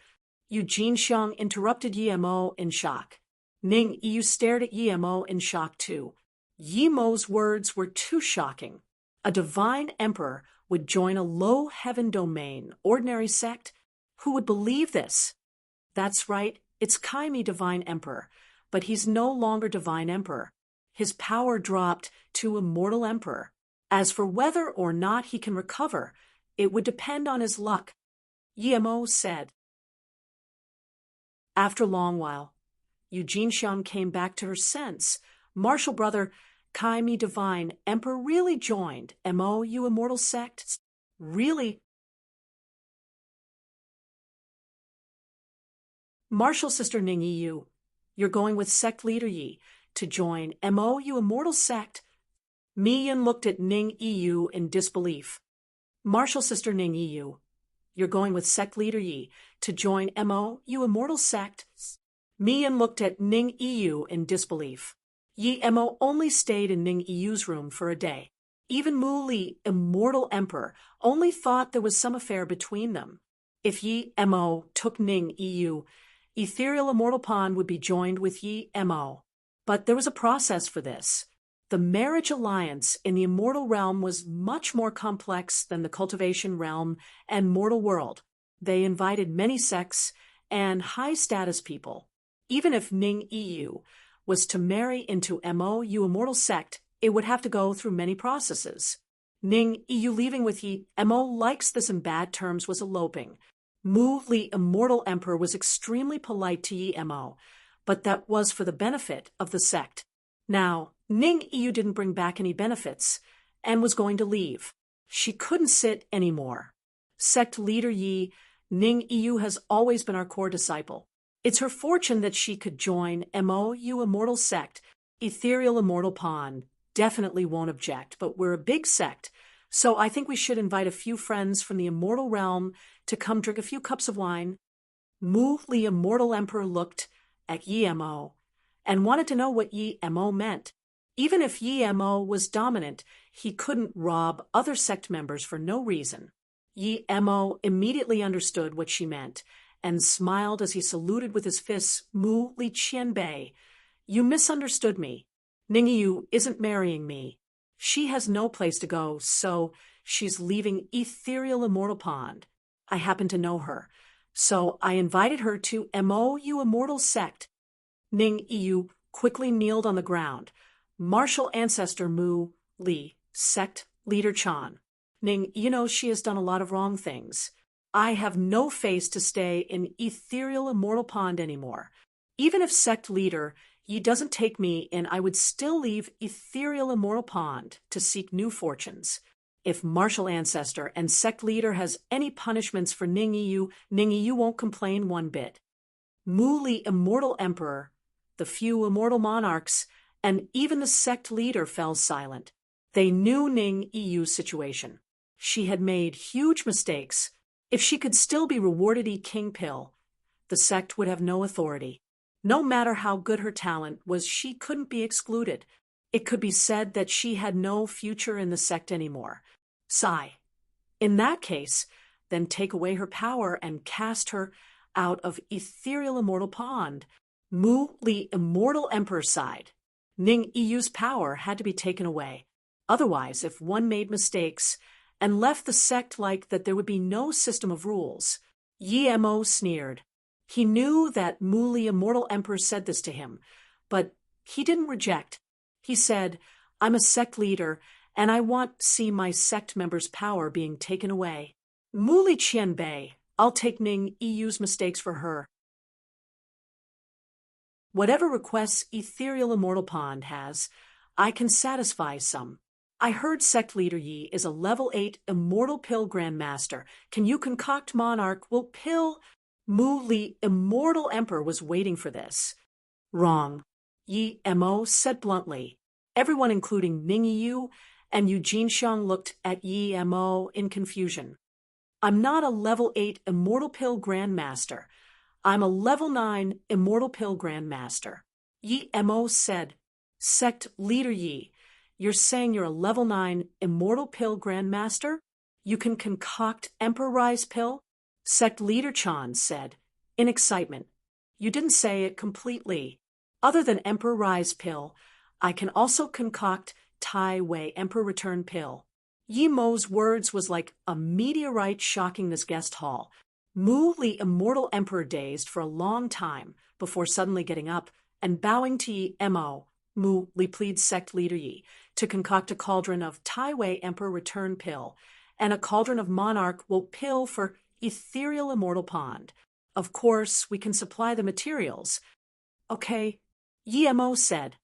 Eugene Xiang interrupted Yi Mo in shock. Ning Yu stared at Yi Mo in shock too. Yi Mo's words were too shocking. A divine emperor would join a low heaven domain, ordinary sect? Who would believe this? That's right, it's Kai Mi, Divine Emperor, but he's no longer Divine Emperor. His power dropped to Immortal Emperor. As for whether or not he can recover, it would depend on his luck. Yi Mo said. After a long while, Eugene Xiang came back to her sense. Martial brother Kai Mi Divine Emperor really joined Mo you immortal sect? Really? Martial sister Ning Yu, you're going with sect leader Yi to join Mo you immortal sect? Mi Yin looked at Ning Yu in disbelief. Martial sister Ning Yu, you're going with sect leader Yi to join Mo you immortal sect? Mi Yin looked at Ning Yu in disbelief. Yi Mo only stayed in Ning Yu's room for a day. Even Mu Li, immortal emperor, only thought there was some affair between them. If Yi Mo took Ning Yu, ethereal immortal Pond would be joined with Yi Mo. But there was a process for this. The marriage alliance in the immortal realm was much more complex than the cultivation realm and mortal world. They invited many sects and high-status people. Even if Ning Yu was to marry into Mo you immortal sect, it would have to go through many processes. Ning Yu leaving with Yi Mo likes this in bad terms was eloping. Mu Li immortal emperor was extremely polite to Yi Mo, but that was for the benefit of the sect. Now, Ning Yu didn't bring back any benefits and was going to leave. She couldn't sit anymore. Sect leader Yi, Ning Yu has always been our core disciple. It's her fortune that she could join Mo you immortal sect. Ethereal immortal Pond definitely won't object, but we're a big sect, so I think we should invite a few friends from the immortal realm to come drink a few cups of wine. Mu Li immortal emperor looked at Yi Mo and wanted to know what Yi Mo meant. Even if Yi Mo was dominant, he couldn't rob other sect members for no reason. Yi Mo immediately understood what she meant and smiled as he saluted with his fists. Mu Li Qianbei, you misunderstood me. Ning Yu isn't marrying me. She has no place to go, so she's leaving ethereal immortal Pond. I happen to know her, so I invited her to Mo you immortal sect. Ning Yu quickly kneeled on the ground. Martial ancestor Mu Li, sect leader Chan. Ning, you know she has done a lot of wrong things. I have no face to stay in ethereal immortal Pond anymore. Even if sect leader Yi doesn't take me in, I would still leave ethereal immortal Pond to seek new fortunes. If martial ancestor and sect leader has any punishments for Ning Yu won't complain one bit. Mu Li immortal emperor, the few immortal monarchs, and even the sect leader fell silent. They knew Ning Yu's situation. She had made huge mistakes. If she could still be rewarded King Pill, the sect would have no authority. No matter how good her talent was, she couldn't be excluded. It could be said that she had no future in the sect anymore. Sigh. In that case, then take away her power and cast her out of ethereal immortal Pond. Mu Li immortal emperor sighed. Ning Yu's power had to be taken away. Otherwise, if one made mistakes and left the sect like that, there would be no system of rules. Yi Mo sneered. He knew that Mu Li immortal emperor said this to him, but he didn't reject. He said, I'm a sect leader, and I want to see my sect members' power being taken away. Mu Li Qianbei, I'll take Ning Yu's mistakes for her. Whatever requests ethereal immortal Pond has, I can satisfy some. I heard sect leader Yi is a level 8 immortal pill grandmaster. Can you concoct monarch will pill? Mu Li immortal emperor was waiting for this. Wrong. Yi Mo said bluntly. Everyone, including Ning Yu and Eugene Xiang, looked at Yi Mo in confusion. I'm not a level 8 immortal pill grandmaster. I'm a level 9 immortal pill grandmaster. Yi Mo said. Sect leader Yi, you're saying you're a level 9 immortal pill grandmaster? You can concoct Emperor Rise pill? Sect leader Chan said, in excitement. You didn't say it completely. Other than Emperor Rise pill, I can also concoct Tai Wei Emperor Return pill. Yi Mo's words was like a meteorite shocking this guest hall. Mu Li immortal emperor dazed for a long time before suddenly getting up and bowing to Yi Mo. Mu Li pleads sect leader Yi to concoct a cauldron of Tai Wei Emperor Return pill and a cauldron of Monarch will pill for ethereal immortal Pond. Of course, we can supply the materials. Okay, Yemo said.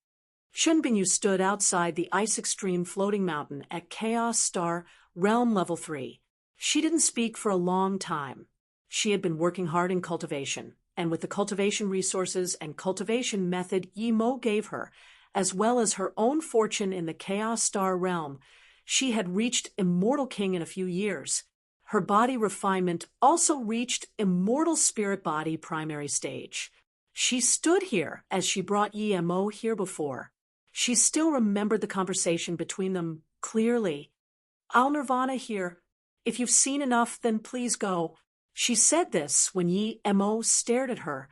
Shun Bingyu stood outside the Ice Extreme floating mountain at Chaos Star Realm Level 3. She didn't speak for a long time. She had been working hard in cultivation, and with the cultivation resources and cultivation method Yemo gave her, as well as her own fortune in the Chaos Star realm, she had reached Immortal King in a few years. Her body refinement also reached Immortal Spirit Body primary stage. She stood here as she brought Yemo here before. She still remembered the conversation between them clearly. I'll Nirvana here. If you've seen enough, then please go. She said this when Yemo stared at her,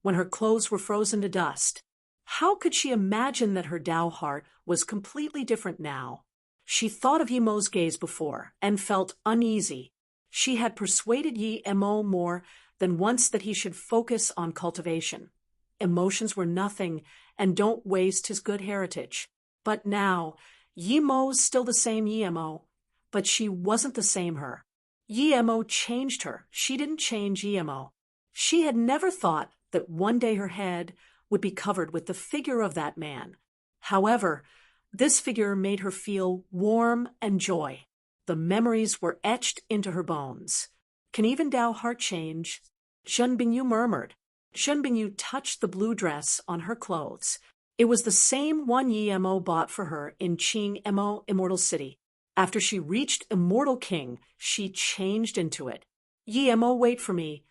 when her clothes were frozen to dust. How could she imagine that her Tao heart was completely different now? She thought of Yemo's gaze before and felt uneasy. She had persuaded Yemo more than once that he should focus on cultivation. Emotions were nothing, and don't waste his good heritage. But now, Yemo's still the same Yemo, but she wasn't the same her. Yemo changed her. She didn't change Yemo. She had never thought that one day her head would be covered with the figure of that man. However, this figure made her feel warm and joy. The memories were etched into her bones. Can even Tao heart change? Shun Bingyu murmured. Shun Bingyu touched the blue dress on her clothes. It was the same one Yemo bought for her in Ching Mo Immortal City. After she reached Immortal King, she changed into it. Yemo, wait for me.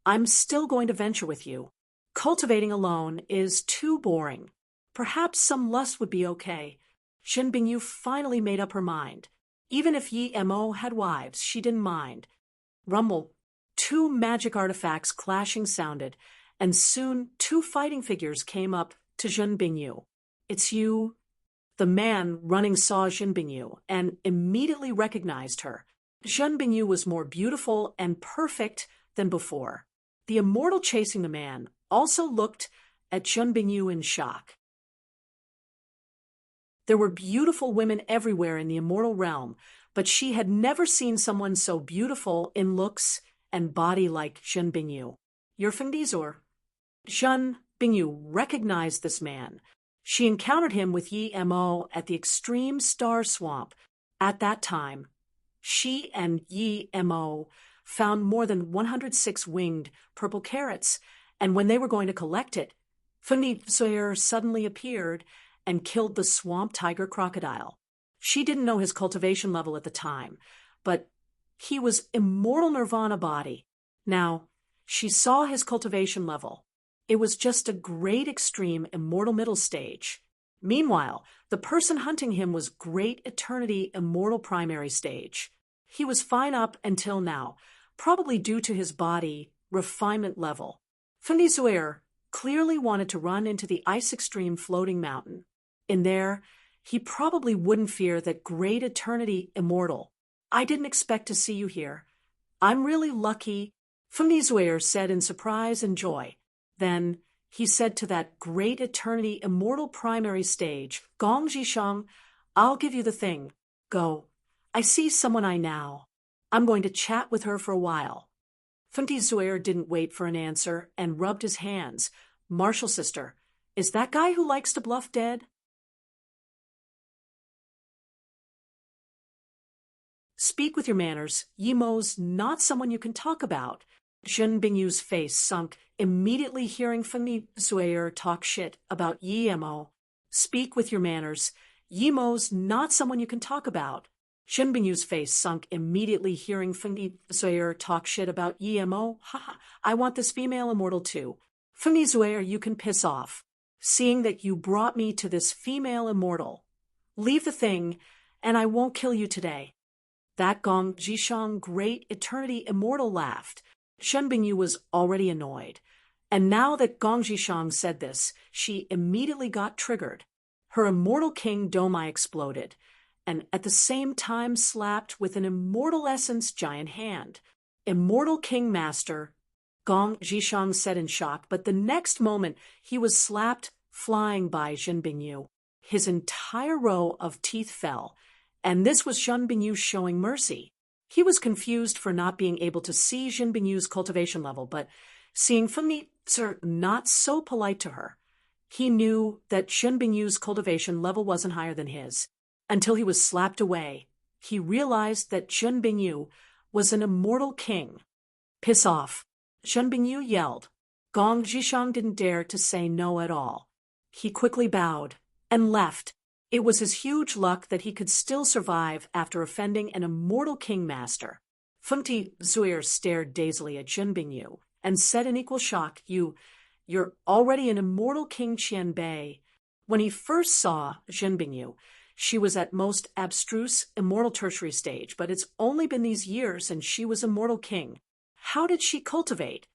I'm still going to venture with you. Cultivating alone is too boring. Perhaps some lust would be okay. Shun Bingyu finally made up her mind. Even if Yemo had wives, she didn't mind. Rumble. Two magic artifacts clashing sounded, and soon 2 fighting figures came up to Shun Bingyu. It's you. The man running saw Shun Bingyu and immediately recognized her. Shun Bingyu was more beautiful and perfect than before. The immortal chasing the man also looked at Shun Bingyu in shock. There were beautiful women everywhere in the immortal realm, but she had never seen someone so beautiful in looks and body like Shun Bingyu. You're Fengdizor. Shun Bingyu recognized this man. She encountered him with Yemo at the Extreme Star Swamp. At that time, she and Yemo found more than 106 winged purple carrots, and when they were going to collect it, Fengdizor suddenly appeared and killed the swamp tiger crocodile. She didn't know his cultivation level at the time, but he was immortal nirvana body. Now, she saw his cultivation level. It was just a great extreme immortal middle stage. Meanwhile, the person hunting him was great eternity immortal primary stage. He was fine up until now, probably due to his body refinement level. Fengdizor clearly wanted to run into the ice extreme floating mountain. In there, he probably wouldn't fear that great eternity immortal. I didn't expect to see you here. I'm really lucky, Fengdizor said in surprise and joy. Then he said to that great eternity immortal primary stage, Gong Jishang, I'll give you the thing. Go. I see someone I know. I'm going to chat with her for a while. Fengdizor didn't wait for an answer and rubbed his hands. Martial sister, is that guy who likes to bluff dead? Speak with your manners. Yemo's not someone you can talk about. Shun Bingyu's face sunk, immediately hearing Fengdizor talk shit about Yemo. Speak with your manners. Yemo's not someone you can talk about. Shun Bingyu's face sunk, immediately hearing Fengdizor talk shit about Yemo. Ha! I want this female immortal too. Fengdizor, you can piss off. Seeing that you brought me to this female immortal. Leave the thing, and I won't kill you today. That Gong Jishang great eternity immortal laughed. Shun Bingyu was already annoyed. And now that Gong Jishang said this, she immediately got triggered. Her immortal king Domai exploded, and at the same time slapped with an immortal essence giant hand. Immortal king master, Gong Jishang said in shock, but the next moment he was slapped flying by Shun Bingyu. His entire row of teeth fell, and this was Shun Bingyu showing mercy. He was confused for not being able to see Shun Bingyu's cultivation level, but seeing Fengdizor not so polite to her, He knew that Shen Bingyu's cultivation level wasn't higher than his. Until he was slapped away, he realized that Shen Bingyu was an immortal king. Piss off, Shen Bingyu yelled. Gong Zhishang didn't dare to say no at all. He quickly bowed and left. It was his huge luck that he could still survive after offending an immortal king master. Fengti Zuir stared dazedly at Shen Bingyu and said in equal shock, You're already an immortal king Qianbei. When he first saw Shen Bingyu, she was at most abstruse immortal tertiary stage, but it's only been these years and she was immortal king. How did she cultivate?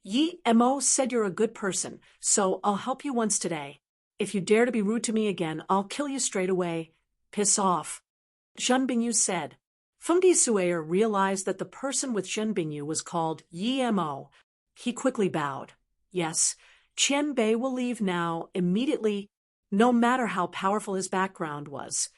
Yi Mo said you're a good person, so I'll help you once today. If you dare to be rude to me again, I'll kill you straight away. Piss off. Shen Bingyu said. Fengdi Suayer realized that the person with Shen Bingyu was called Yi Mo. He quickly bowed. Yes, Qianbei will leave now, immediately, no matter how powerful his background was.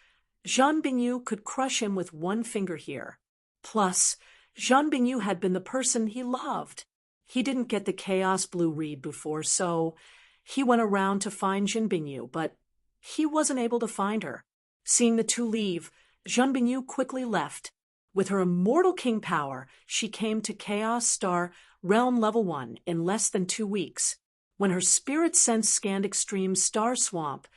Shen Bingyu could crush him with one finger here. Plus, Shen Bingyu had been the person he loved. He didn't get the Chaos Blue Reed before, so he went around to find Shen Bingyu, but he wasn't able to find her. Seeing the two leave, Shen Bingyu quickly left. With her immortal king power, she came to Chaos Star Realm Level 1 in less than 2 weeks. When her spirit sense scanned Extreme Star Swamp,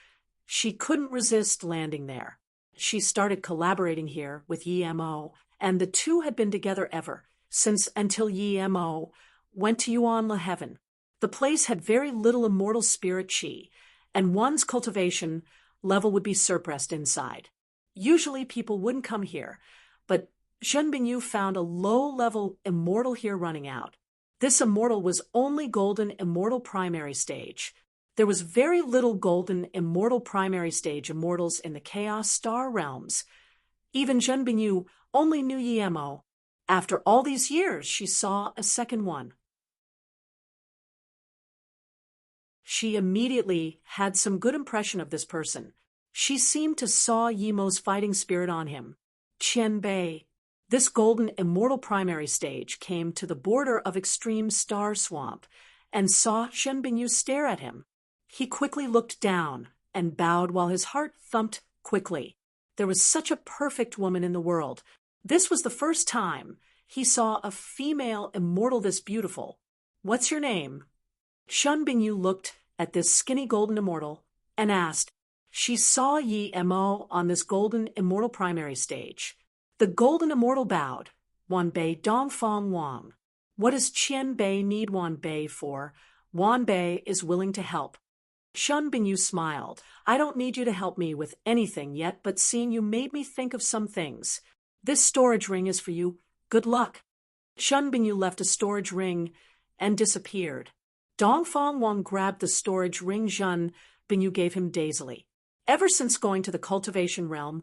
she couldn't resist landing there. She started collaborating here with Yi Mo, and the two had been together ever, since until Yi Mo went to Yuan La Heaven. The place had very little immortal spirit chi, and one's cultivation level would be suppressed inside. Usually people wouldn't come here, but Shen Bingyu found a low-level immortal here running out. This immortal was only golden immortal primary stage. There was very little golden immortal primary stage immortals in the Chaos Star realms. Even Shen Bingyu only knew Yi Mo. After all these years, she saw a second one. She immediately had some good impression of this person. She seemed to saw Yi Mo's fighting spirit on him. Qianbei. This golden immortal primary stage came to the border of Extreme Star Swamp and saw Shen Bingyu stare at him. He quickly looked down and bowed while his heart thumped quickly. There was such a perfect woman in the world. This was the first time he saw a female immortal this beautiful. What's your name? Shen Bingyu looked at this skinny golden immortal and asked. She saw Yi Mo on this golden immortal primary stage. The golden immortal bowed. Wanbei Dongfang Wang. What does Qianbei need Wanbei for? Wanbei is willing to help. Shen Bingyu smiled. I don't need you to help me with anything yet, but seeing you made me think of some things. This storage ring is for you. Good luck. Shen Bingyu left a storage ring and disappeared. Dongfang Wang grabbed the storage ring Shen Bingyu gave him dazedly. Ever since going to the cultivation realm,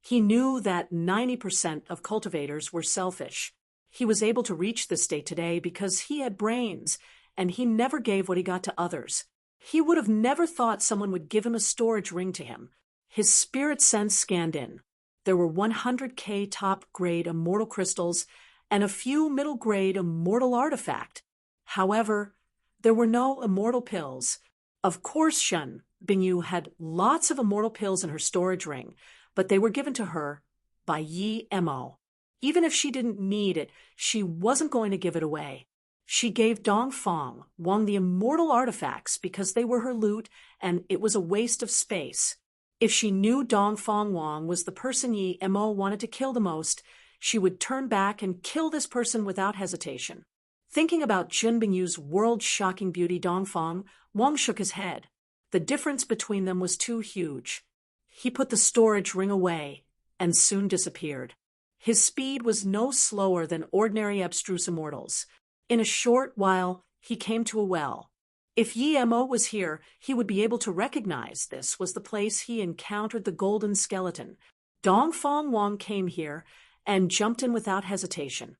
he knew that 90% of cultivators were selfish. He was able to reach this state today because he had brains, and he never gave what he got to others. He would have never thought someone would give him a storage ring to him. His spirit sense scanned in. There were 100K top-grade immortal crystals and a few middle-grade immortal artifact. However, there were no immortal pills. Of course, Shen Bingyu had lots of immortal pills in her storage ring, but they were given to her by Yi Mo. Even if she didn't need it, she wasn't going to give it away. She gave Dongfang Wang the immortal artifacts because they were her loot and it was a waste of space. If she knew Dongfang Wang was the person Yi Mo wanted to kill the most, she would turn back and kill this person without hesitation. Thinking about Shen Bingyu's world-shocking beauty, Dongfang Wang shook his head. The difference between them was too huge. He put the storage ring away and soon disappeared. His speed was no slower than ordinary abstruse immortals. In a short while, he came to a well. If Yi Mo was here, he would be able to recognize this was the place he encountered the golden skeleton. Dongfang Wang came here and jumped in without hesitation.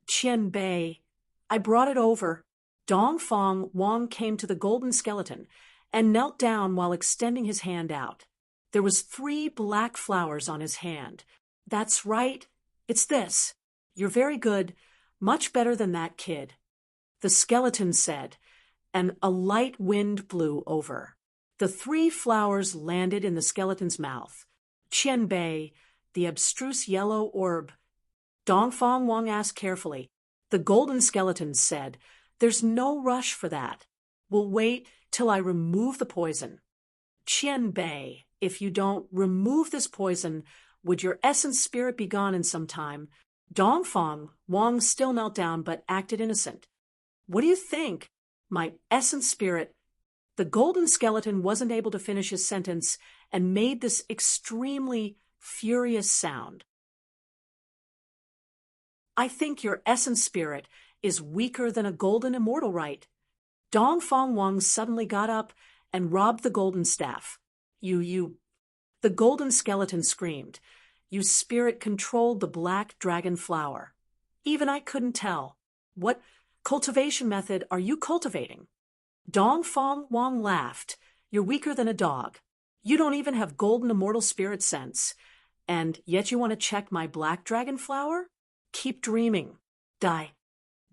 Qianbei, I brought it over. Dongfang Wang came to the golden skeleton and knelt down while extending his hand out. There was 3 black flowers on his hand. That's right. It's this. You're very good. Much better than that kid. The skeleton said, and a light wind blew over. The 3 flowers landed in the skeleton's mouth. Qianbei, the abstruse yellow orb. Dongfang Wang asked carefully. The golden skeleton said, "There's no rush for that. We'll wait till I remove the poison." Qianbei, if you don't remove this poison, would your essence spirit be gone in some time? Dongfang Wang still knelt down but acted innocent. What do you think? My essence spirit. The golden skeleton wasn't able to finish his sentence and made this extremely furious sound. I think your essence spirit is weaker than a golden immortal right. Dongfang Wang suddenly got up and robbed the golden staff. You. The golden skeleton screamed. You spirit controlled the black dragon flower. Even I couldn't tell. What cultivation method are you cultivating? Dongfang Wang laughed. You're weaker than a dog. You don't even have golden immortal spirit sense. And yet you want to check my black dragon flower? Keep dreaming. Die.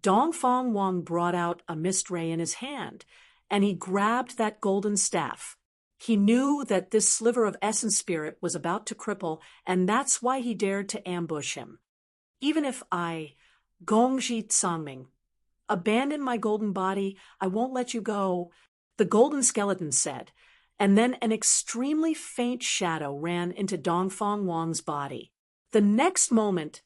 Dongfang Wang brought out a mist ray in his hand, and he grabbed that golden staff. He knew that this sliver of essence spirit was about to cripple, and that's why he dared to ambush him. Even if I, Gongji Tsangming, abandon my golden body, I won't let you go, the golden skeleton said, and then an extremely faint shadow ran into Dongfang Wang's body. The next moment,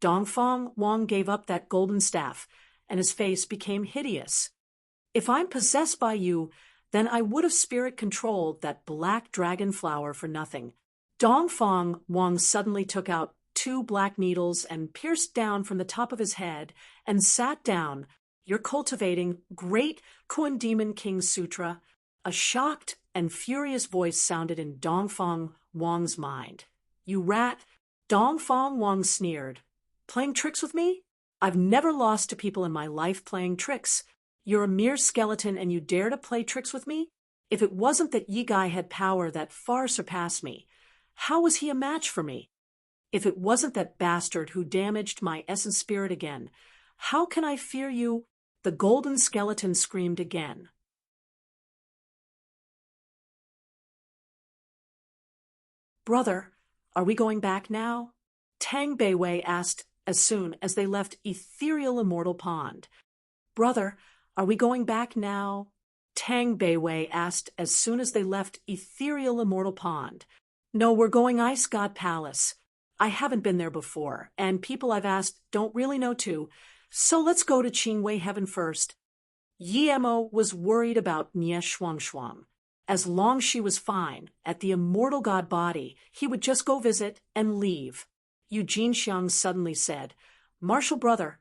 Dongfang Wang gave up that golden staff, and his face became hideous. If I'm possessed by you, then I would have spirit controlled that black dragon flower for nothing. Dongfang Wang suddenly took out 2 black needles and pierced down from the top of his head and sat down. You're cultivating Great Kun Demon King Sutra. A shocked and furious voice sounded in Dongfang Wang's mind. You rat, Dongfang Wang sneered. Playing tricks with me? I've never lost to people in my life playing tricks. You're a mere skeleton and you dare to play tricks with me? If it wasn't that Yi Gai had power that far surpassed me, how was he a match for me? If it wasn't that bastard who damaged my essence spirit again, how can I fear you? The golden skeleton screamed again. Brother, are we going back now? Tang Beiwei asked as soon as they left Ethereal Immortal Pond. Brother, are we going back now? Tang Beiwei asked as soon as they left Ethereal Immortal Pond. No, we're going Ice God Palace. I haven't been there before, and people I've asked don't really know too, so let's go to Qingwei Heaven first. Yi Mo was worried about Nie Shuangshuang. As long as she was fine at the immortal god body, he would just go visit and leave. Eugene Xiang suddenly said, Martial brother,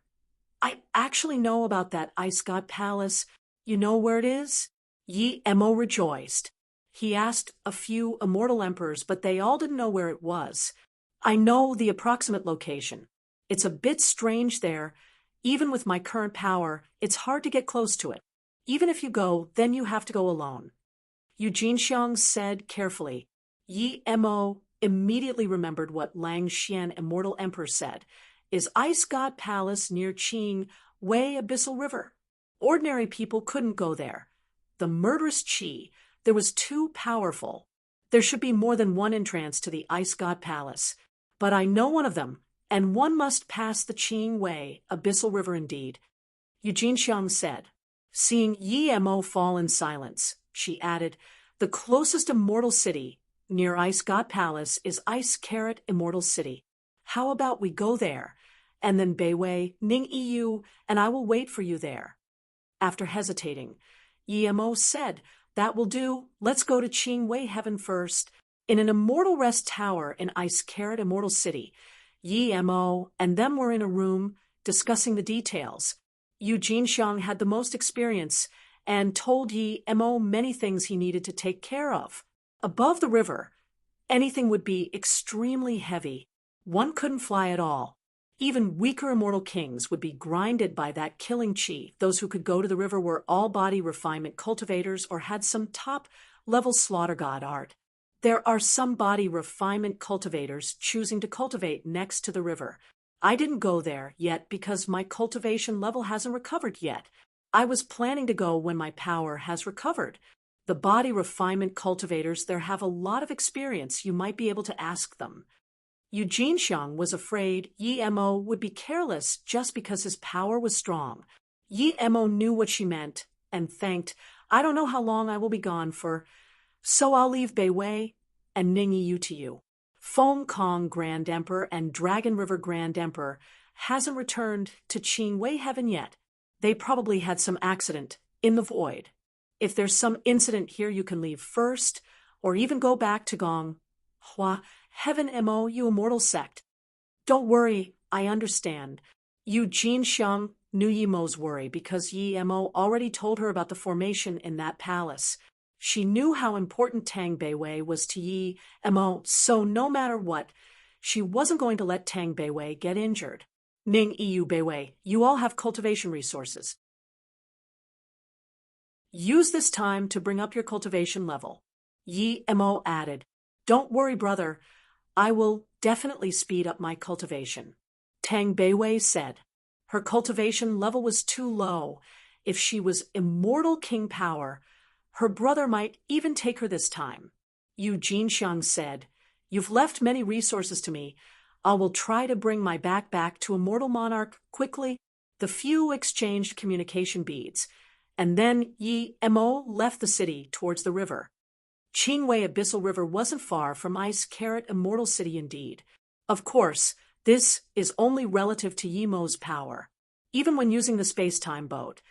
I actually know about that Ice God Palace. You know where it is? Yi Mo rejoiced. He asked a few immortal emperors, but they all didn't know where it was. I know the approximate location. It's a bit strange there. Even with my current power, it's hard to get close to it. Even if you go, then you have to go alone. Eugene Xiang said carefully. Yi Mo immediately remembered what Lang Xian, Immortal Emperor, said. Is Ice God Palace near Qing Wei Abyssal River? Ordinary people couldn't go there. The murderous Qi, there was too powerful. There should be more than one entrance to the Ice God Palace. But I know one of them, and one must pass the Qing Wei Abyssal River indeed. Eugene Xiang said. Seeing Yi Mo fall in silence, she added, the closest immortal city near Ice God Palace is Ice Carrot Immortal City. How about we go there, and then Beiwei, Ning Yu, and I will wait for you there. After hesitating, Yi Mo said, that will do. Let's go to Qing Wei Heaven first. In an immortal rest tower in Ice Carrot Immortal City, Yi Mo and them were in a room discussing the details. Eugene Xiang had the most experience and told Yi Mo many things he needed to take care of. Above the river, anything would be extremely heavy. One couldn't fly at all. Even weaker immortal kings would be grinded by that killing chi. Those who could go to the river were all-body refinement cultivators or had some top-level slaughter god art. There are some body refinement cultivators choosing to cultivate next to the river. I didn't go there yet because my cultivation level hasn't recovered yet. I was planning to go when my power has recovered. The body refinement cultivators there have a lot of experience. You might be able to ask them. Eugene Xiang was afraid Yi Mo would be careless just because his power was strong. Yi Mo knew what she meant and thanked, I don't know how long I will be gone for, so I'll leave Beiwei and Ning Yu to you. Feng Kong Grand Emperor and Dragon River Grand Emperor hasn't returned to Qingwei Heaven yet. They probably had some accident in the void. If there's some incident here, you can leave first, or even go back to Gong Hua Heaven Mo, you immortal sect. Don't worry, I understand. Eugene Xiang knew Yi Mo's worry because Yi Mo already told her about the formation in that palace. She knew how important Tang Beiwei was to Yi Mo, so no matter what, she wasn't going to let Tang Beiwei get injured. Ning Yu Beiwei, you all have cultivation resources. Use this time to bring up your cultivation level. Yi Mo added, Don't worry, brother. I will definitely speed up my cultivation. Tang Beiwei said. Her cultivation level was too low. If she was immortal king power, her brother might even take her this time. Eugene Xiang said, You've left many resources to me. I will try to bring my back to Immortal Monarch quickly. The few exchanged communication beads, and then Yi Mo left the city towards the river. Qingwei Abyssal River wasn't far from Ice-Carrot Immortal City indeed. Of course, this is only relative to Yi Mo's power. Even when using the space-time boat,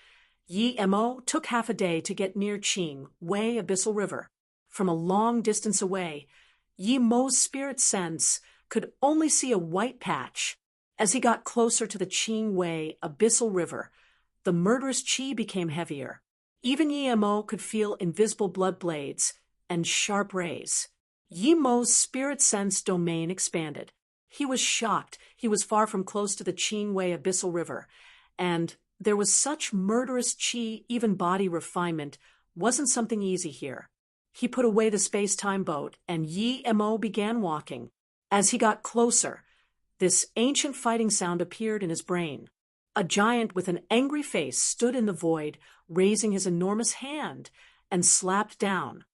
Yi Mo took half a day to get near Qingwei Abyssal River. From a long distance away, Yi Mo's spirit sense could only see a white patch. As he got closer to the Qingwei Abyssal River, the murderous qi became heavier. Even Yi Mo could feel invisible blood blades and sharp rays. Yi Mo's spirit sense domain expanded. He was shocked. He was far from close to the Qingwei Abyssal River, and there was such murderous qi, even body refinement wasn't something easy here. He put away the space-time boat, and Yi Mo began walking. As he got closer, this ancient fighting sound appeared in his brain. A giant with an angry face stood in the void, raising his enormous hand, and slapped down.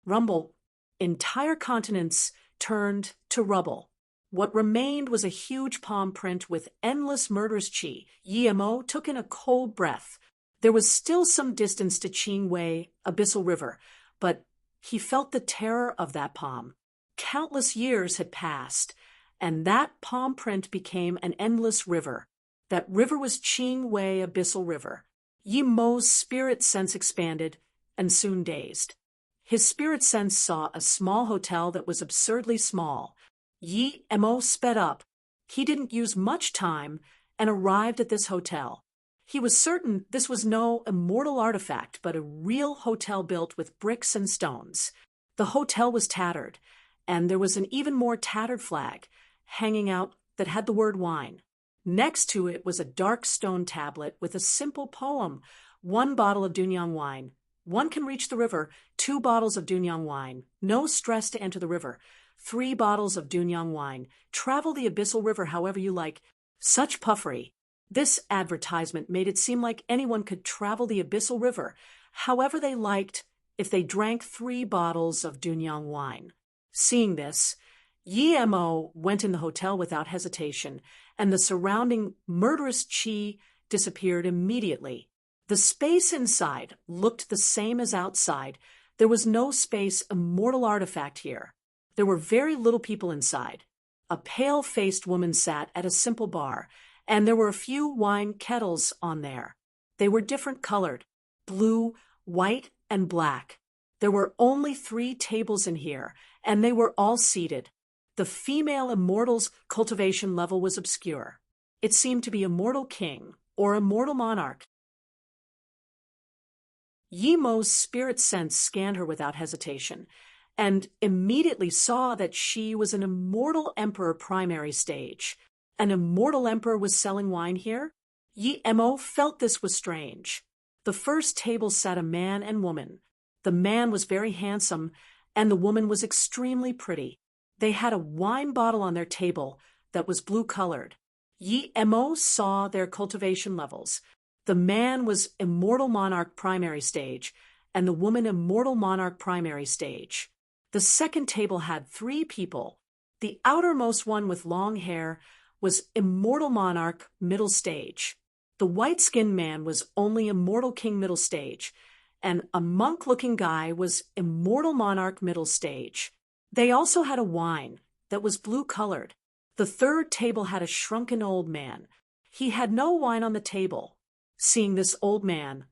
Rumble. Entire continents turned to rubble. What remained was a huge palm print with endless murderous qi. Yi Mo took in a cold breath. There was still some distance to Qingwei Abyssal River, but he felt the terror of that palm. Countless years had passed, and that palm print became an endless river. That river was Qingwei Abyssal River. Yi Mo's spirit sense expanded and soon dazed. His spirit sense saw a small hotel that was absurdly small. Yi Mo sped up. He didn't use much time and arrived at this hotel. He was certain this was no immortal artifact, but a real hotel built with bricks and stones. The hotel was tattered, and there was an even more tattered flag hanging out that had the word wine. Next to it was a dark stone tablet with a simple poem. 1 bottle of Dunyang wine. 1 can reach the river. 2 bottles of Dunyang wine. No stress to enter the river. 3 bottles of Dunyang wine. Travel the Abyssal River however you like. Such puffery. This advertisement made it seem like anyone could travel the Abyssal River however they liked if they drank 3 bottles of Dunyang wine. Seeing this, Yi Mo went in the hotel without hesitation, and the surrounding murderous qi disappeared immediately. The space inside looked the same as outside. There was no space immortal artifact here. There were very little people inside. A pale-faced woman sat at a simple bar, and there were a few wine kettles on there. They were different colored, blue, white, and black. There were only 3 tables in here, and they were all seated. The female immortal's cultivation level was obscure. It seemed to be immortal king or immortal monarch. Yi Mo's spirit sense scanned her without hesitation, and immediately saw that she was an immortal emperor primary stage. An immortal emperor was selling wine here? Yi Mo felt this was strange. The first table sat a man and woman. The man was very handsome, and the woman was extremely pretty. They had a wine bottle on their table that was blue-colored. Yi Mo saw their cultivation levels. The man was Immortal Monarch primary stage, and the woman Immortal Monarch primary stage. The second table had 3 people. The outermost one with long hair was Immortal Monarch middle stage. The white-skinned man was only Immortal King middle stage, and a monk-looking guy was Immortal Monarch middle stage. They also had a wine that was blue-colored. The third table had a shrunken old man. He had no wine on the table. Seeing this old man,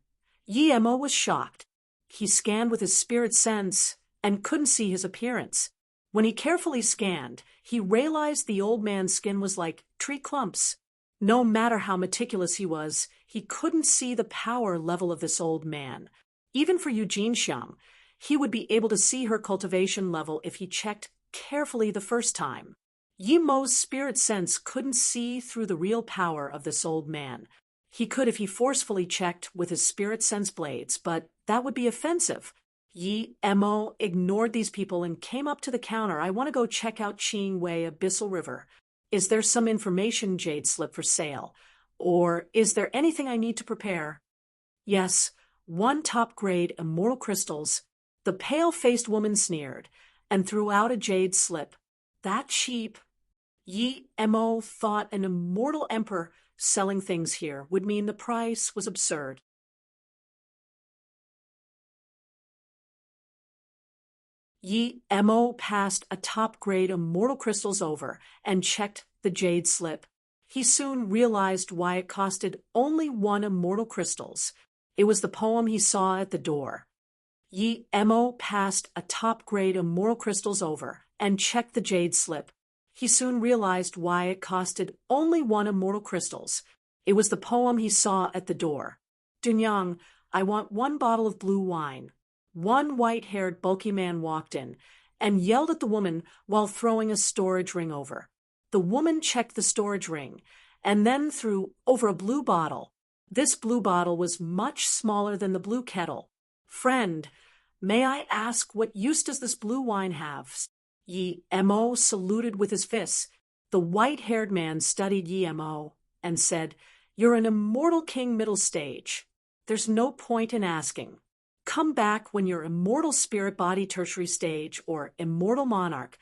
Yemo was shocked. He scanned with his spirit sense and couldn't see his appearance. When he carefully scanned, he realized the old man's skin was like tree clumps. No matter how meticulous he was, he couldn't see the power level of this old man. Even for Eugene Xiang, he would be able to see her cultivation level if he checked carefully the first time. Yemo's spirit sense couldn't see through the real power of this old man. He could if he forcefully checked with his spirit sense blades, but that would be offensive. Yemo ignored these people and came up to the counter. I want to go check out Qing Wei Abyssal River. Is there some information jade slip for sale? Or is there anything I need to prepare? Yes, 1 top-grade immortal crystals. The pale-faced woman sneered and threw out a jade slip. That cheap? Yemo thought an immortal emperor selling things here would mean the price was absurd. Yemo passed a top-grade immortal crystals over and checked the jade slip. He soon realized why it costed only 1 immortal crystals. It was the poem he saw at the door. Yemo passed a top-grade immortal crystals over and checked the jade slip. He soon realized why it costed only 1 immortal crystals. It was the poem he saw at the door. Dunyang, I want 1 bottle of blue wine. 1 white-haired bulky man walked in and yelled at the woman while throwing a storage ring over. The woman checked the storage ring and then threw over a blue bottle. This blue bottle was much smaller than the blue kettle. Friend, may I ask what use does this blue wine have? Yemo saluted with his fists. The white-haired man studied Yemo and said, You're an immortal king middle stage. There's no point in asking. Come back when you're immortal spirit body tertiary stage or immortal monarch.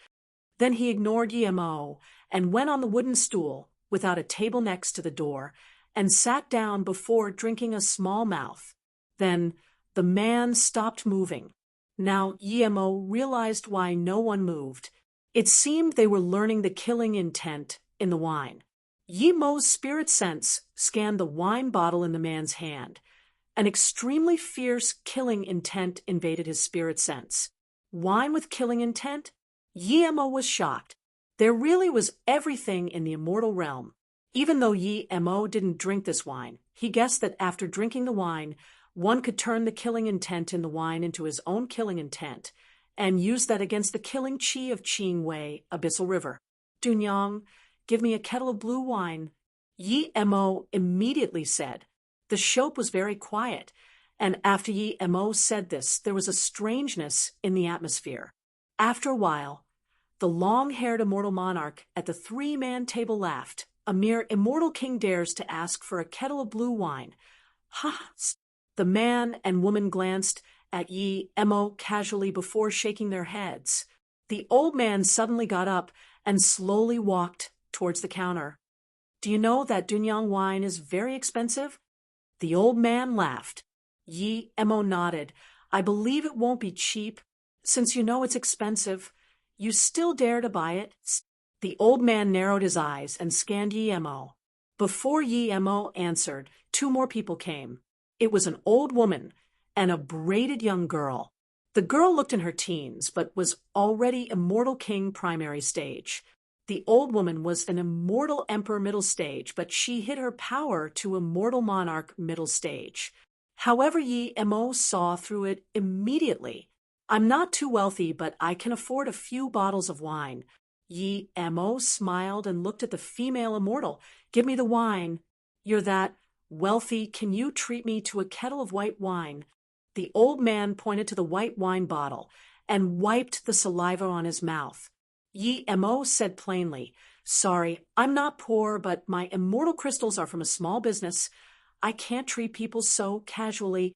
Then he ignored Yemo and went on the wooden stool without a table next to the door and sat down before drinking a small mouth. Then the man stopped moving. Now Yemo realized why no one moved. It seemed they were learning the killing intent in the wine. Yemo's spirit sense scanned the wine bottle in the man's hand. An extremely fierce killing intent invaded his spirit sense. Wine with killing intent? Yemo was shocked. There really was everything in the immortal realm. Even though Yemo didn't drink this wine, he guessed that after drinking the wine, one could turn the killing intent in the wine into his own killing intent and use that against the killing qi of Qing Wei Abyssal River. Dunyang, give me a kettle of blue wine. Yemo immediately said. The shop was very quiet, and after Yemo said this, there was a strangeness in the atmosphere. After a while, the long-haired immortal monarch at the 3-man table laughed. A mere immortal king dares to ask for a kettle of blue wine. Ha! The man and woman glanced at Yemo casually before shaking their heads. The old man suddenly got up and slowly walked towards the counter. Do you know that Dunyang wine is very expensive? The old man laughed. Yemo nodded. I believe it won't be cheap. Since you know it's expensive, you still dare to buy it? The old man narrowed his eyes and scanned Yemo. Before Yemo answered, 2 more people came. It was an old woman and a braided young girl. The girl looked in her teens, but was already Immortal King primary stage. The old woman was an Immortal Emperor middle stage, but she hid her power to Immortal Monarch middle stage. However, Yemo saw through it immediately. I'm not too wealthy, but I can afford a few bottles of wine. Yemo smiled and looked at the female immortal. Give me the wine. You're that wealthy. Can you treat me to a kettle of white wine? The old man pointed to the white wine bottle and wiped the saliva on his mouth. Yemo said plainly, Sorry, I'm not poor, but my immortal crystals are from a small business. I can't treat people so casually.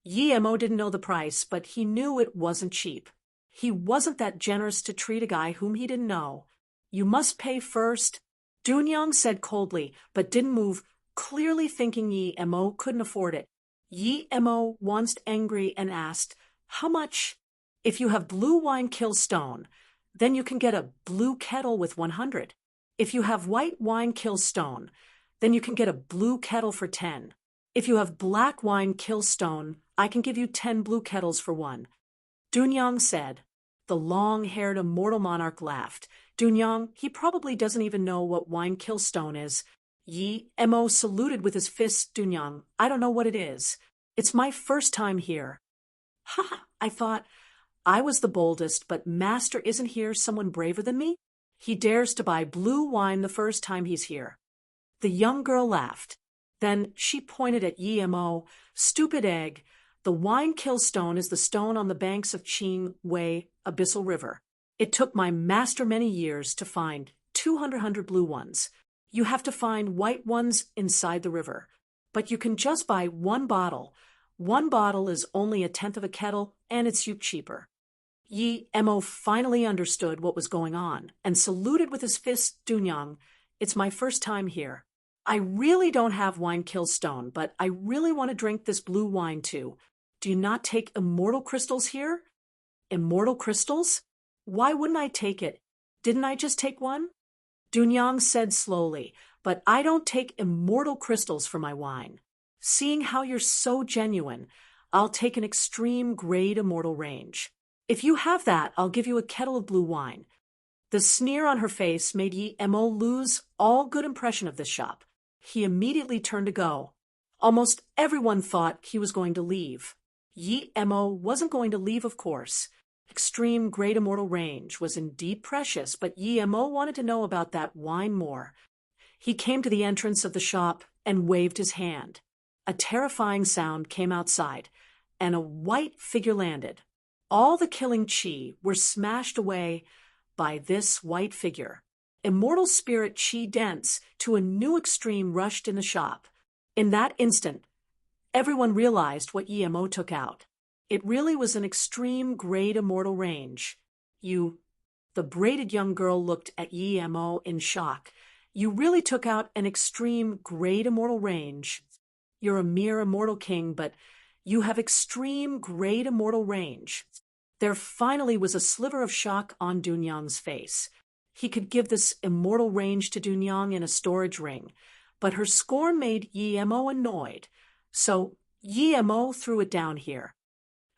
Yi Mo didn't know the price, but he knew it wasn't cheap. He wasn't that generous to treat a guy whom he didn't know. You must pay first, Dunyang said coldly, but didn't move, clearly thinking Yi Mo couldn't afford it. Yi Mo once angry and asked, "How much?" "If you have blue wine kill stone, then you can get a blue kettle with 100. If you have white wine kill stone, then you can get a blue kettle for 10. If you have black wine kill stone, I can give you 10 blue kettles for 1. Dunyang said. The long-haired immortal monarch laughed. Dunyang, he probably doesn't even know what wine kill stone is. Yi Mo saluted with his fist. Dunyang, I don't know what it is. It's my first time here. Ha! I thought I was the boldest, but Master isn't here someone braver than me? He dares to buy blue wine the first time he's here. The young girl laughed. Then she pointed at Yi Mo. Stupid egg. The wine kill stone is the stone on the banks of Qing Wei Abyssal River. It took my master many years to find 200 blue ones. You have to find white ones inside the river. But you can just buy 1 bottle. 1 bottle is only 1/10 of a kettle, and it's cheaper. Yi Mo finally understood what was going on and saluted with his fist. Dunyang, it's my first time here. I really don't have wine kill stone, but I really want to drink this blue wine too. Do you not take immortal crystals here? Immortal crystals? Why wouldn't I take it? Didn't I just take one? Dunyang said slowly, but I don't take immortal crystals for my wine. Seeing how you're so genuine, I'll take an extreme grade immortal range. If you have that, I'll give you a kettle of blue wine. The sneer on her face made Yi Mo lose all good impression of this shop. He immediately turned to go. Almost everyone thought he was going to leave. Yi Mo wasn't going to leave, of course. Extreme Great Immortal Range was indeed precious, but Yi Mo wanted to know about that wine more. He came to the entrance of the shop and waved his hand. A terrifying sound came outside, and a white figure landed. All the killing chi were smashed away by this white figure. Immortal spirit chi dense to a new extreme rushed in the shop. In that instant, everyone realized what Yi Mo took out. It really was an extreme great immortal range. The braided young girl looked at Yi Mo in shock. You really took out an extreme great immortal range. You're a mere immortal king, but you have extreme great immortal range. There finally was a sliver of shock on Dunyang's face. He could give this immortal range to Dunyang in a storage ring, but her scorn made Yi Mo annoyed. So Yi Mo threw it down here.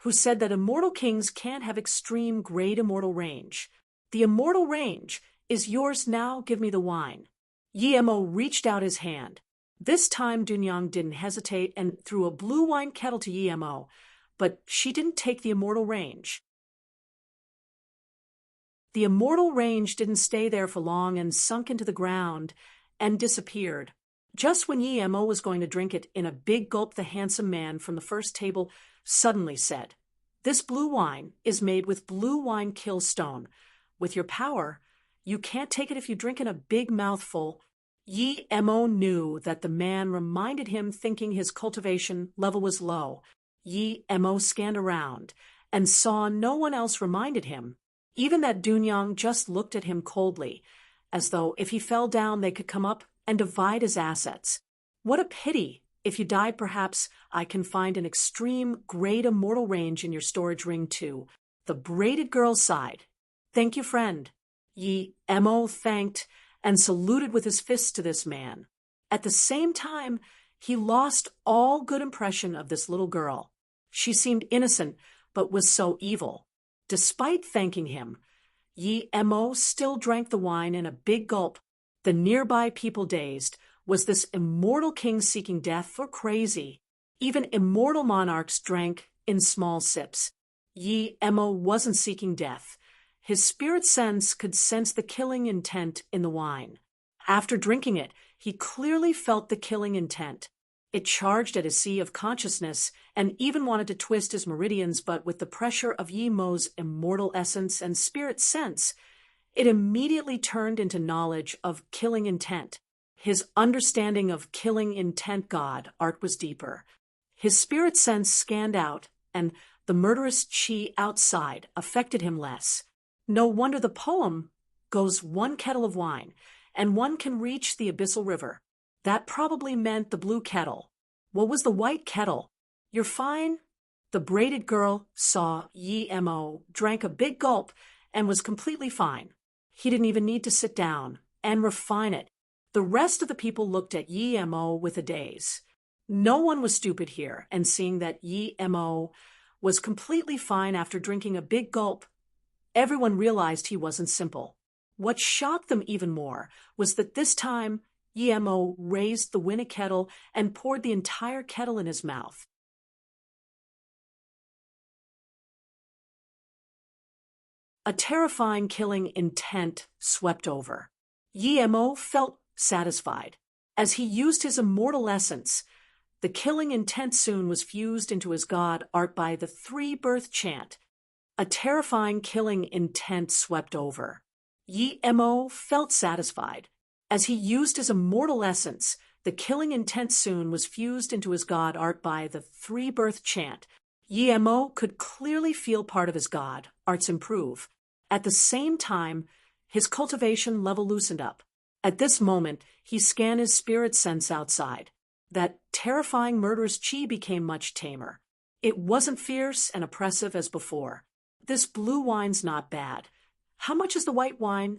Who said that immortal kings can't have extreme great immortal range? The immortal range is yours now. Give me the wine. Yi Mo reached out his hand. This time Dunyang didn't hesitate and threw a blue wine kettle to Yi Mo, but she didn't take the immortal range. The immortal range didn't stay there for long and sunk into the ground and disappeared. Just when Yi Mo was going to drink it in a big gulp, the handsome man from the first table suddenly said, "This blue wine is made with blue wine kill stone. With your power, you can't take it if you drink in a big mouthful." Yi Mo knew that the man reminded him, thinking his cultivation level was low. Yi Mo scanned around and saw no one else reminded him. Even that Dunyang just looked at him coldly, as though if he fell down they could come up and divide his assets. What a pity! If you died, perhaps I can find an extreme great immortal range in your storage ring too. The braided girl sighed. Thank you, friend. Yi Mo thanked and saluted with his fist to this man. At the same time, he lost all good impression of this little girl. She seemed innocent, but was so evil. Despite thanking him, Yi Mo still drank the wine in a big gulp. The nearby people dazed. Was this immortal king seeking death or crazy? Even immortal monarchs drank in small sips. Yi Mo wasn't seeking death. His spirit sense could sense the killing intent in the wine. After drinking it, he clearly felt the killing intent. It charged at his sea of consciousness and even wanted to twist his meridians, but with the pressure of Yi Mo's immortal essence and spirit sense, it immediately turned into knowledge of killing intent. His understanding of killing intent God art was deeper. His spirit sense scanned out, and the murderous chi outside affected him less. No wonder the poem goes one kettle of wine, and one can reach the abyssal river. That probably meant the blue kettle. What was the white kettle? You're fine? The braided girl saw Yi Mo, drank a big gulp, and was completely fine. He didn't even need to sit down and refine it. The rest of the people looked at Yi Mo with a daze. No one was stupid here, and seeing that Yi Mo was completely fine after drinking a big gulp, everyone realized he wasn't simple. What shocked them even more was that this time Yi Mo raised the winning kettle and poured the entire kettle in his mouth. A terrifying killing intent swept over. Yi Mo felt satisfied. As he used his immortal essence, the killing intent soon was fused into his god art by the three-birth chant. A terrifying killing intent swept over. Yi Mo felt satisfied. As he used his immortal essence, the killing intent soon was fused into his god art by the three-birth chant. Yi Mo could clearly feel part of his god arts improve. At the same time, his cultivation level loosened up. At this moment, he scanned his spirit sense outside. That terrifying murderous chi became much tamer. It wasn't fierce and oppressive as before. This blue wine's not bad. How much is the white wine?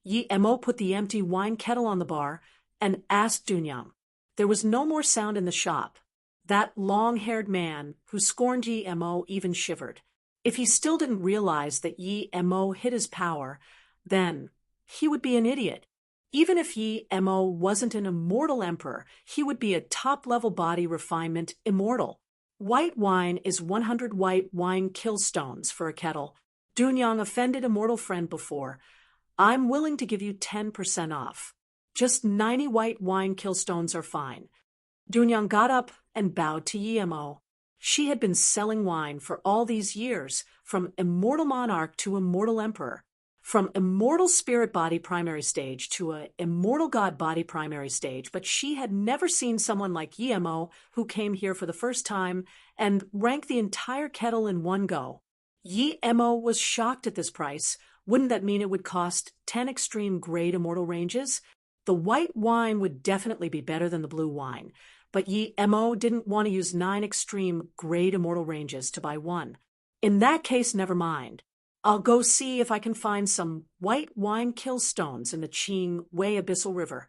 Yi Mo put the empty wine kettle on the bar and asked Dunyang. There was no more sound in the shop. That long-haired man who scorned Yi Mo even shivered. If he still didn't realize that Yi Mo hid his power, then he would be an idiot. Even if Yi Mo wasn't an immortal emperor, he would be a top-level body refinement immortal. White wine is 100 white wine killstones for a kettle. Dunyang offended immortal friend before. I'm willing to give you 10% off. Just 90 white wine killstones are fine. Dunyang got up and bowed to Yi Mo. She had been selling wine for all these years, from immortal monarch to immortal emperor, from immortal spirit body primary stage to a immortal god body primary stage, but she had never seen someone like Yi Mo who came here for the first time and ranked the entire kettle in one go. Yi Mo was shocked at this price. Wouldn't that mean it would cost 10 extreme grade immortal ranges? The white wine would definitely be better than the blue wine. But Yi Mo didn't want to use 9 extreme grade immortal ranges to buy one. In that case, never mind. I'll go see if I can find some white wine killstones in the Qing Wei Abyssal River.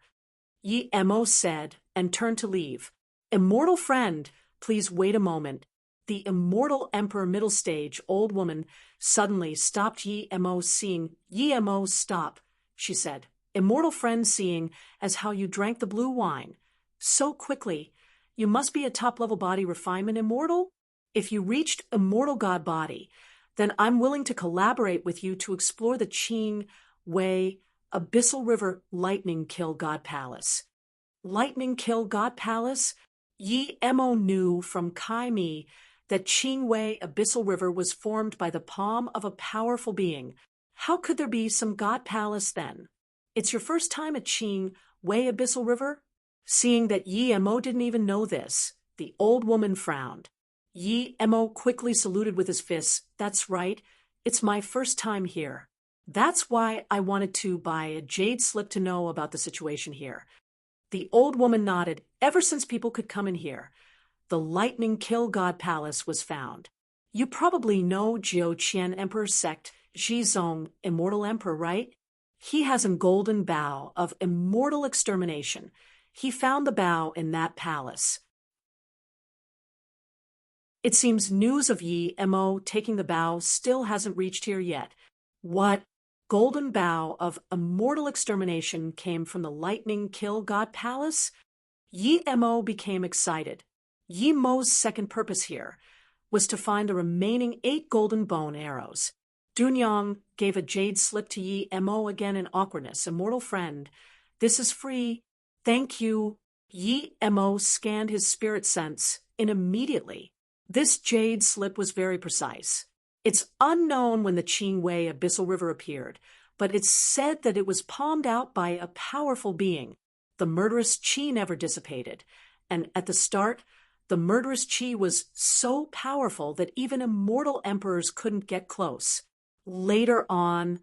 Yi Mo said and turned to leave. Immortal friend, please wait a moment. The immortal emperor middle stage old woman suddenly stopped Yi Mo, seeing Yi Mo stop, she said. Immortal friend, seeing as how you drank the blue wine so quickly, you must be a top-level body refinement immortal? If you reached immortal god body, then I'm willing to collaborate with you to explore the Qing Wei Abyssal River Lightning Kill God Palace. Lightning Kill God Palace? Yi Mo knew from Kai Mi that Qing Wei Abyssal River was formed by the palm of a powerful being. How could there be some god palace then? It's your first time at Qing Wei Abyssal River? Seeing that Yi Mo didn't even know this, the old woman frowned. Yi Mo quickly saluted with his fists. That's right, it's my first time here. That's why I wanted to buy a jade slip to know about the situation here. The old woman nodded. Ever since people could come in here, the Lightning Kill God Palace was found. You probably know Jiao Qian Emperor sect, Zhizong, Immortal Emperor, right? He has a golden bow of immortal extermination. He found the bow in that palace. It seems news of Yi Mo taking the bow still hasn't reached here yet. What? Golden bow of immortal extermination came from the Lightning Kill God Palace? Yi Mo became excited. Yi Mo's second purpose here was to find the remaining 8 golden bone arrows. Dunyang gave a jade slip to Yi Mo again in awkwardness. Immortal friend, this is free. Thank you. Yi Mo scanned his spirit sense in immediately. This jade slip was very precise. It's unknown when the Qing Wei Abyssal River appeared, but it's said that it was palmed out by a powerful being. The murderous qi never dissipated, and at the start, The murderous qi was so powerful that even immortal emperors couldn't get close. Later on,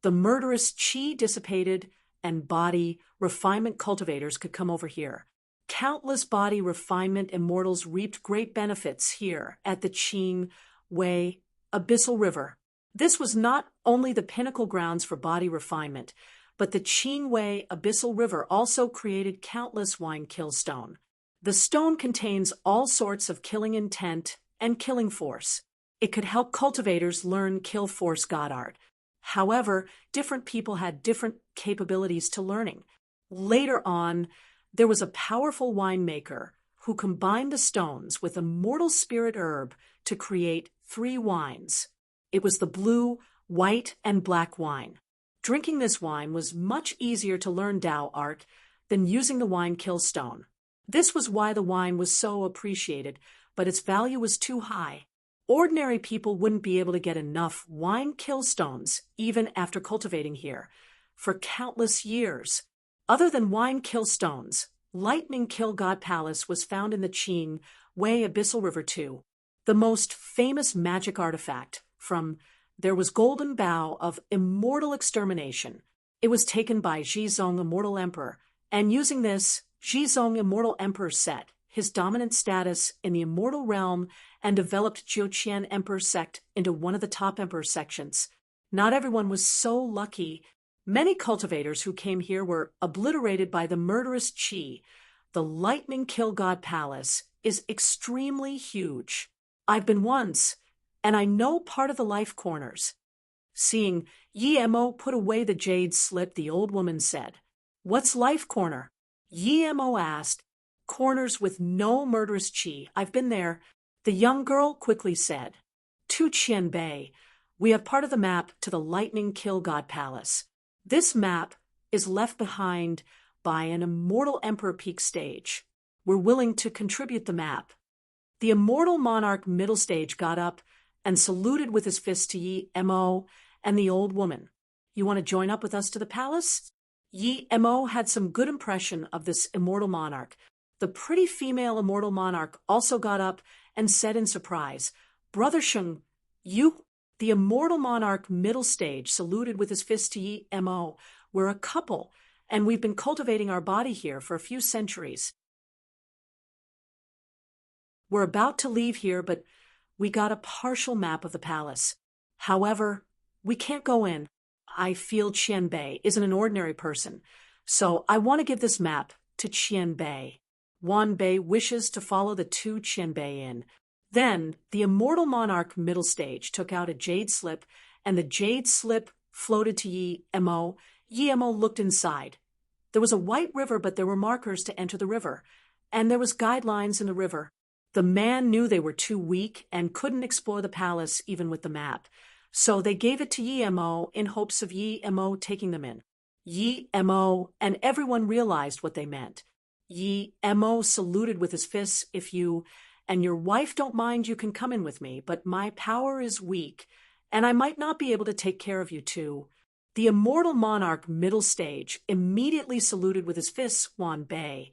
the murderous qi dissipated and body refinement cultivators could come over here. Countless body refinement immortals reaped great benefits here at the Qing Wei Abyssal River. This was not only the pinnacle grounds for body refinement, but the Qing Wei Abyssal River also created countless wine kill stone. The stone contains all sorts of killing intent and killing force. It could help cultivators learn kill force god art. However, different people had different capabilities to learning. Later on, there was a powerful winemaker who combined the stones with a mortal spirit herb to create 3 wines. It was the blue, white, and black wine. Drinking this wine was much easier to learn Tao art than using the wine kill stone. This was why the wine was so appreciated, but its value was too high. Ordinary people wouldn't be able to get enough wine kill stones, even after cultivating here, for countless years. Other than wine kill stones, lightning kill god palace was found in the Qing Wei Abyssal River too. The most famous magic artifact from there was golden bow of immortal extermination. It was taken by Jizong, immortal emperor, and using this, Jizong, immortal emperor, set his dominant status in the immortal realm and developed Jiuqian emperor sect into one of the top emperor sections. Not everyone was so lucky. Many cultivators who came here were obliterated by the murderous qi. The lightning kill god palace is extremely huge. I've been once, and I know part of the life corners. Seeing Yi Mo put away the jade slip, the old woman said, "What's life corner?" Yi Mo asked. "Corners with no murderous qi. I've been there," the young girl quickly said. "To Qianbei, we have part of the map to the lightning kill god palace. This map is left behind by an immortal emperor peak stage. We're willing to contribute the map." The immortal monarch middle stage got up and saluted with his fist to Yi Mo and the old woman. "You want to join up with us to the palace?" Yi Mo had some good impression of this immortal monarch. The pretty female immortal monarch also got up and said in surprise, "Brother Sheng, you..." The immortal monarch middle stage saluted with his fist to Yi Mo. "We're a couple, and we've been cultivating our body here for a few centuries. We're about to leave here, but we got a partial map of the palace. However, we can't go in. I feel Qianbei isn't an ordinary person, so I want to give this map to Qianbei. Wan Bei wishes to follow the 2 Qianbei in." Then, the immortal monarch middle stage took out a jade slip, and the jade slip floated to Yi Mo. Yi Mo looked inside. There was a white river, but there were markers to enter the river, and there was guidelines in the river. The man knew they were too weak and couldn't explore the palace even with the map, so they gave it to Yi Mo in hopes of Yi Mo taking them in. Yi Mo and everyone realized what they meant. Yi Mo saluted with his fists. "If you and your wife don't mind, you can come in with me, but my power is weak, and I might not be able to take care of you too." The immortal monarch middle stage immediately saluted with his fists, "Wan Bei,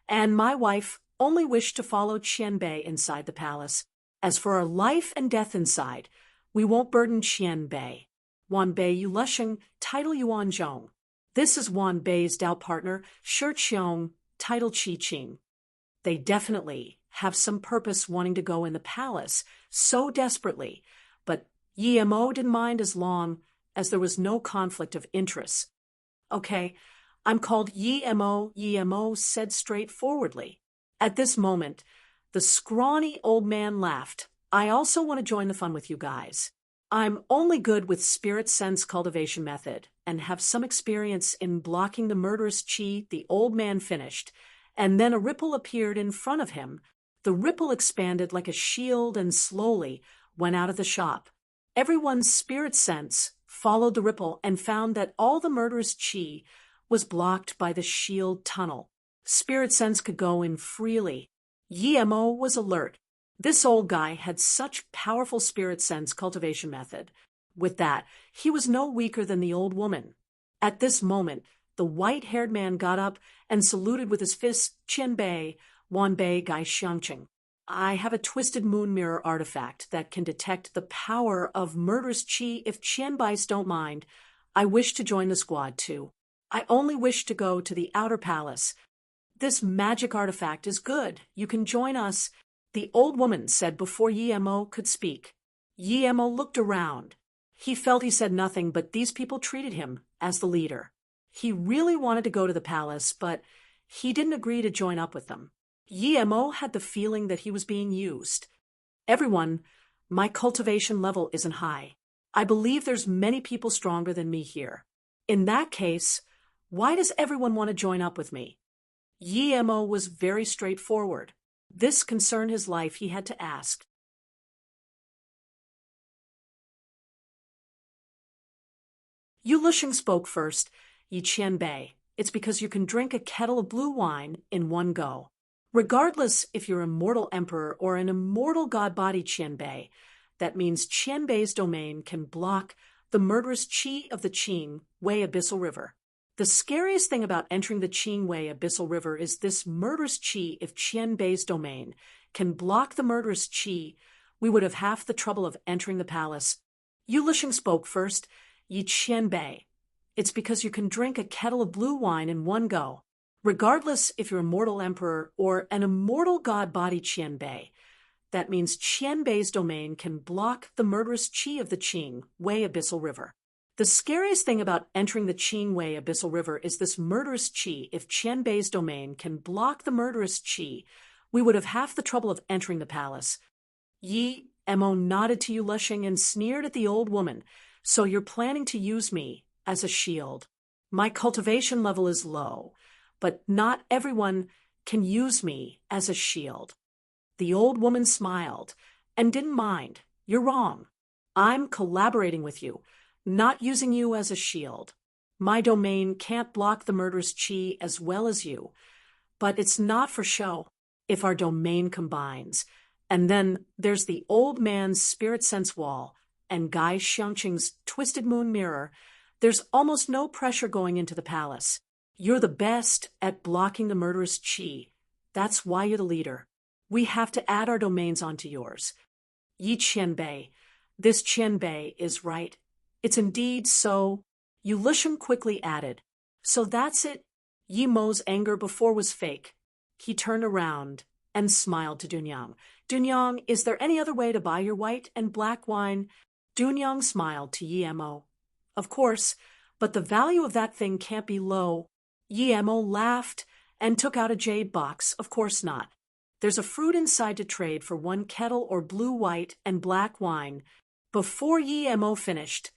and my wife only wished to follow Qianbei inside the palace. As for our life and death inside, we won't burden Qianbei. Wan Bei Yu Lusheng, title Yuan Zhong. This is Wan Bei's Dao partner, Shi Qiong, title Qi Qing. They definitely have some purpose wanting to go in the palace so desperately, but Yi Mo didn't mind as long as there was no conflict of interest. "Okay, I'm called Yi Mo," Yi Mo said straightforwardly. At this moment, the scrawny old man laughed. "I also want to join the fun with you guys. I'm only good with spirit sense cultivation method and have some experience in blocking the murderous qi," the old man finished, and then a ripple appeared in front of him. The ripple expanded like a shield and slowly went out of the shop. Everyone's spirit sense followed the ripple and found that all the murderous qi was blocked by the shield tunnel. Spirit sense could go in freely. Yi Mo was alert. This old guy had such powerful spirit sense cultivation method. With that, he was no weaker than the old woman. At this moment, the white-haired man got up and saluted with his fists, "Qianbei, Wan Bei Gai Xiangqing." I have a twisted moon mirror artifact that can detect the power of murderous chi. If Qianbais don't mind, I wish to join the squad too. I only wish to go to the outer palace. This magic artifact is good. You can join us, the old woman said before Yi Mo could speak. Yi Mo looked around. He felt he said nothing, but these people treated him as the leader. He really wanted to go to the palace, but he didn't agree to join up with them. Yi Mo had the feeling that he was being used. Everyone, my cultivation level isn't high. I believe there's many people stronger than me here. In that case, why does everyone want to join up with me? Yi Mo was very straightforward. This concerned his life. He had to ask. Yu Lisheng spoke first. Yi Qianbei, it's because you can drink a kettle of blue wine in one go. Regardless if you're a mortal emperor or an immortal god body Qianbei, that means Qianbei's domain can block the murderous qi of the Qing Wei Abyssal River. The scariest thing about entering the Qing Wei Abyssal River is this murderous qi. If Qianbei's domain can block the murderous qi, we would have half the trouble of entering the palace. Yu Lisheng spoke first. Yi Qianbei, it's because you can drink a kettle of blue wine in one go. Regardless if you're a mortal emperor or an immortal god body Qianbei, that means Qianbei's domain can block the murderous qi of the Qing Wei Abyssal River. The scariest thing about entering the Qing Wei Abyssal River is this murderous qi. If Qianbei's domain can block the murderous qi, we would have half the trouble of entering the palace. Yi Mo nodded to Yu Lisheng and sneered at the old woman. So you're planning to use me as a shield. My cultivation level is low, but not everyone can use me as a shield. The old woman smiled and didn't mind. You're wrong. I'm collaborating with you, not using you as a shield. My domain can't block the murderous qi as well as you, but it's not for show if our domain combines. And then there's the old man's spirit sense wall and Gai Xiangqing's twisted moon mirror. There's almost no pressure going into the palace. You're the best at blocking the murderous qi. That's why you're the leader. We have to add our domains onto yours. Yi Qianbei, this Qianbei is right. It's indeed so. Yu Lisheng quickly added. So that's it. Yi Mo's anger before was fake. He turned around and smiled to Dunyang. Dunyang, is there any other way to buy your white and black wine? Dunyang smiled to Yi Mo. Of course, but the value of that thing can't be low. Yi Mo laughed and took out a jade box. Of course not. There's a fruit inside to trade for one kettle or blue, white, and black wine. Before Yi Mo finished,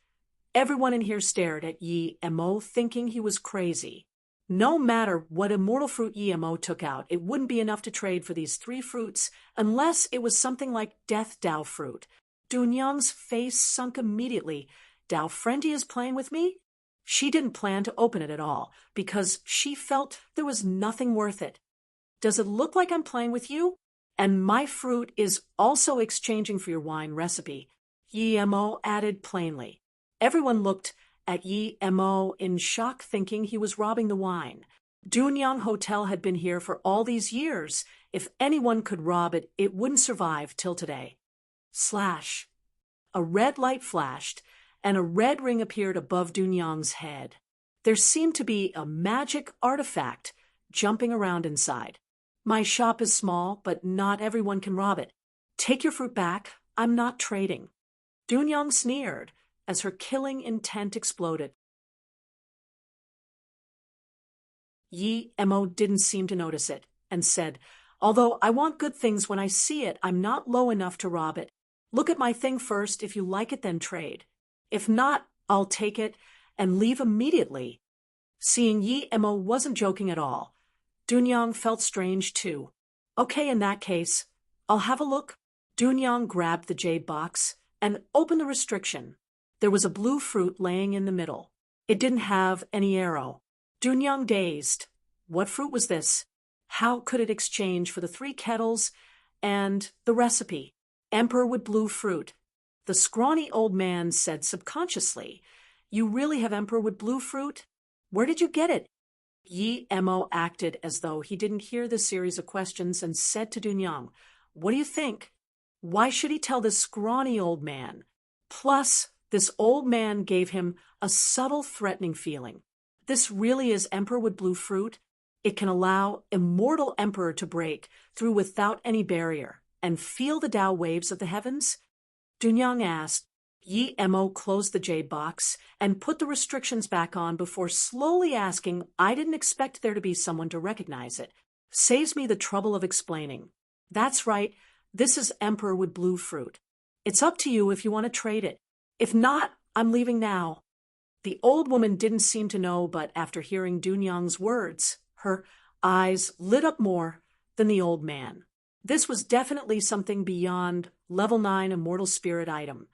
everyone in here stared at Yi Mo, thinking he was crazy. No matter what immortal fruit Yi Mo took out, it wouldn't be enough to trade for these three fruits unless it was something like Death Dao fruit. Dunyang's face sunk immediately. Dao Friendly is playing with me? She didn't plan to open it at all, because she felt there was nothing worth it. Does it look like I'm playing with you? And my fruit is also exchanging for your wine recipe, Yi Mo added plainly. Everyone looked at Yi Mo in shock, thinking he was robbing the wine. Dunyang Hotel had been here for all these years. If anyone could rob it, it wouldn't survive till today. Slash. A red light flashed, and a red ring appeared above Dunyang's head. There seemed to be a magic artifact jumping around inside. My shop is small, but not everyone can rob it. Take your fruit back. I'm not trading. Dunyang sneered as her killing intent exploded. Yi Mo didn't seem to notice it and said, although I want good things when I see it, I'm not low enough to rob it. Look at my thing first. If you like it, then trade. If not, I'll take it and leave immediately. Seeing Yi Mo wasn't joking at all, Dunyang felt strange too. Okay, in that case, I'll have a look. Dunyang grabbed the jade box and opened the restriction. There was a blue fruit laying in the middle. It didn't have any arrow. Dunyang dazed. What fruit was this? How could it exchange for the 3 kettles and the recipe? Emperor with blue fruit. The scrawny old man said subconsciously, You really have emperor with blue fruit? Where did you get it? Yi Mo acted as though he didn't hear the series of questions and said to Dunyang, What do you think? Why should he tell this scrawny old man? Plus, this old man gave him a subtle threatening feeling. This really is Emperor with blue fruit? It can allow immortal Emperor to break through without any barrier and feel the Tao waves of the heavens? Dunyang asked. Yi Mo closed the jade box and put the restrictions back on before slowly asking, I didn't expect there to be someone to recognize it. Saves me the trouble of explaining. That's right, this is Emperor with blue fruit. It's up to you if you want to trade it. If not, I'm leaving now. The old woman didn't seem to know, but after hearing Dunyang's words, her eyes lit up more than the old man. This was definitely something beyond level 9 immortal spirit item.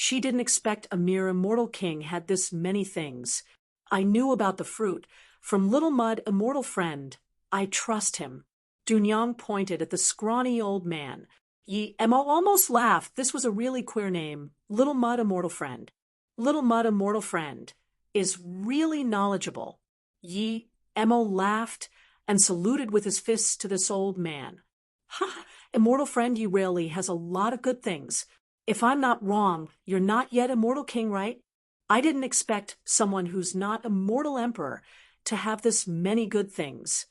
She didn't expect a mere immortal king had this many things. I knew about the fruit. From Little Mud, immortal friend. I trust him. Dunyang pointed at the scrawny old man. Yi Mo almost laughed. This was a really queer name. Little Mud, immortal friend. Little Mud, immortal friend is really knowledgeable. Yi Mo laughed and saluted with his fists to this old man. Ha! Immortal friend Yi really has a lot of good things. If I'm not wrong, you're not yet immortal king, right? I didn't expect someone who's not immortal emperor to have this many good things.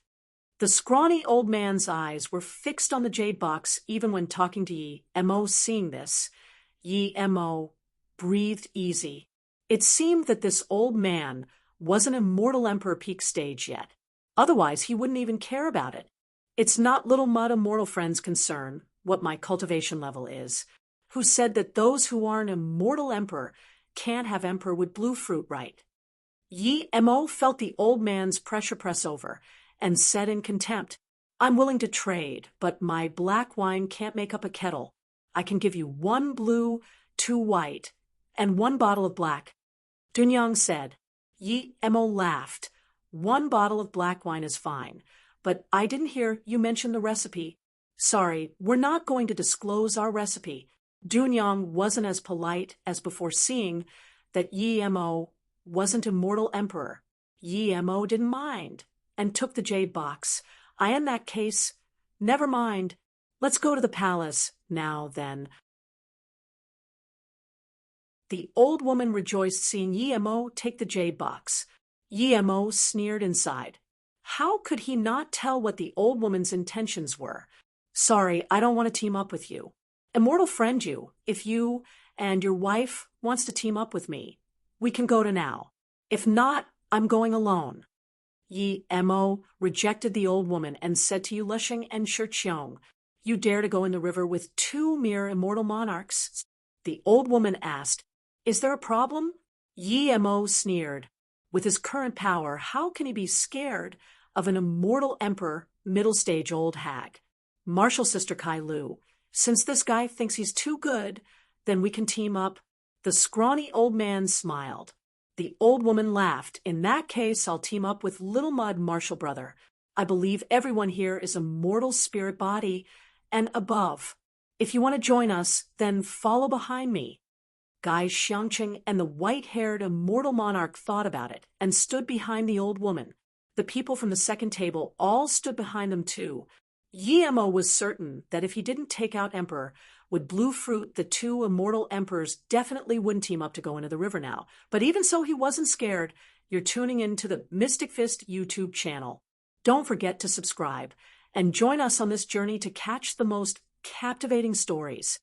The scrawny old man's eyes were fixed on the jade box even when talking to Yi Mo. Seeing this, Yi Mo breathed easy. It seemed that this old man wasn't immortal emperor peak stage yet. Otherwise, he wouldn't even care about it. It's not Little Mud immortal friend's concern what my cultivation level is. Who said that those who aren't immortal emperor can't have emperor with blue fruit right. Yi Mo felt the old man's pressure press over and said in contempt, I'm willing to trade, but my black wine can't make up a kettle. I can give you 1 blue, 2 white, and 1 bottle of black. Dunyang said. Yi Mo laughed. 1 bottle of black wine is fine, but I didn't hear you mention the recipe. Sorry, we're not going to disclose our recipe. Dunyang wasn't as polite as before, seeing that Yi Mo wasn't immortal emperor. Yi Mo didn't mind and took the jade box. In that case, never mind. Let's go to the palace now, then. The old woman rejoiced seeing Yi Mo take the jade box. Yi Mo sneered inside. How could he not tell what the old woman's intentions were? Sorry, I don't want to team up with you. Immortal friend you, if you and your wife wants to team up with me, we can go to now. If not, I'm going alone. Yi Mo rejected the old woman and said to Yuleshing and Shiqiong, you dare to go in the river with 2 mere immortal monarchs? The old woman asked, is there a problem? Yi Mo sneered. With his current power, how can he be scared of an immortal emperor, middle stage old hag? Martial sister Kai Lu. Since this guy thinks he's too good, then we can team up. The scrawny old man smiled. The old woman laughed. In that case, I'll team up with Little Mud Martial brother. I believe everyone here is a mortal spirit body and above. If you want to join us, then follow behind me. Gai Xiangqing and the white-haired immortal monarch thought about it and stood behind the old woman. The people from the second table all stood behind them too. Yi Mo was certain that if he didn't take out Emperor with blue fruit, the 2 immortal emperors definitely wouldn't team up to go into the river now. But even so, he wasn't scared. You're tuning into the Mystic Fist YouTube channel. Don't forget to subscribe and join us on this journey to catch the most captivating stories.